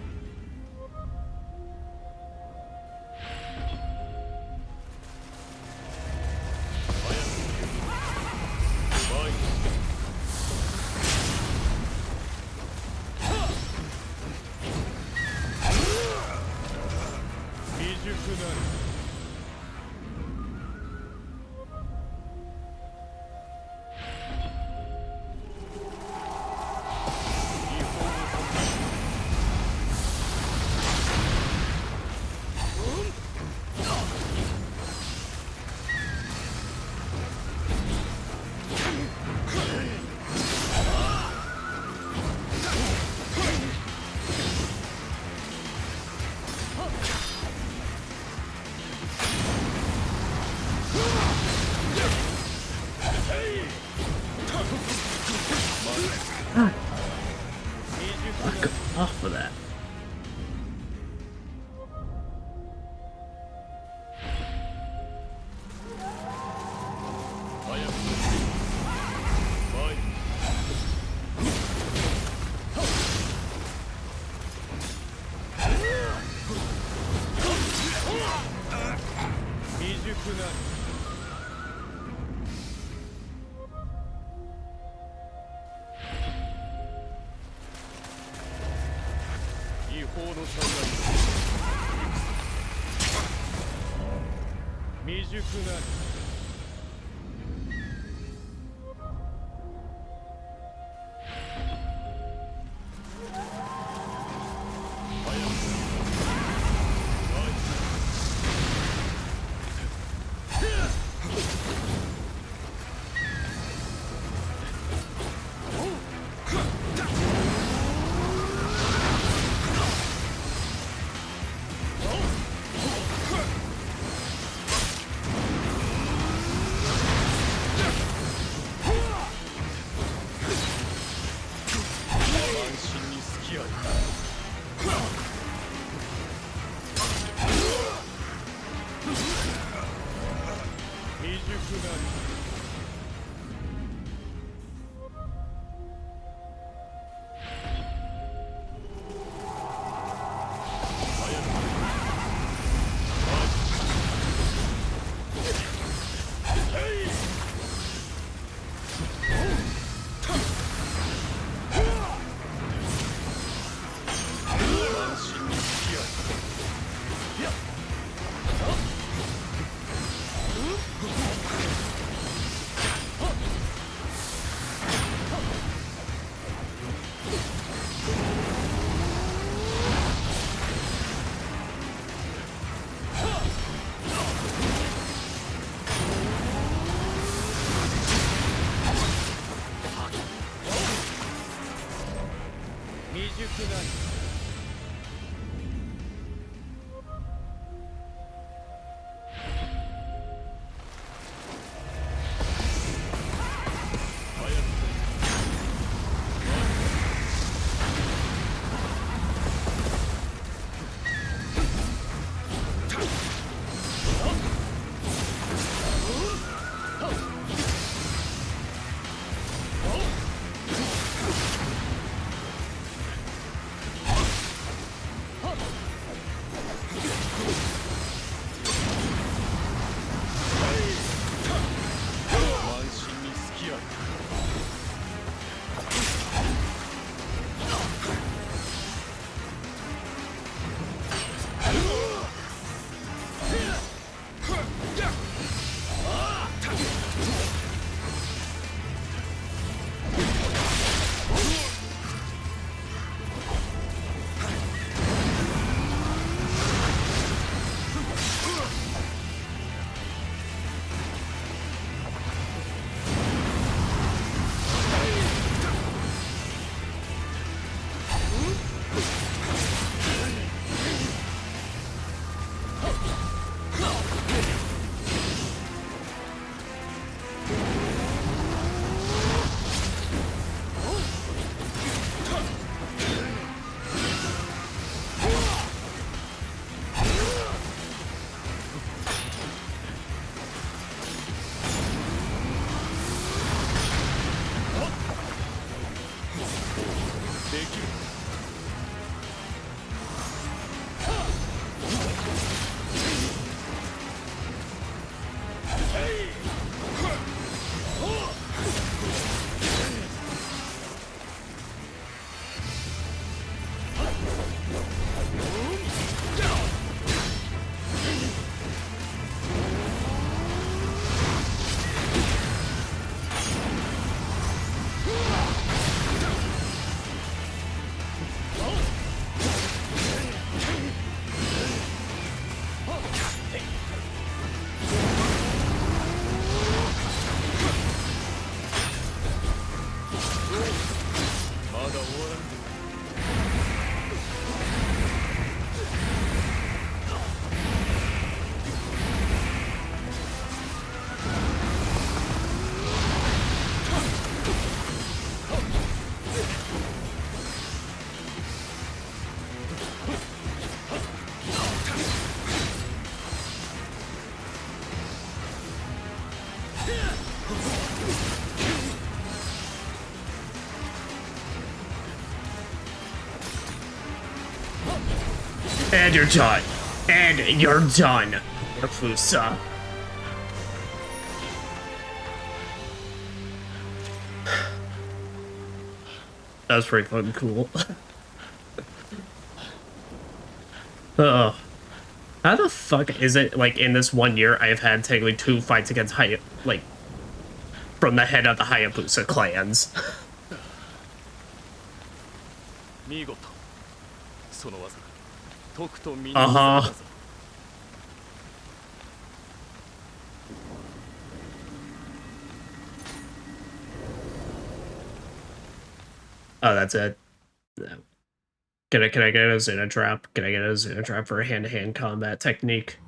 Fuck off with that. And you're done. And you're done, Hayabusa. That was pretty fucking cool. Oh. How the fuck is it, like, in this 1 year, I've had technically 2 fights against from the head of the Hayabusa clans? Uh-huh. Oh, that's it. No. Can I get a Zuna trap? Can I get a Zuna trap for a hand-to-hand combat technique?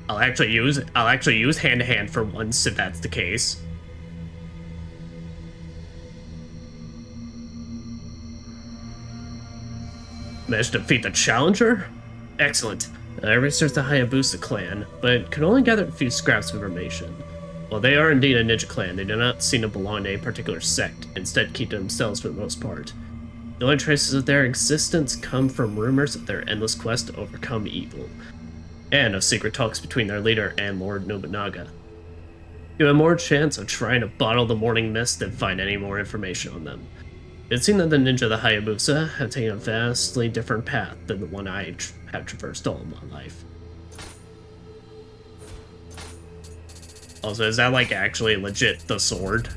I'll actually use hand-to-hand for once if that's the case. Managed to defeat the challenger? Excellent. I researched the Hayabusa clan, but could only gather a few scraps of information. While they are indeed a ninja clan, they do not seem to belong to a particular sect, instead keep to themselves for the most part. The only traces of their existence come from rumors of their endless quest to overcome evil, and of secret talks between their leader and Lord Nobunaga. You have more chance of trying to bottle the morning mist than find any more information on them. It seems that the ninja of the Hayabusa have taken a vastly different path than the one I have traversed all of my life. Also, is that like actually legit the sword?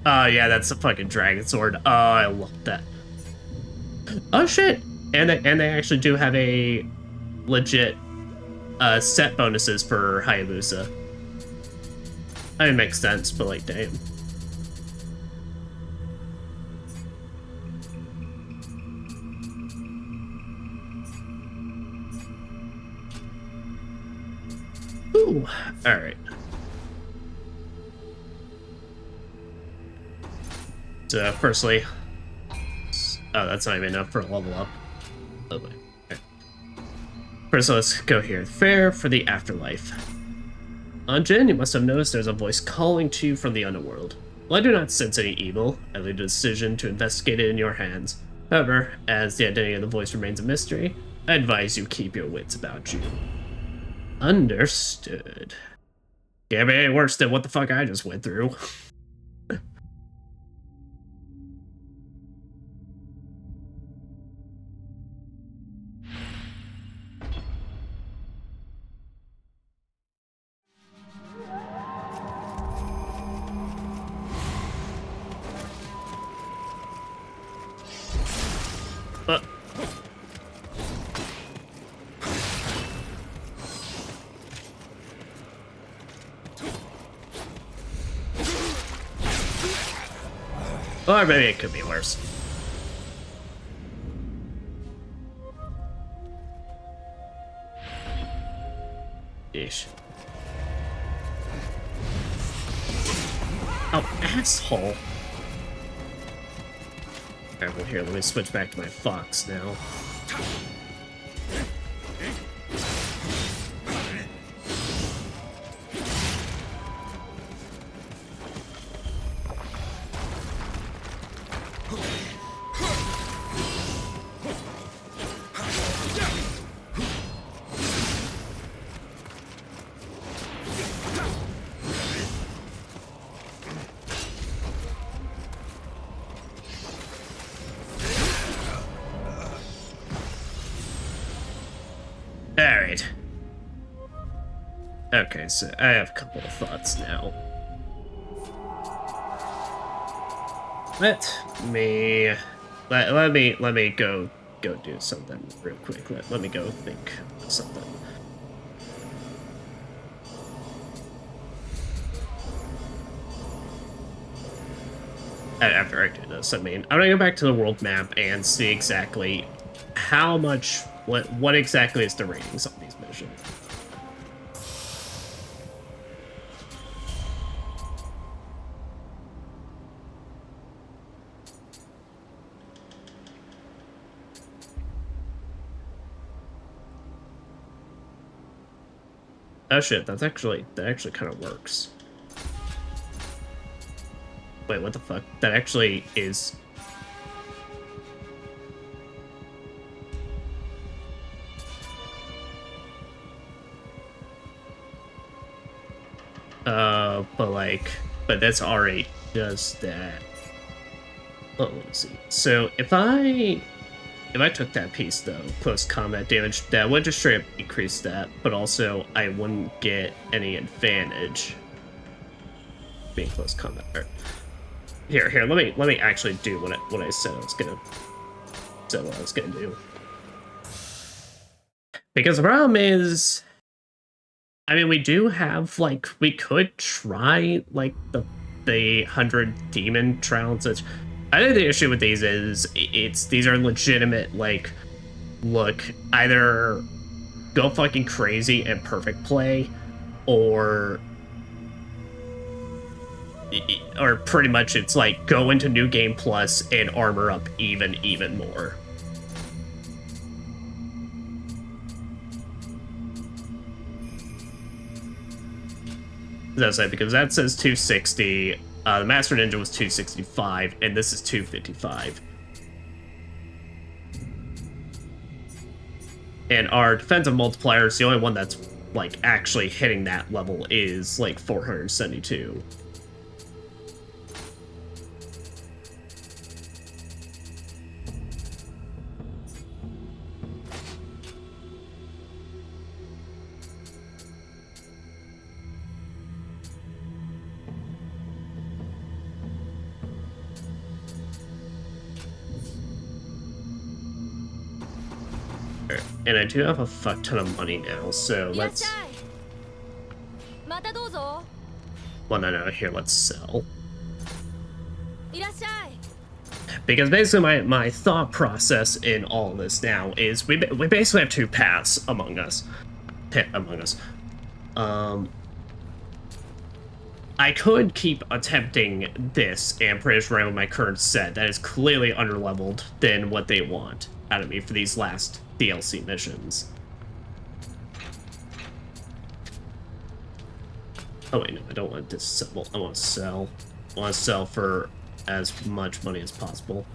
Oh yeah, that's the fucking dragon sword. Oh, I love that. Oh shit! And they actually do have a legit set bonuses for Hayabusa. I mean, it makes sense, but like, damn. Ooh, all right. So, firstly, oh, that's not even enough for a level up. Oh, wait. Okay. First, let's go here. Fair for the afterlife. Jin, you must have noticed there's a voice calling to you from the underworld. While I do not sense any evil, I leave the decision to investigate it in your hands. However, as the identity of the voice remains a mystery, I advise you keep your wits about you. Understood. Can't be any worse than what the fuck I just went through. Or maybe it could be worse. Ish. Oh, asshole. Alright, well here, let me switch back to my fox now. Alright. Okay, so I have a couple of thoughts now. Let me go do something real quick. Let me go think of something. After I do this, I mean, I'm gonna go back to the world map and see exactly how much, what exactly is the ratings on these missions. Oh shit, that actually kind of works. Wait, what the fuck? That actually is... but that's already does that. Oh, let me see. So if I took that piece though, close combat damage, that would just straight up increase that, but also I wouldn't get any advantage being close combat. Right. Here, let me actually do what I said I was gonna do. Because the problem is, I mean, we do have, like, we could try, like, the 100 demon trials. I think the issue with these is, these are legitimate, like, look, either go fucking crazy and perfect play, or pretty much it's like, go into New Game Plus and armor up even more. That's it, because that says 260. The Master Ninja was 265, and this is 255. And our defensive multiplier is the only one that's, like, actually hitting that level is, like, 472. And I do have a fuck ton of money now, so let's... Well, no, here, let's sell. Because basically my thought process in all this now is we basically have two paths among us. I could keep attempting this and pretty around with my current set that is clearly underleveled than what they want out of me for these last DLC missions. Oh wait, no, I don't want to disassemble. I want to sell. I want to sell for as much money as possible.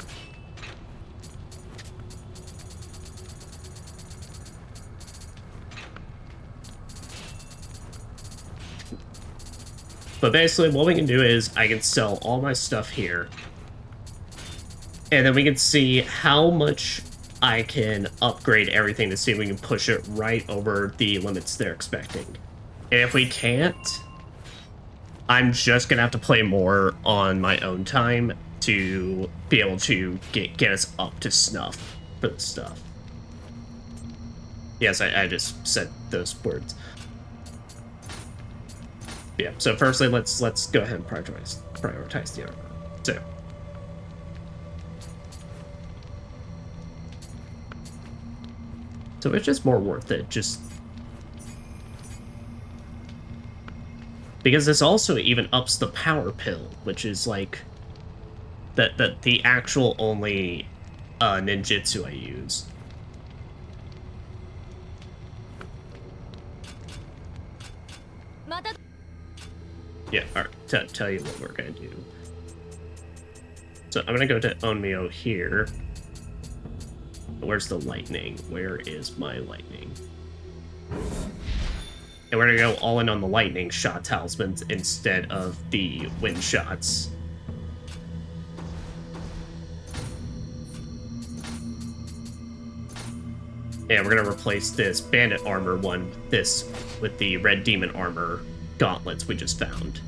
But basically, what we can do is I can sell all my stuff here, and then we can see how much I can upgrade everything to see if we can push it right over the limits they're expecting. And if we can't, I'm just gonna have to play more on my own time to be able to get us up to snuff for the stuff. Yes, I just said those words. Yeah, so firstly, let's go ahead and prioritize the armor. So it's just more worth it, just because this also even ups the power pill, which is like the actual only ninjutsu I use. Yeah, alright, tell you what we're gonna do. So I'm gonna go to Nioh here. Where's the lightning? Where is my lightning? And we're gonna go all in on the lightning shot talismans instead of the wind shots. And we're gonna replace this bandit armor one with the red demon armor gauntlets we just found.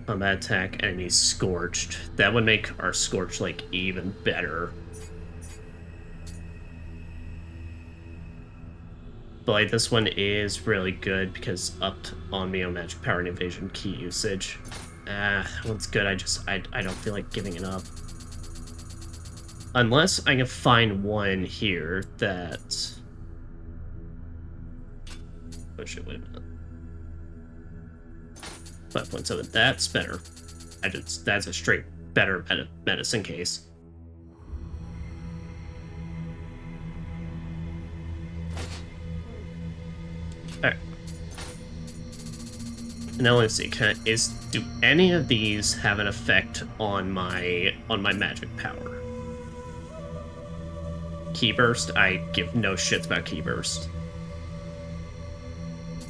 Combat attack, enemies scorched. That would make our scorch, like, even better. But, like, this one is really good because upped on Nioh magic power and evasion key usage. That one's good. I don't feel like giving it up. Unless I can find one here that... Oh shit, wait a minute. 5.7, that's better. That's a straight better medicine case. Alright. Now let's see, do any of these have an effect on my magic power? Key burst, I give no shits about key burst.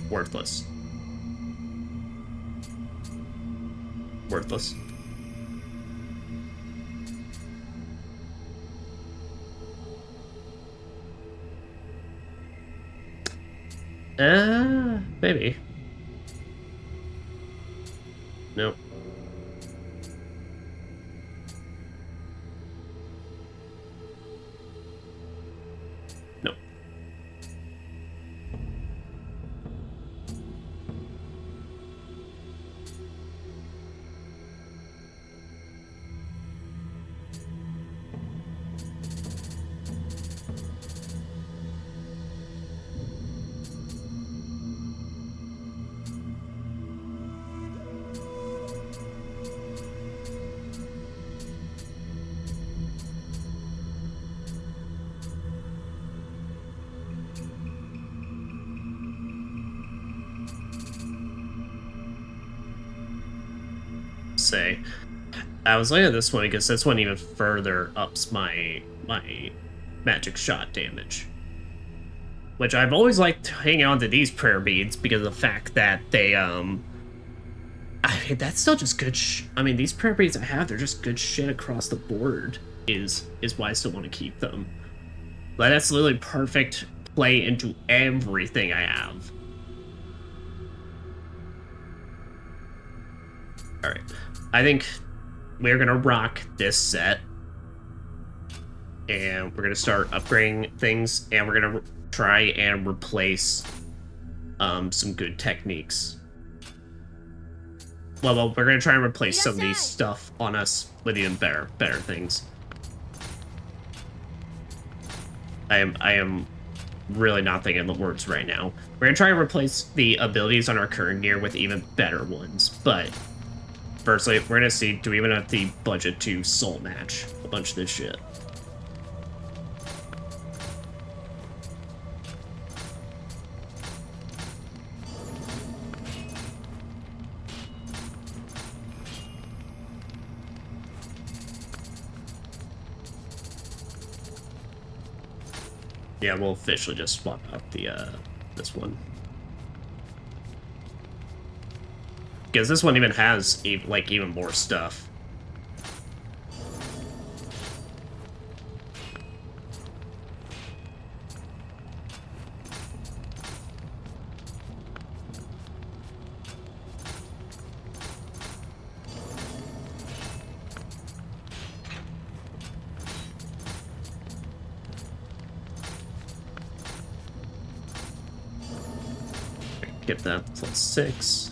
Worthless. Worthless. Maybe. Nope. Nope. Say, I was looking at this one because this one even further ups my magic shot damage, which I've always liked hanging on to these prayer beads because of the fact that they I mean, that's still just good. I mean, these prayer beads I have, they're just good shit across the board. Is why I still want to keep them. But that's literally perfect play into everything I have. All right. I think we're gonna rock this set, and we're gonna start upgrading things, and we're gonna try and replace some good techniques. Well, we're gonna try and replace some of these stuff on us with even better things. I am really not thinking the words right now. We're gonna try and replace the abilities on our current gear with even better ones, but firstly, we're gonna see, do we even have the budget to soul match a bunch of this shit? Yeah, we'll officially just swap out the this one. Because this one even has even more stuff. Get that +6.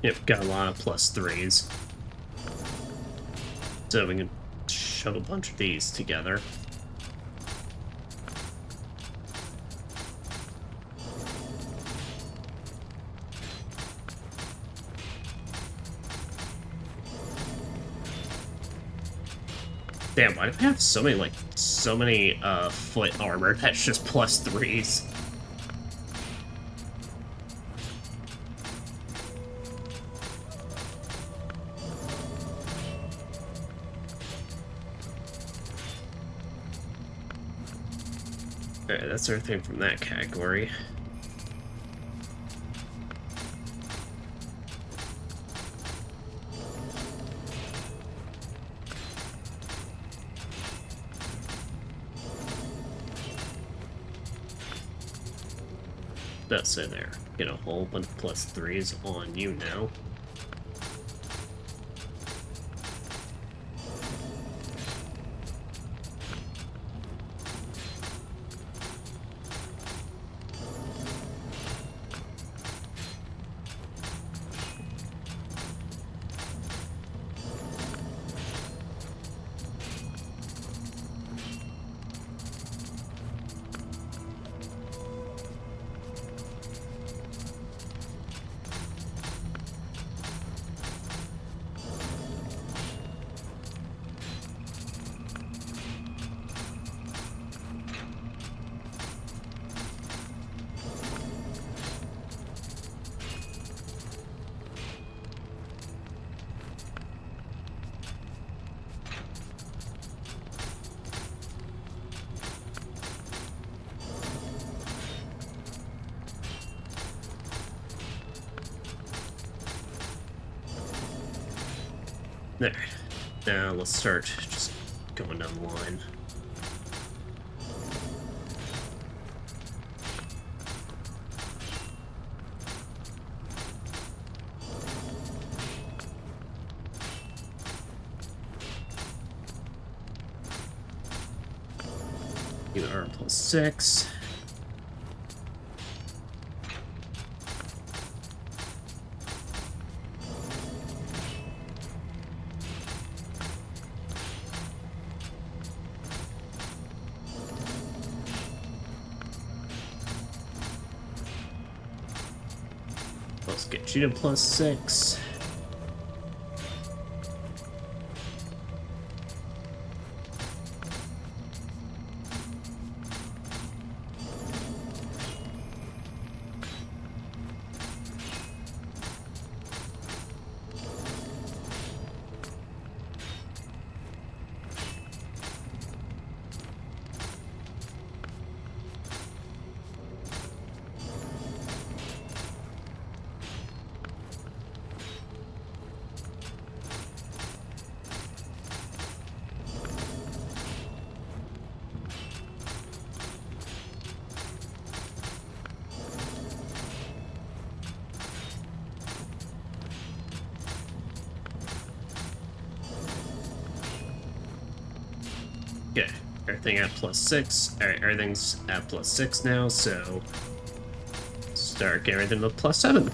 Yep, got a lot of +3s. So we can shove a bunch of these together. Damn, why do I have so many foot armor that's just +3s? Alright, that's everything from that category. That's so there. Get a whole bunch of +3s on you now. There. Now let's start just going down the line. You are +6. Let's get you to +6. Okay, everything at +6. Alright, everything's at +6 now, so start getting everything to +7.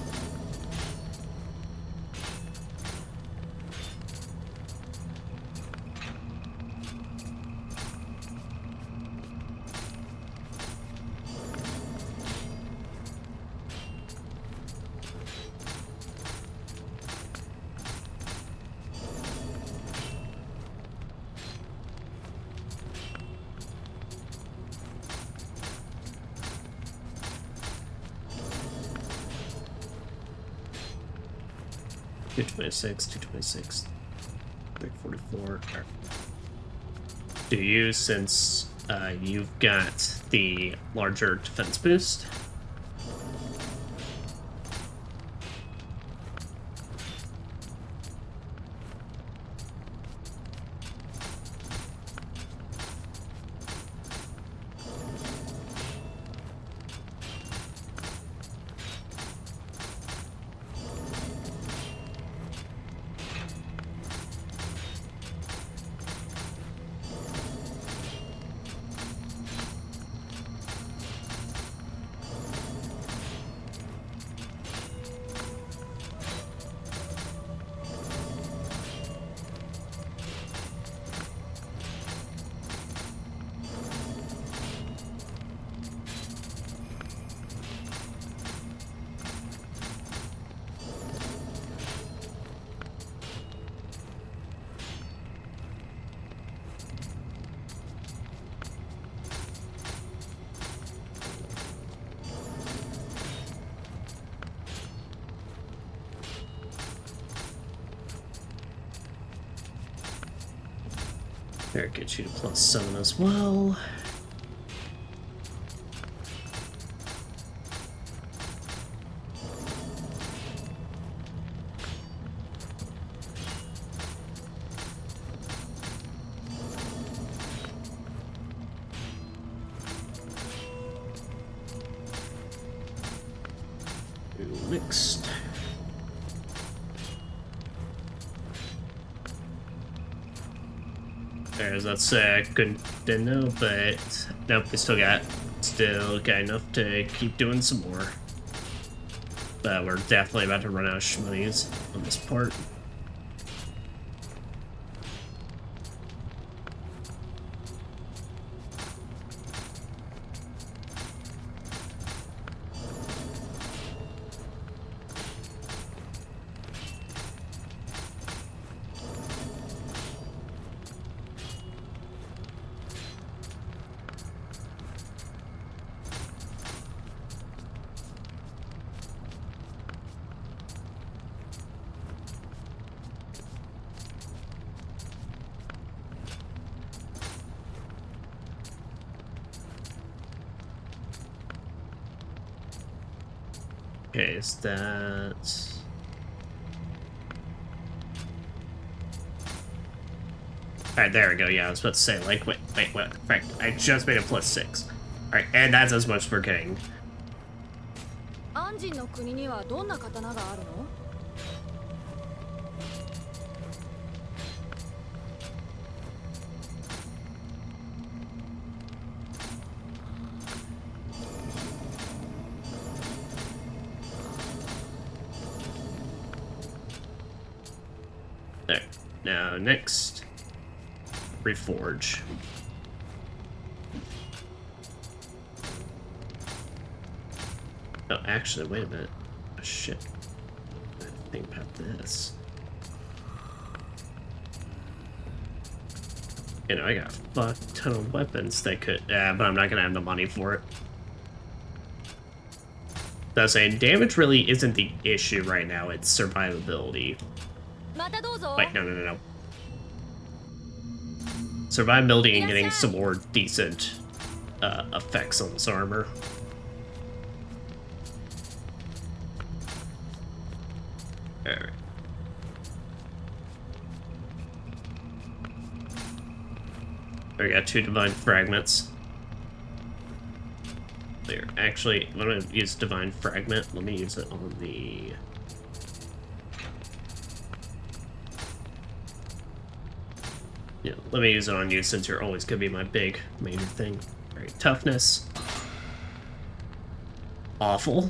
$226, $226, $344. Do you, since you've got the larger defense boost? There, get you to +7 as well. That's good to know, but nope, we still got enough to keep doing some more. But we're definitely about to run out of shmonies on this part. Okay, is that... Alright, there we go. Yeah, I was about to say, like, wait, what? Right, I just made it +6. Alright, and that's as much for getting. There. Now, next, reforge. Oh, actually, wait a minute. Oh, shit. I didn't think about this. You know, I got a fuck ton of weapons that could... but I'm not gonna have the money for it. That's saying damage really isn't the issue right now, it's survivability. Wait, no. Survivability and getting some more decent effects on this armor. Alright. I got 2 divine fragments. There. Actually, I'm gonna use divine fragment. Let me use it on the... Yeah, let me use it on you since you're always gonna be my big major thing. Alright, toughness. Awful.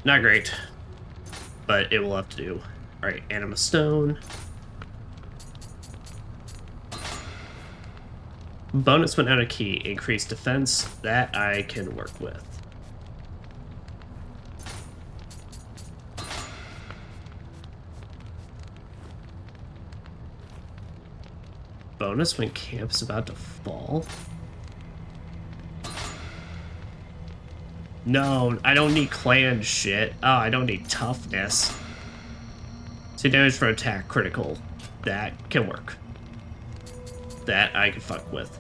Not great, but it will have to do. Alright, Anima Stone. Bonus when out of key, increased defense. That I can work with. Bonus when camp's about to fall. No, I don't need clan shit. Oh, I don't need toughness. See, damage for attack, critical. That can work. That I can fuck with.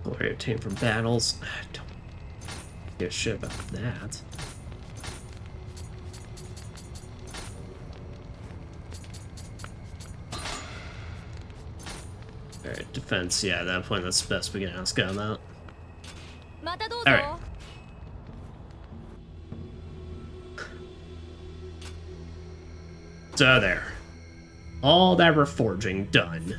Glory obtained from battles. I don't give a shit about that. Alright, defense, yeah, at that point that's the best we can ask on that. Alright. So there. All that reforging done.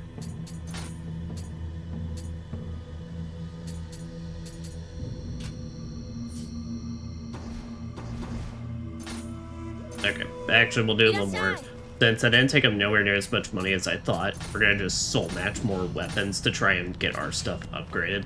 Okay, actually we'll do a little more. Since I didn't take up nowhere near as much money as I thought, we're gonna just soul match more weapons to try and get our stuff upgraded.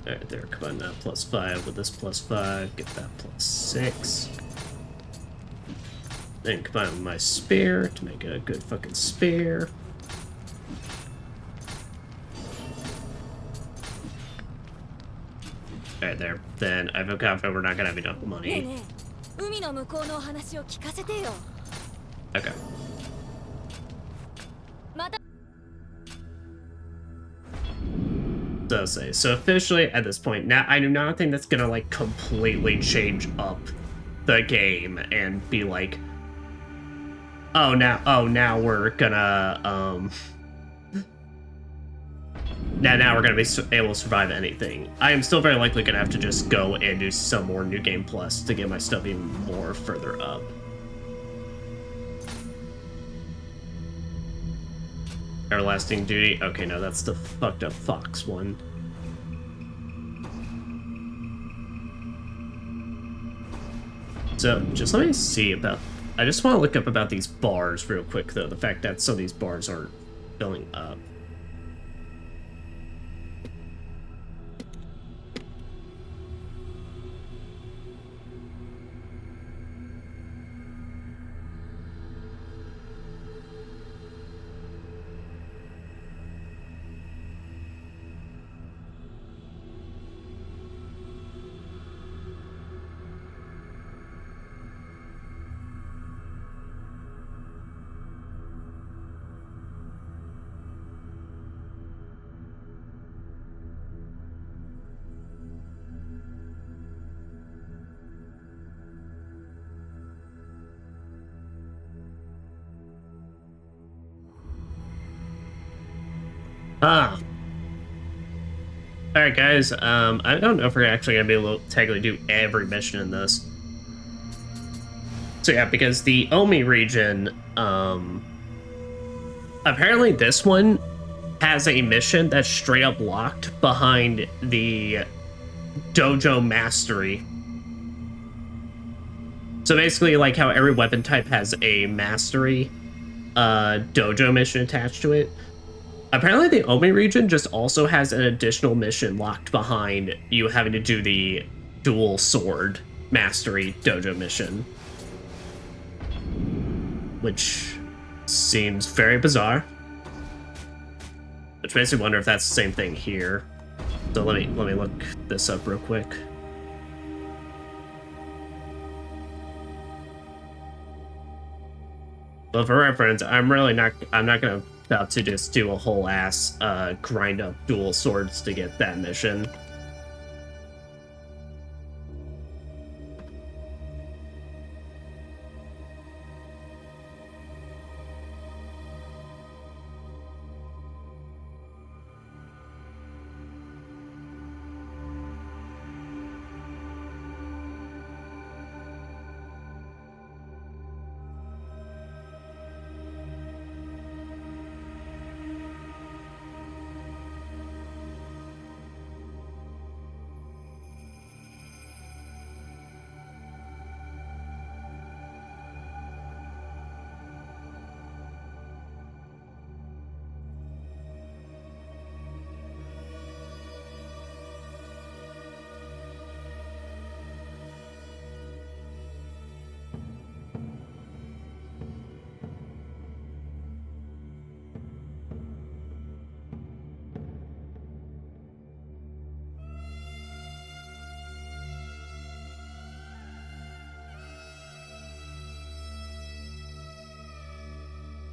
Alright, there, combine that +5 with this +5, get that +6. then combine with my spear to make a good fucking spear. Alright, there. Then I feel confident we're not gonna have enough money. Okay. Does say. So officially at this point, now I do not think that's gonna like completely change up the game and be like, now we're gonna now we're gonna be able to survive anything. I am still very likely gonna have to just go and do some more New Game Plus to get my stuff even more further up. Everlasting Duty. Okay, no, that's the fucked up Fox one. So, just let me see about... I just want to look up about these bars real quick, though. The fact that some of these bars aren't filling up. Alright guys, I don't know if we're actually gonna be able to technically do every mission in this. So yeah, because the Omi region, apparently this one has a mission that's straight up locked behind the dojo mastery. So basically like how every weapon type has a mastery dojo mission attached to it. Apparently the Omi region just also has an additional mission locked behind you having to do the dual sword mastery dojo mission. Which seems very bizarre. Which makes me wonder if that's the same thing here. So let me look this up real quick. But for reference, I'm not gonna about to just do a whole ass grind up dual swords to get that mission.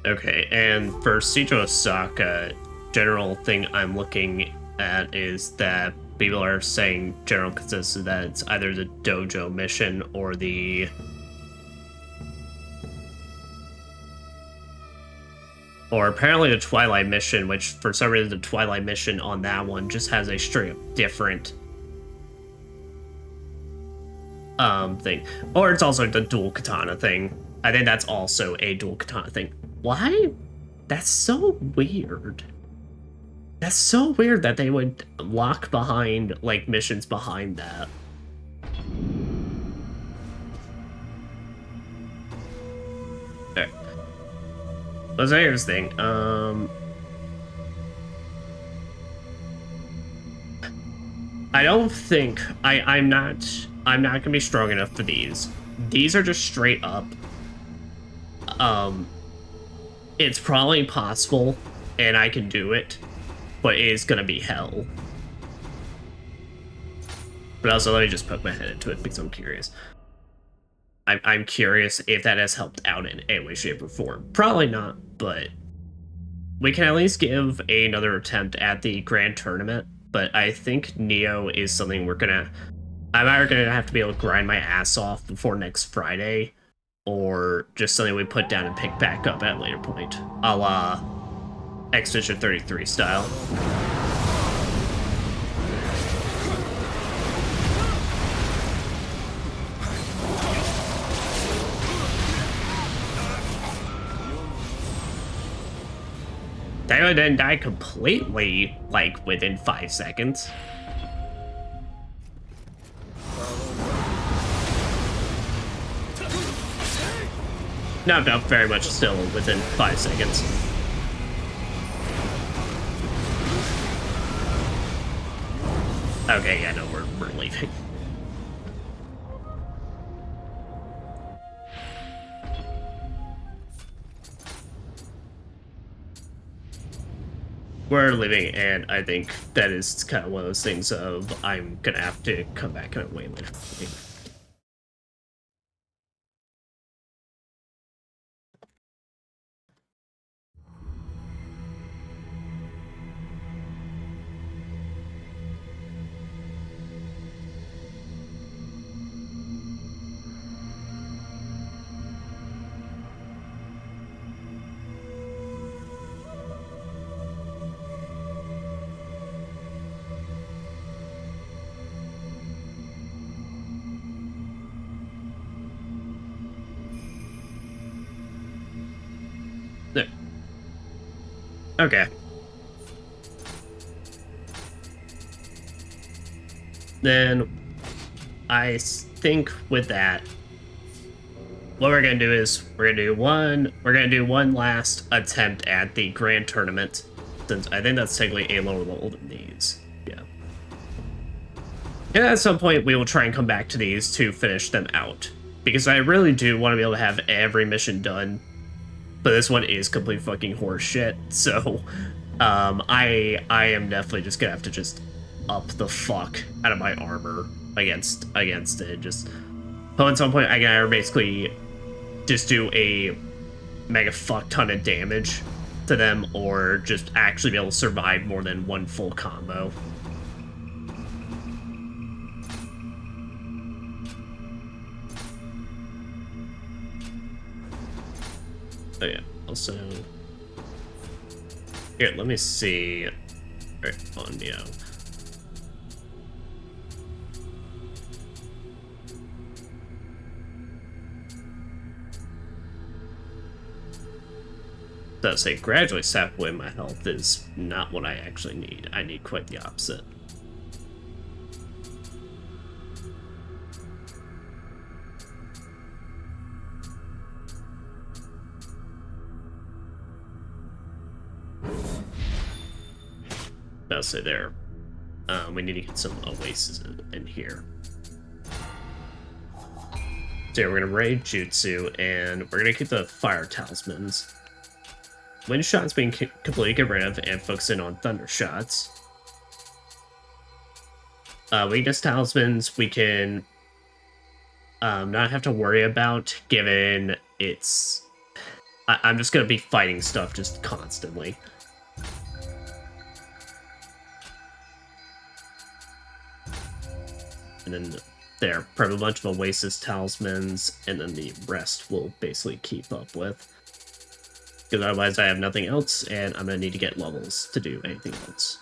Okay, and for Siege Osaka, general thing I'm looking at is that people are saying general consensus that it's either the dojo mission or the apparently the Twilight mission, which for some reason the Twilight mission on that one just has a straight up different thing. Or it's also the dual katana thing. I think that's also a dual katana thing. Why? That's so weird. That's so weird that they would lock behind, like, missions behind that. Okay. So here's the thing. I don't think I'm not gonna be strong enough for these. These are just straight up It's probably possible, and I can do it, but it is gonna be hell. But also, let me just poke my head into it because I'm curious. I'm curious if that has helped out in any way, shape, or form. Probably not, but we can at least give another attempt at the grand tournament. But I think Nioh is something I'm either gonna have to be able to grind my ass off before next Friday, or just something we put down and pick back up at a later point, a la Expedition 33 style. That guy didn't die completely, like, within 5 seconds. No, very much still within 5 seconds. Okay, yeah, no, we're leaving. We're leaving, and I think that is kind of one of those things of I'm gonna have to come back and way later. There. Okay. Then I think with that, what we're gonna do is we're gonna do one last attempt at the grand tournament, since I think that's technically a lower level than these. Yeah. And at some point we will try and come back to these to finish them out, because I really do want to be able to have every mission done. But this one is complete fucking horse shit, so I am definitely just gonna have to just up the fuck out of my armor against it. Just at some point I gotta basically just do a mega fuck ton of damage to them, or just actually be able to survive more than one full combo. Oh yeah, also... Here, let me see... Right, on Nioh. Does say gradually sap away my health is not what I actually need. I need quite the opposite. I'll say there. We need to get some oases in here. So yeah, we're gonna raid Jutsu, and we're gonna keep the fire talismans. Wind shots being completely get rid of, and focus in on thunder shots. Weakness talismans we can not have to worry about, given it's... I'm just gonna be fighting stuff just constantly. And then there, probably a bunch of Oasis talismans, and then the rest will basically keep up with. Because otherwise I have nothing else, and I'm going to need to get levels to do anything else.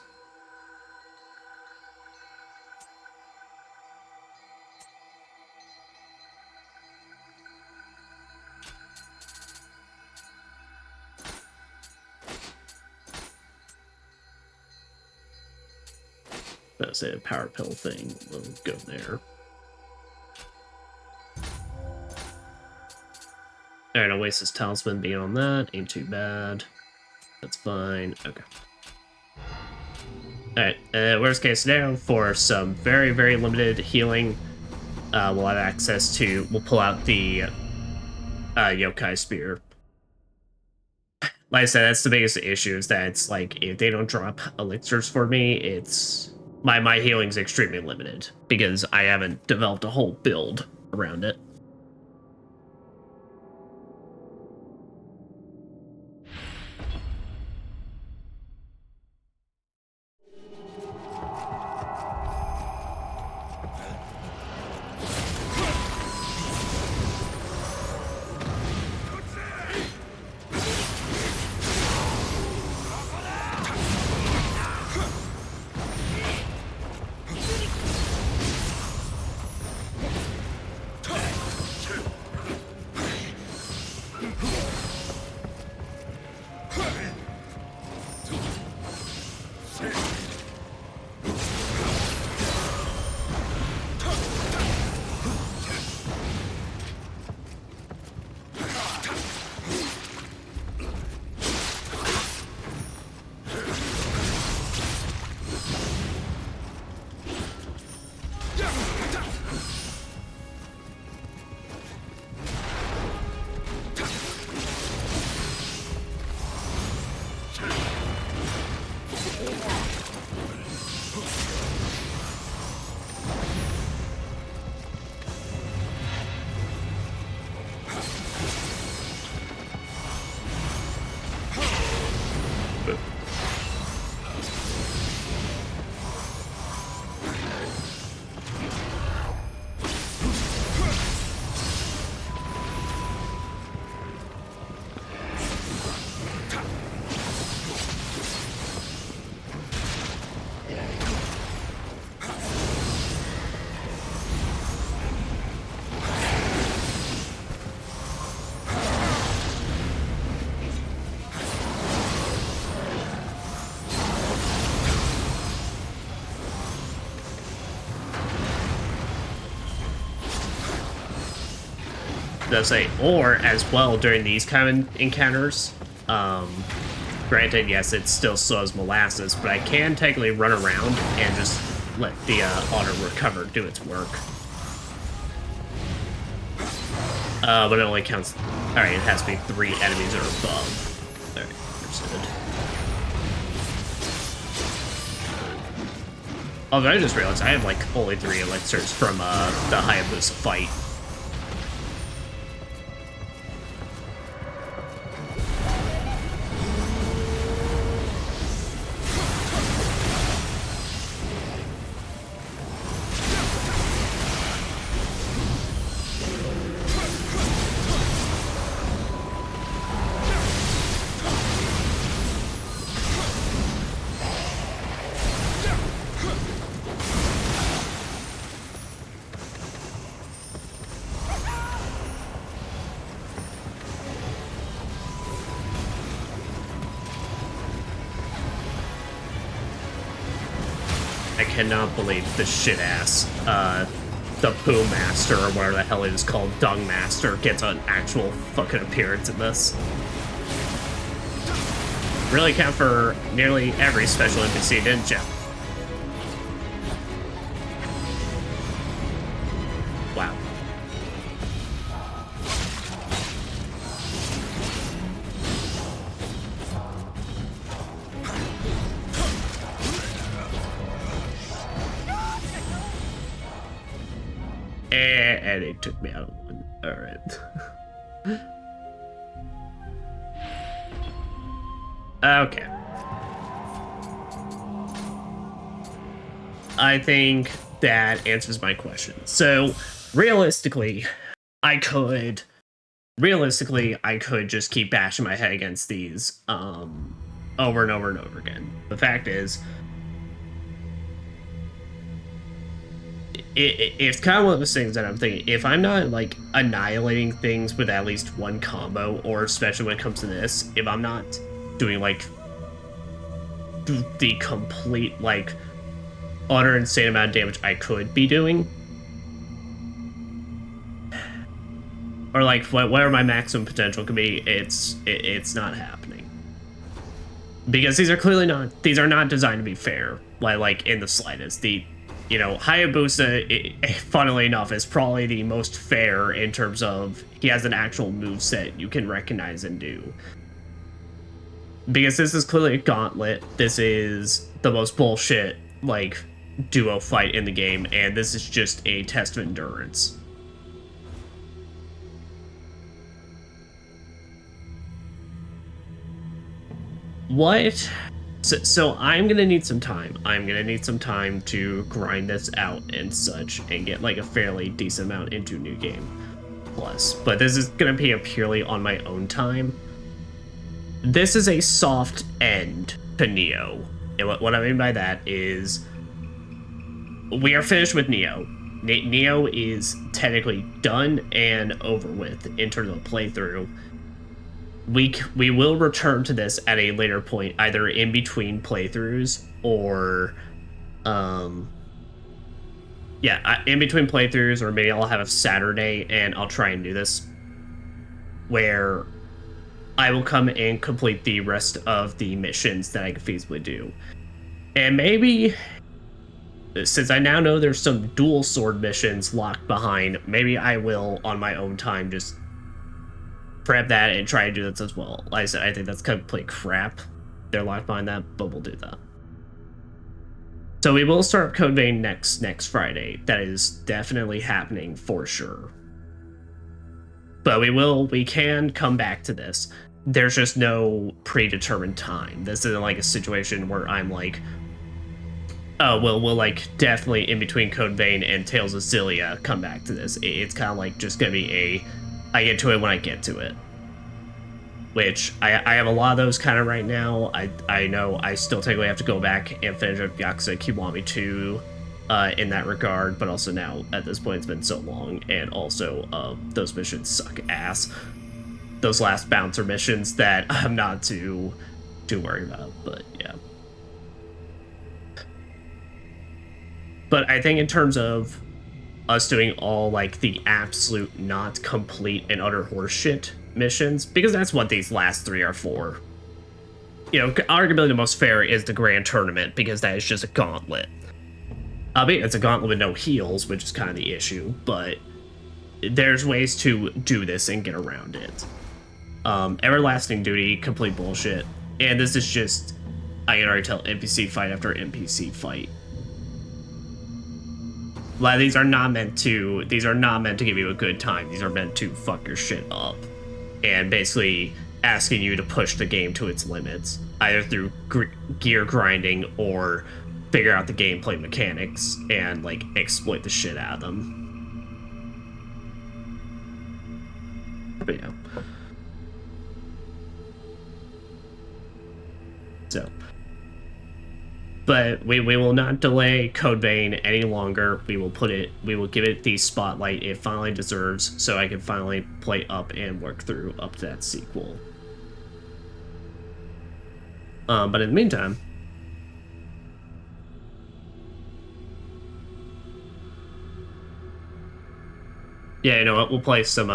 I'll say the power pill thing will go there. Alright, Oasis Talisman being on that ain't too bad. That's fine. Okay. Alright, worst case scenario, for some very, very limited healing, we'll have access to... We'll pull out the Yokai Spear like I said, that's the biggest issue, is that it's like if they don't drop elixirs for me, it's my healing's extremely limited because I haven't developed a whole build around it. They'll say, or as well during these kind of encounters, granted, yes, it still slow as molasses, but I can technically run around and just let the auto recover do its work. But it only counts. Alright, it has to be 3 enemies or above. Alright, understood. Although I just realized I have like only 3 elixirs from the Hayabusa Fight. I cannot believe the shit-ass, the Poo Master, or whatever the hell it is called, Dung Master, gets an actual fucking appearance in this. Really count for nearly every special NPC, didn't ya? Wow. And it took me out. Alright. Okay. I think that answers my question. So, realistically, I could just keep bashing my head against these over and over and over again. The fact is, it's kind of one of those things that I'm thinking, if I'm not like annihilating things with at least one combo, or especially when it comes to this, if I'm not doing like the complete like utter insane amount of damage I could be doing, or like whatever my maximum potential could be, it's not happening, because these are not designed to be fair, like in the slightest. You know, Hayabusa, funnily enough, is probably the most fair in terms of he has an actual moveset you can recognize and do. because this is clearly a gauntlet. This is the most bullshit, like, duo fight in the game, and this is just a test of endurance. What? So I'm gonna need some time. I'm gonna need some time to grind this out and such, and get like a fairly decent amount into New Game Plus. But this is gonna be a purely on my own time. This is a soft end to Nioh. And what I mean by that is we are finished with Nioh. Nioh is technically done and over with in terms of playthrough. We will return to this at a later point, either in between playthroughs or, in between playthroughs, or maybe I'll have a Saturday and I'll try and do this, where I will come and complete the rest of the missions that I can feasibly do. And maybe, since I now know there's some dual sword missions locked behind, maybe I will, on my own time, just prep that and try to do this as well. Like I said, I think that's complete crap. They're locked behind that, but we'll do that. So we will start Code Vein next Friday. That is definitely happening for sure. But we can come back to this. There's just no predetermined time. This isn't like a situation where I'm like, oh, well, we'll like definitely in between Code Vein and Tales of Xillia come back to this. It's kind of like just gonna be I get to it when I get to it. Which, I have a lot of those kind of right now. I know I still technically have to go back and finish up Yakuza Kiwami 2 in that regard, but also now, at this point, it's been so long, and also, those missions suck ass. Those last bouncer missions that I'm not too worried about, but yeah. But I think in terms of us doing all, like, the absolute not complete and utter horseshit missions, because that's what these last three are for. You know, arguably the most fair is the Grand Tournament, because that is just a gauntlet. I mean, it's a gauntlet with no heals, which is kind of the issue, but there's ways to do this and get around it. Everlasting Duty, complete bullshit. And this is just, I can already tell, NPC fight after NPC fight. Like, these are not meant to give you a good time. These are meant to fuck your shit up. And basically asking you to push the game to its limits, either through gear grinding or figure out the gameplay mechanics and, like, exploit the shit out of them. But yeah. So. But we will not delay Code Vein any longer. We will give it the spotlight it finally deserves, so I can finally play up and work through up to that sequel. But in the meantime, yeah, you know what? We'll play some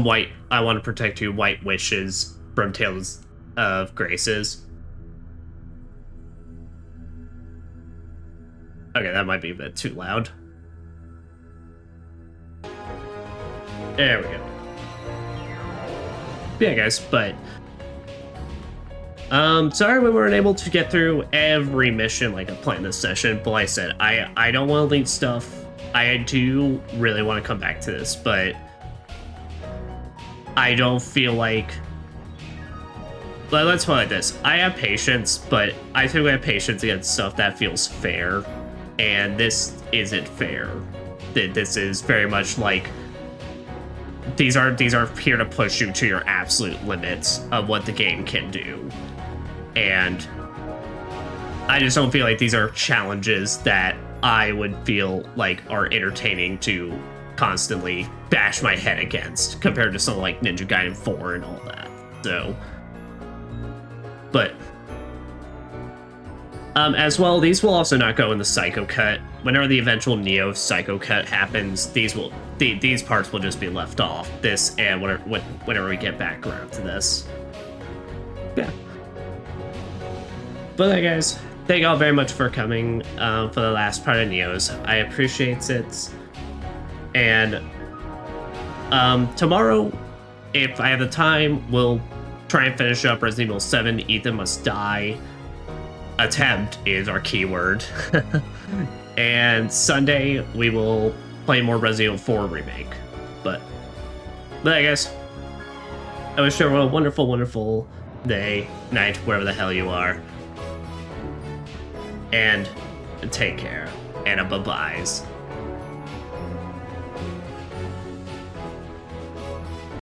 White. I Want to Protect You, White Wishes from Tales of Graces. Okay, that might be a bit too loud. There we go. Yeah, guys, but sorry we weren't able to get through every mission like I planned this session, but like I said, I don't want to leave stuff. I do really want to come back to this, but I don't feel like, let's put it like this. I have patience, but I think I have patience against stuff that feels fair, and this isn't fair. This is very much like, these are here to push you to your absolute limits of what the game can do. And I just don't feel like these are challenges that I would feel like are entertaining to constantly bash my head against, compared to something like Ninja Gaiden 4 and all that. So, but as well, these will also not go in the Psycho Cut. Whenever the eventual Nioh Psycho Cut happens, these parts will just be left off. This and whenever we get back around to this. Yeah. But guys, thank y'all very much for coming for the last part of Nioh's. I appreciate it. And tomorrow if I have the time, we'll try and finish up Resident Evil 7, Ethan Must Die. Attempt is our keyword. And Sunday, we will play more Resident Evil 4 Remake. But I guess I wish everyone a wonderful, wonderful day, night, wherever the hell you are. And take care. And bye-byes.